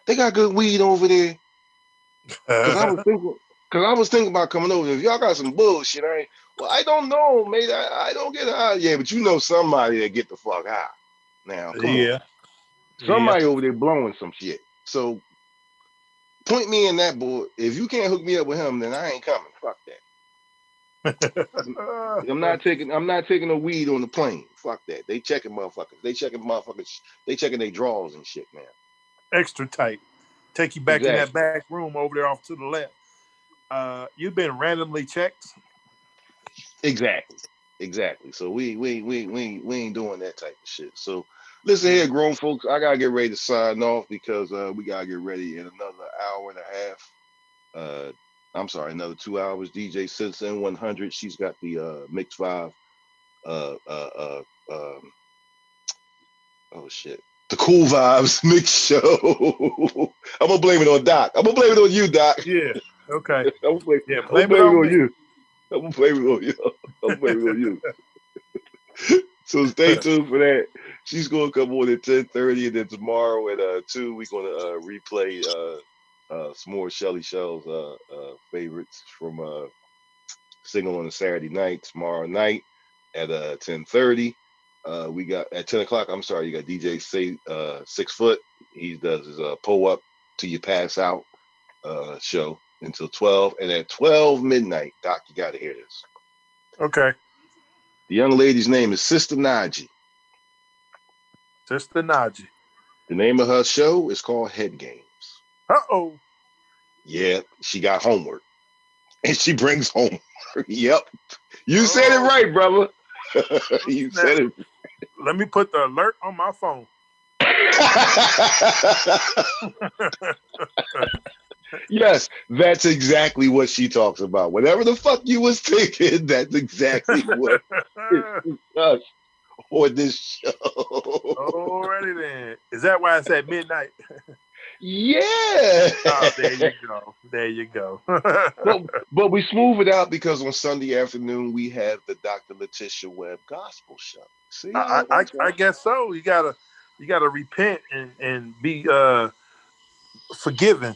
They got good weed over there. Because I was thinking about coming over. If y'all got some bullshit, I don't know, mate. I don't get high. Yeah, but you know somebody that get the fuck high. Now, come on. Somebody over there blowing some shit. So point me in that boy. If you can't hook me up with him, then I ain't coming. Fuck that. I'm not taking no weed on the plane. Fuck that. They checking motherfuckers. They checking their drawers and shit now. Extra tight. Take you back in that back room over there off to the left. You've been randomly checked. Exactly. So we ain't doing that type of shit. So listen here, grown folks. I gotta get ready to sign off because we gotta get ready in another hour and a half. I'm sorry, another 2 hours. DJ Citizen 100. She's got the Mix 5. Oh shit. The Cool Vibes Mix Show. I'm gonna blame it on Doc. I'm gonna blame it on you, Doc. Yeah. Okay. I'm gonna blame it on you. I'm gonna blame it on you. I'm gonna blame it on you. So stay tuned for that. She's gonna come on at 10:30, and then tomorrow at 2, we're gonna replay some more Shelly Shell's favorites from Single on a Saturday Night tomorrow night at 10:30. We got at 10 o'clock. I'm sorry, you got DJ 6 Foot. He does his pull up till you pass out show until 12, and at 12 midnight, Doc, you got to hear this. Okay. The young lady's name is Sister Naji. Sister Naji. The name of her show is called Head Games. Uh-oh. Yeah, she got homework. And she brings homework. Yep. You said it right, brother. You said it. Let me put the alert on my phone. Yes, that's exactly what she talks about. Whatever the fuck you was thinking, that's exactly what it does on this show. Alrighty then. Is that why it's at midnight? Yeah. Oh, there you go. but we smooth it out because on Sunday afternoon we have the Dr. Letitia Webb Gospel Show. See, I guess so. You gotta repent and be forgiven.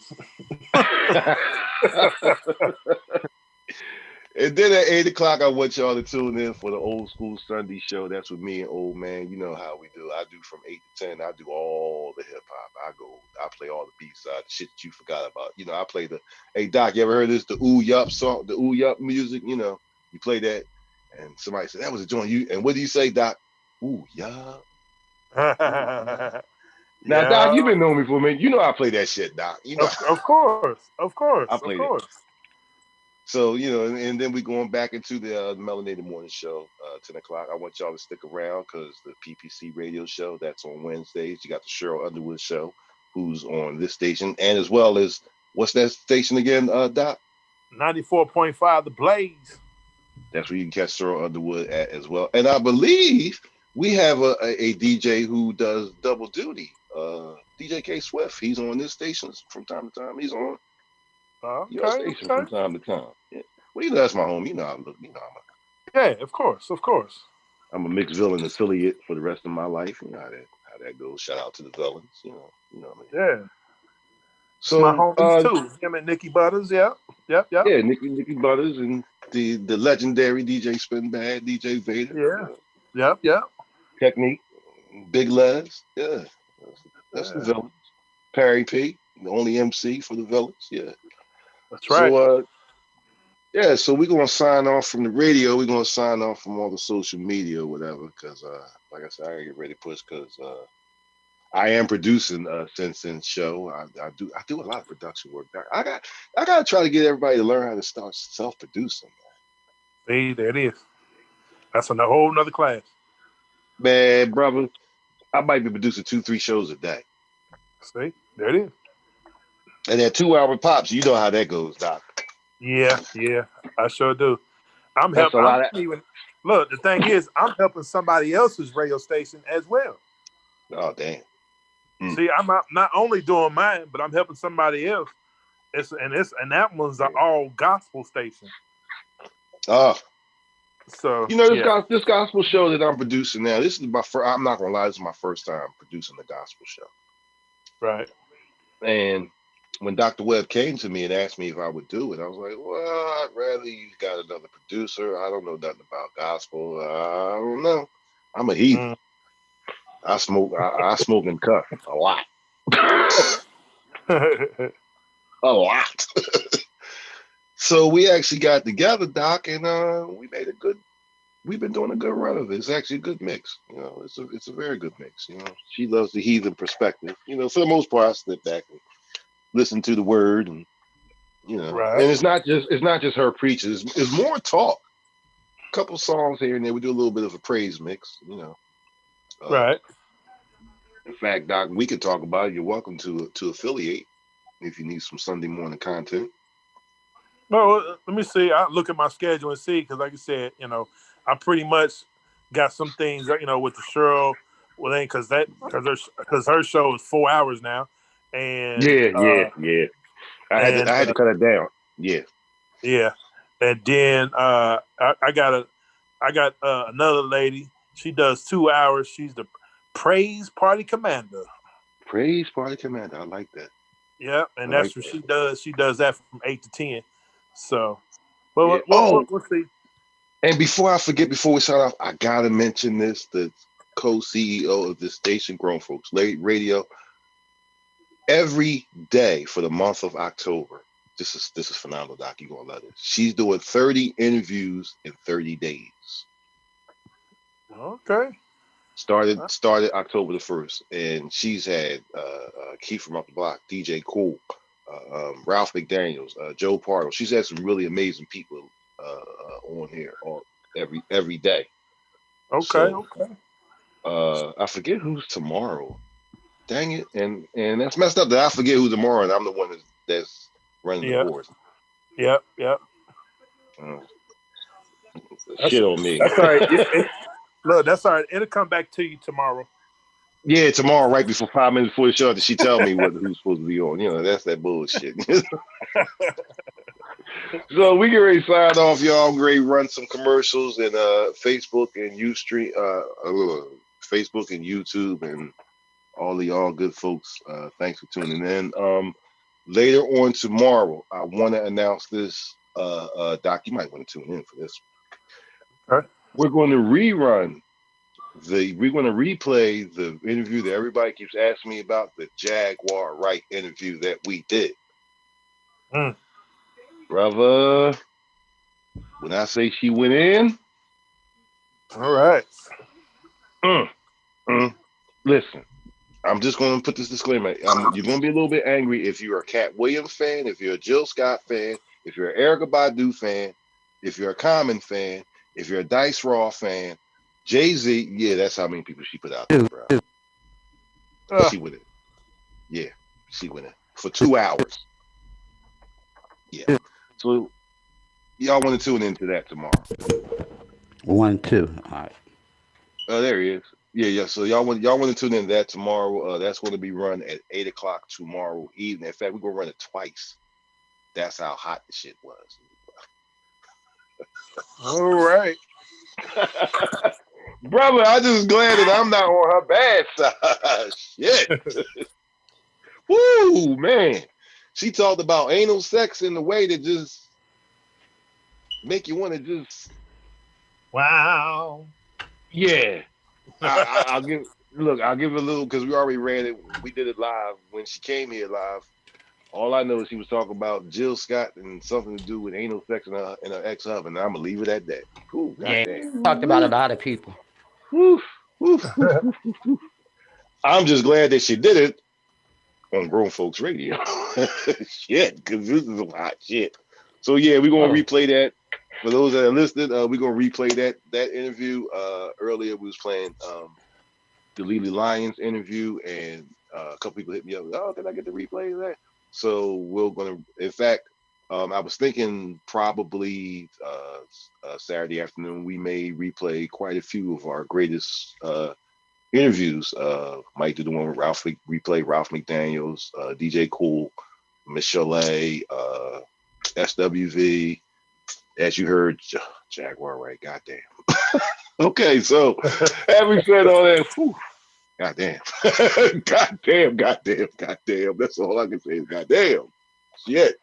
And then at 8 o'clock, I want y'all to tune in for the Old School Sunday Show. That's with me and Old Man. You know how we do. I do from 8 to 10. I do all the hip hop. I play all the B-side, the shit that you forgot about. You know, I play hey, Doc, you ever heard this? The Ooh Yup song, the Ooh Yup music. You know, you play that, and somebody said, that was a joint. And what do you say, Doc? Ooh Yup. Now, Doc, you've been knowing me for a minute. You know I play that shit, Doc. You know, of course. I play that. So, and then we going back into the Melanated Morning Show, 10 o'clock. I want y'all to stick around because the PPC radio show, that's on Wednesdays. You got the Cheryl Underwood show, who's on this station, and as well as, what's that station again, Doc? 94.5 The Blaze. That's where you can catch Cheryl Underwood at as well. And I believe we have a DJ who does double duty, DJ K Swift. He's on this station from time to time. He's on your station from time to time. Yeah. Well, that's my home. You know how I look. Yeah, of course. I'm a mixed villain affiliate for the rest of my life. You know how that goes. Shout out to the villains. You know what I mean? Yeah. So my homies too. Him and Nikki Butters. Yep. Yeah, Nikki Butters and the legendary DJ Spin Bad, DJ Vader. Yeah. Yep. Technique, Big Les. Yeah. That's the villains. Perry P, the only MC for the villains. Yeah. That's right. So so we're gonna sign off from the radio. We're gonna sign off from all the social media or whatever, because like I said, I gotta get ready to push because I am producing a Sin show. I do a lot of production work. I gotta try to get everybody to learn how to start self-producing. See, there it is. That's a whole nother class. Man, brother, I might be producing 2-3 shows a day. See, there it is. And at 2-hour pops, you know how that goes, Doc. Yeah, I sure do. That's a lot Look, the thing is, I'm helping somebody else's radio station as well. Oh, damn. See, I'm not only doing mine, but I'm helping somebody else. And that one's an all gospel station. Oh. So this gospel show that I'm producing now, this is I'm not gonna lie, this is my first time producing a gospel show. Right. And when Dr. Webb came to me and asked me if I would do it, I was like, well, I'd rather you got another producer. I don't know nothing about gospel. I don't know. I'm a heathen. I smoke and cuff a lot. A lot. So we actually got together, Doc, and we've been doing a good run of it. It's actually a good mix. It's a very good mix. She loves the heathen perspective. For the most part, I sit back and listen to the word, and right. And it's not just her preaching. It's more talk. A couple songs here and there. We do a little bit of a praise mix. Right. In fact, Doc, we could talk about it. You're welcome to affiliate if you need some Sunday morning content. Well, let me see. I look at my schedule and see, because like I said, I pretty much got some things, with the Cheryl, because her show is 4 hours now, and yeah. I had to cut it down. Yeah, and then I got another lady. She does 2 hours. She's the Praise Party Commander. Praise Party Commander. I like that. Yeah, and that's what she does. She does that from 8 to 10. So, we'll see. And before I forget, before we start off, I gotta mention this: the co-CEO of this station, Grown Folks Radio, every day for the month of October. This is phenomenal, Doc. You're gonna love it. She's doing 30 interviews in 30 days. Okay. Started October the 1st, and she's had Keith from Up the Block, DJ Cool, Ralph McDaniels, Joe Pardo. She's had some really amazing people on here every day. Okay. I forget who's tomorrow. Dang it, and that's messed up that I forget who's tomorrow, and I'm the one that's running the board. Yep. Shit on me. That's all right. Look, that's all right. It'll come back to you tomorrow. Yeah, tomorrow, right before 5 minutes before the show, that she tell me who's supposed to be on. That's that bullshit. So we get ready to sign off, y'all. I'm ready to run some commercials and Facebook and Ustream, Facebook and YouTube, and all of y'all good folks. Thanks for tuning in. Later on tomorrow, I want to announce this. Doc, you might want to tune in for this. All right. We're going to replay the interview that everybody keeps asking me about, the Jaguar Wright interview that we did. Brother, when I say she went in, all right. Listen, I'm just going to put this disclaimer. You're going to be a little bit angry if you're a Cat Williams fan, if you're a Jill Scott fan, If you're an Erykah Badu fan, if you're a Common fan, if you're a Dice Raw fan, Jay-Z, yeah, that's how many people she put out there, bro. She with it. Yeah, she with it for 2 hours. Yeah. So y'all want to tune into that tomorrow. 1, 2. All right. Oh, there he is. Yeah. So y'all want to tune in to that tomorrow. That's going to be run at 8 o'clock tomorrow evening. In fact, we're gonna run it twice. That's how hot the shit was. All right. Brother, I'm just glad that I'm not on her bad side. Shit. Woo, man. She talked about anal sex in the way that just make you want to just. Wow. Yeah. I'll give it a little because we already ran it. We did it live when she came here live. All I know is she was talking about Jill Scott and something to do with anal sex and her ex-husband. I'm gonna leave it at that. Ooh, Yeah, goddamn. talked about a lot of people. Woof, woof, woof, woof, woof, woof. I'm just glad that she did it on Grown Folks Radio. Shit, because this is a hot shit. So yeah, we're gonna replay that. For those that are listening, we're gonna replay that interview. Earlier we was playing the Lily Lyons interview, and a couple people hit me up. Oh, can I get the replay of that? So we're gonna. In fact, I was thinking probably Saturday afternoon we may replay quite a few of our greatest interviews. Might do the one with replay Ralph McDaniels, DJ Cool, Michelle SWV. As you heard, Jaguar, right? Goddamn. Okay, so having said all that, whew, goddamn, goddamn. That's all I can say is goddamn. Shit.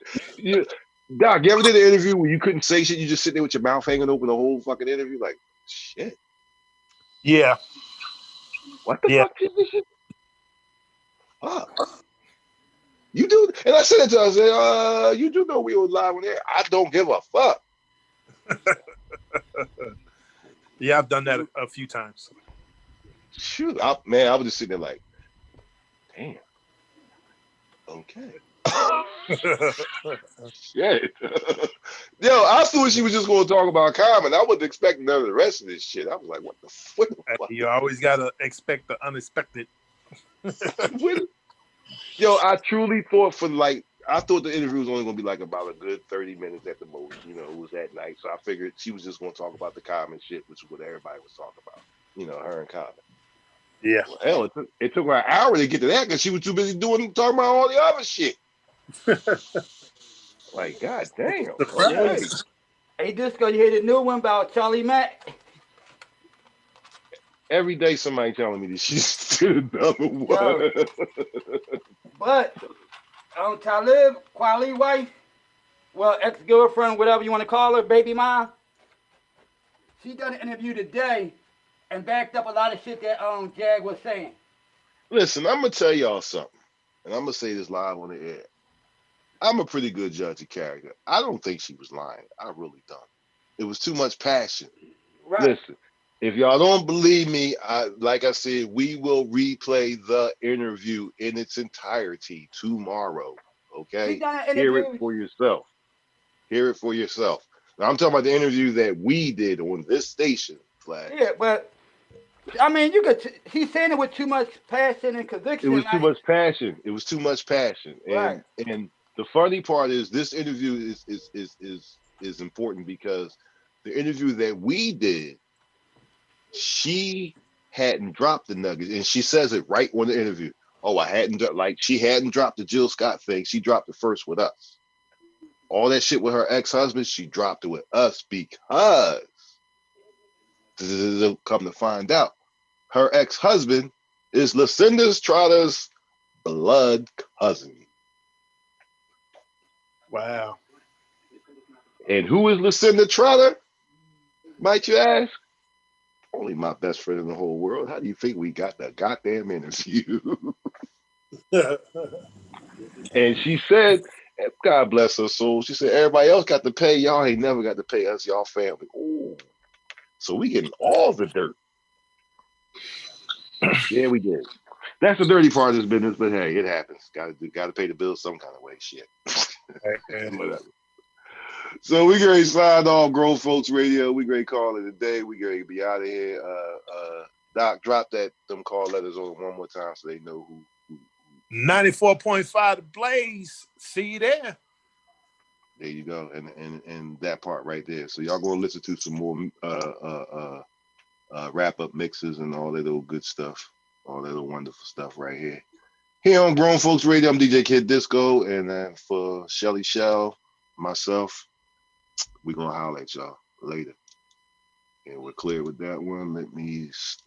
Doc, you ever did an interview where you couldn't say shit? You just sit there with your mouth hanging open the whole fucking interview? Like, shit. Yeah. What the fuck is this shit? Fuck. You do, and I said it to her. I said, you do know we were live on air. I don't give a fuck. Yeah, I've done that a few times. Shoot, man, I was just sitting there like, damn. Okay. Shit. Yo, I thought she was just going to talk about Common. I wasn't expecting none of the rest of this shit. I was like, what the fuck? You always got to expect the unexpected. Yo, I truly thought I thought the interview was only going to be like about a good 30 minutes at the most. You know, it was that night. So I figured she was just going to talk about the Common shit, which is what everybody was talking about. You know, her and Common. Yeah. Well, hell, it took her an hour to get to that because she was too busy talking about all the other shit. Like, god damn. Okay. Hey, Disco, you hear the new one about Charlie Mack? Every day somebody telling me that she's still another one. But Talib, Kweli wife, well, ex-girlfriend, whatever you want to call her, baby mom, she done an interview today and backed up a lot of shit that Jag was saying. Listen, I'm gonna tell y'all something, and I'm gonna say this live on the air. I'm a pretty good judge of character. I don't think she was lying. I really don't. It was too much passion. Right. Listen, if y'all don't believe me, like I said, we will replay the interview in its entirety tomorrow. Okay? Hear it for yourself. Hear it for yourself. Now, I'm talking about the interview that we did on this station, Flag. Yeah, but I mean, he's saying it with too much passion and conviction. It was too much passion. It was too much passion. Right. And the funny part is this interview is important because the interview that we did, she hadn't dropped the nuggets, and she says it right on the interview. Oh, she hadn't dropped the Jill Scott thing. She dropped it first with us. All that shit with her ex-husband, she dropped it with us because come to find out, her ex-husband is Lucinda Strada's blood cousin. Wow. And who is Lucinda Trotter? Might you ask? Only my best friend in the whole world. How do you think we got the goddamn interview? And she said, God bless her soul, she said, everybody else got to pay. Y'all ain't never got to pay us, y'all family. Ooh. So we getting all the dirt. Yeah, we did. That's the dirty part of this business, but hey, it happens. Got to pay the bills some kind of way. Shit. Whatever. So we gonna sign off Grown Folks Radio. We gonna call it a day. We gonna be out of here. Doc, drop them call letters on one more time so they know who. 94.5 The Blaze. See you there. There you go, and that part right there. So y'all gonna listen to some more wrap up mixes and all that little good stuff, all that little wonderful stuff right here. Here on Grown Folks Radio, I'm DJ Kid Disco, and for Shelly Shell, myself, we gonna holler at y'all later. And we're clear with that one. Let me stop.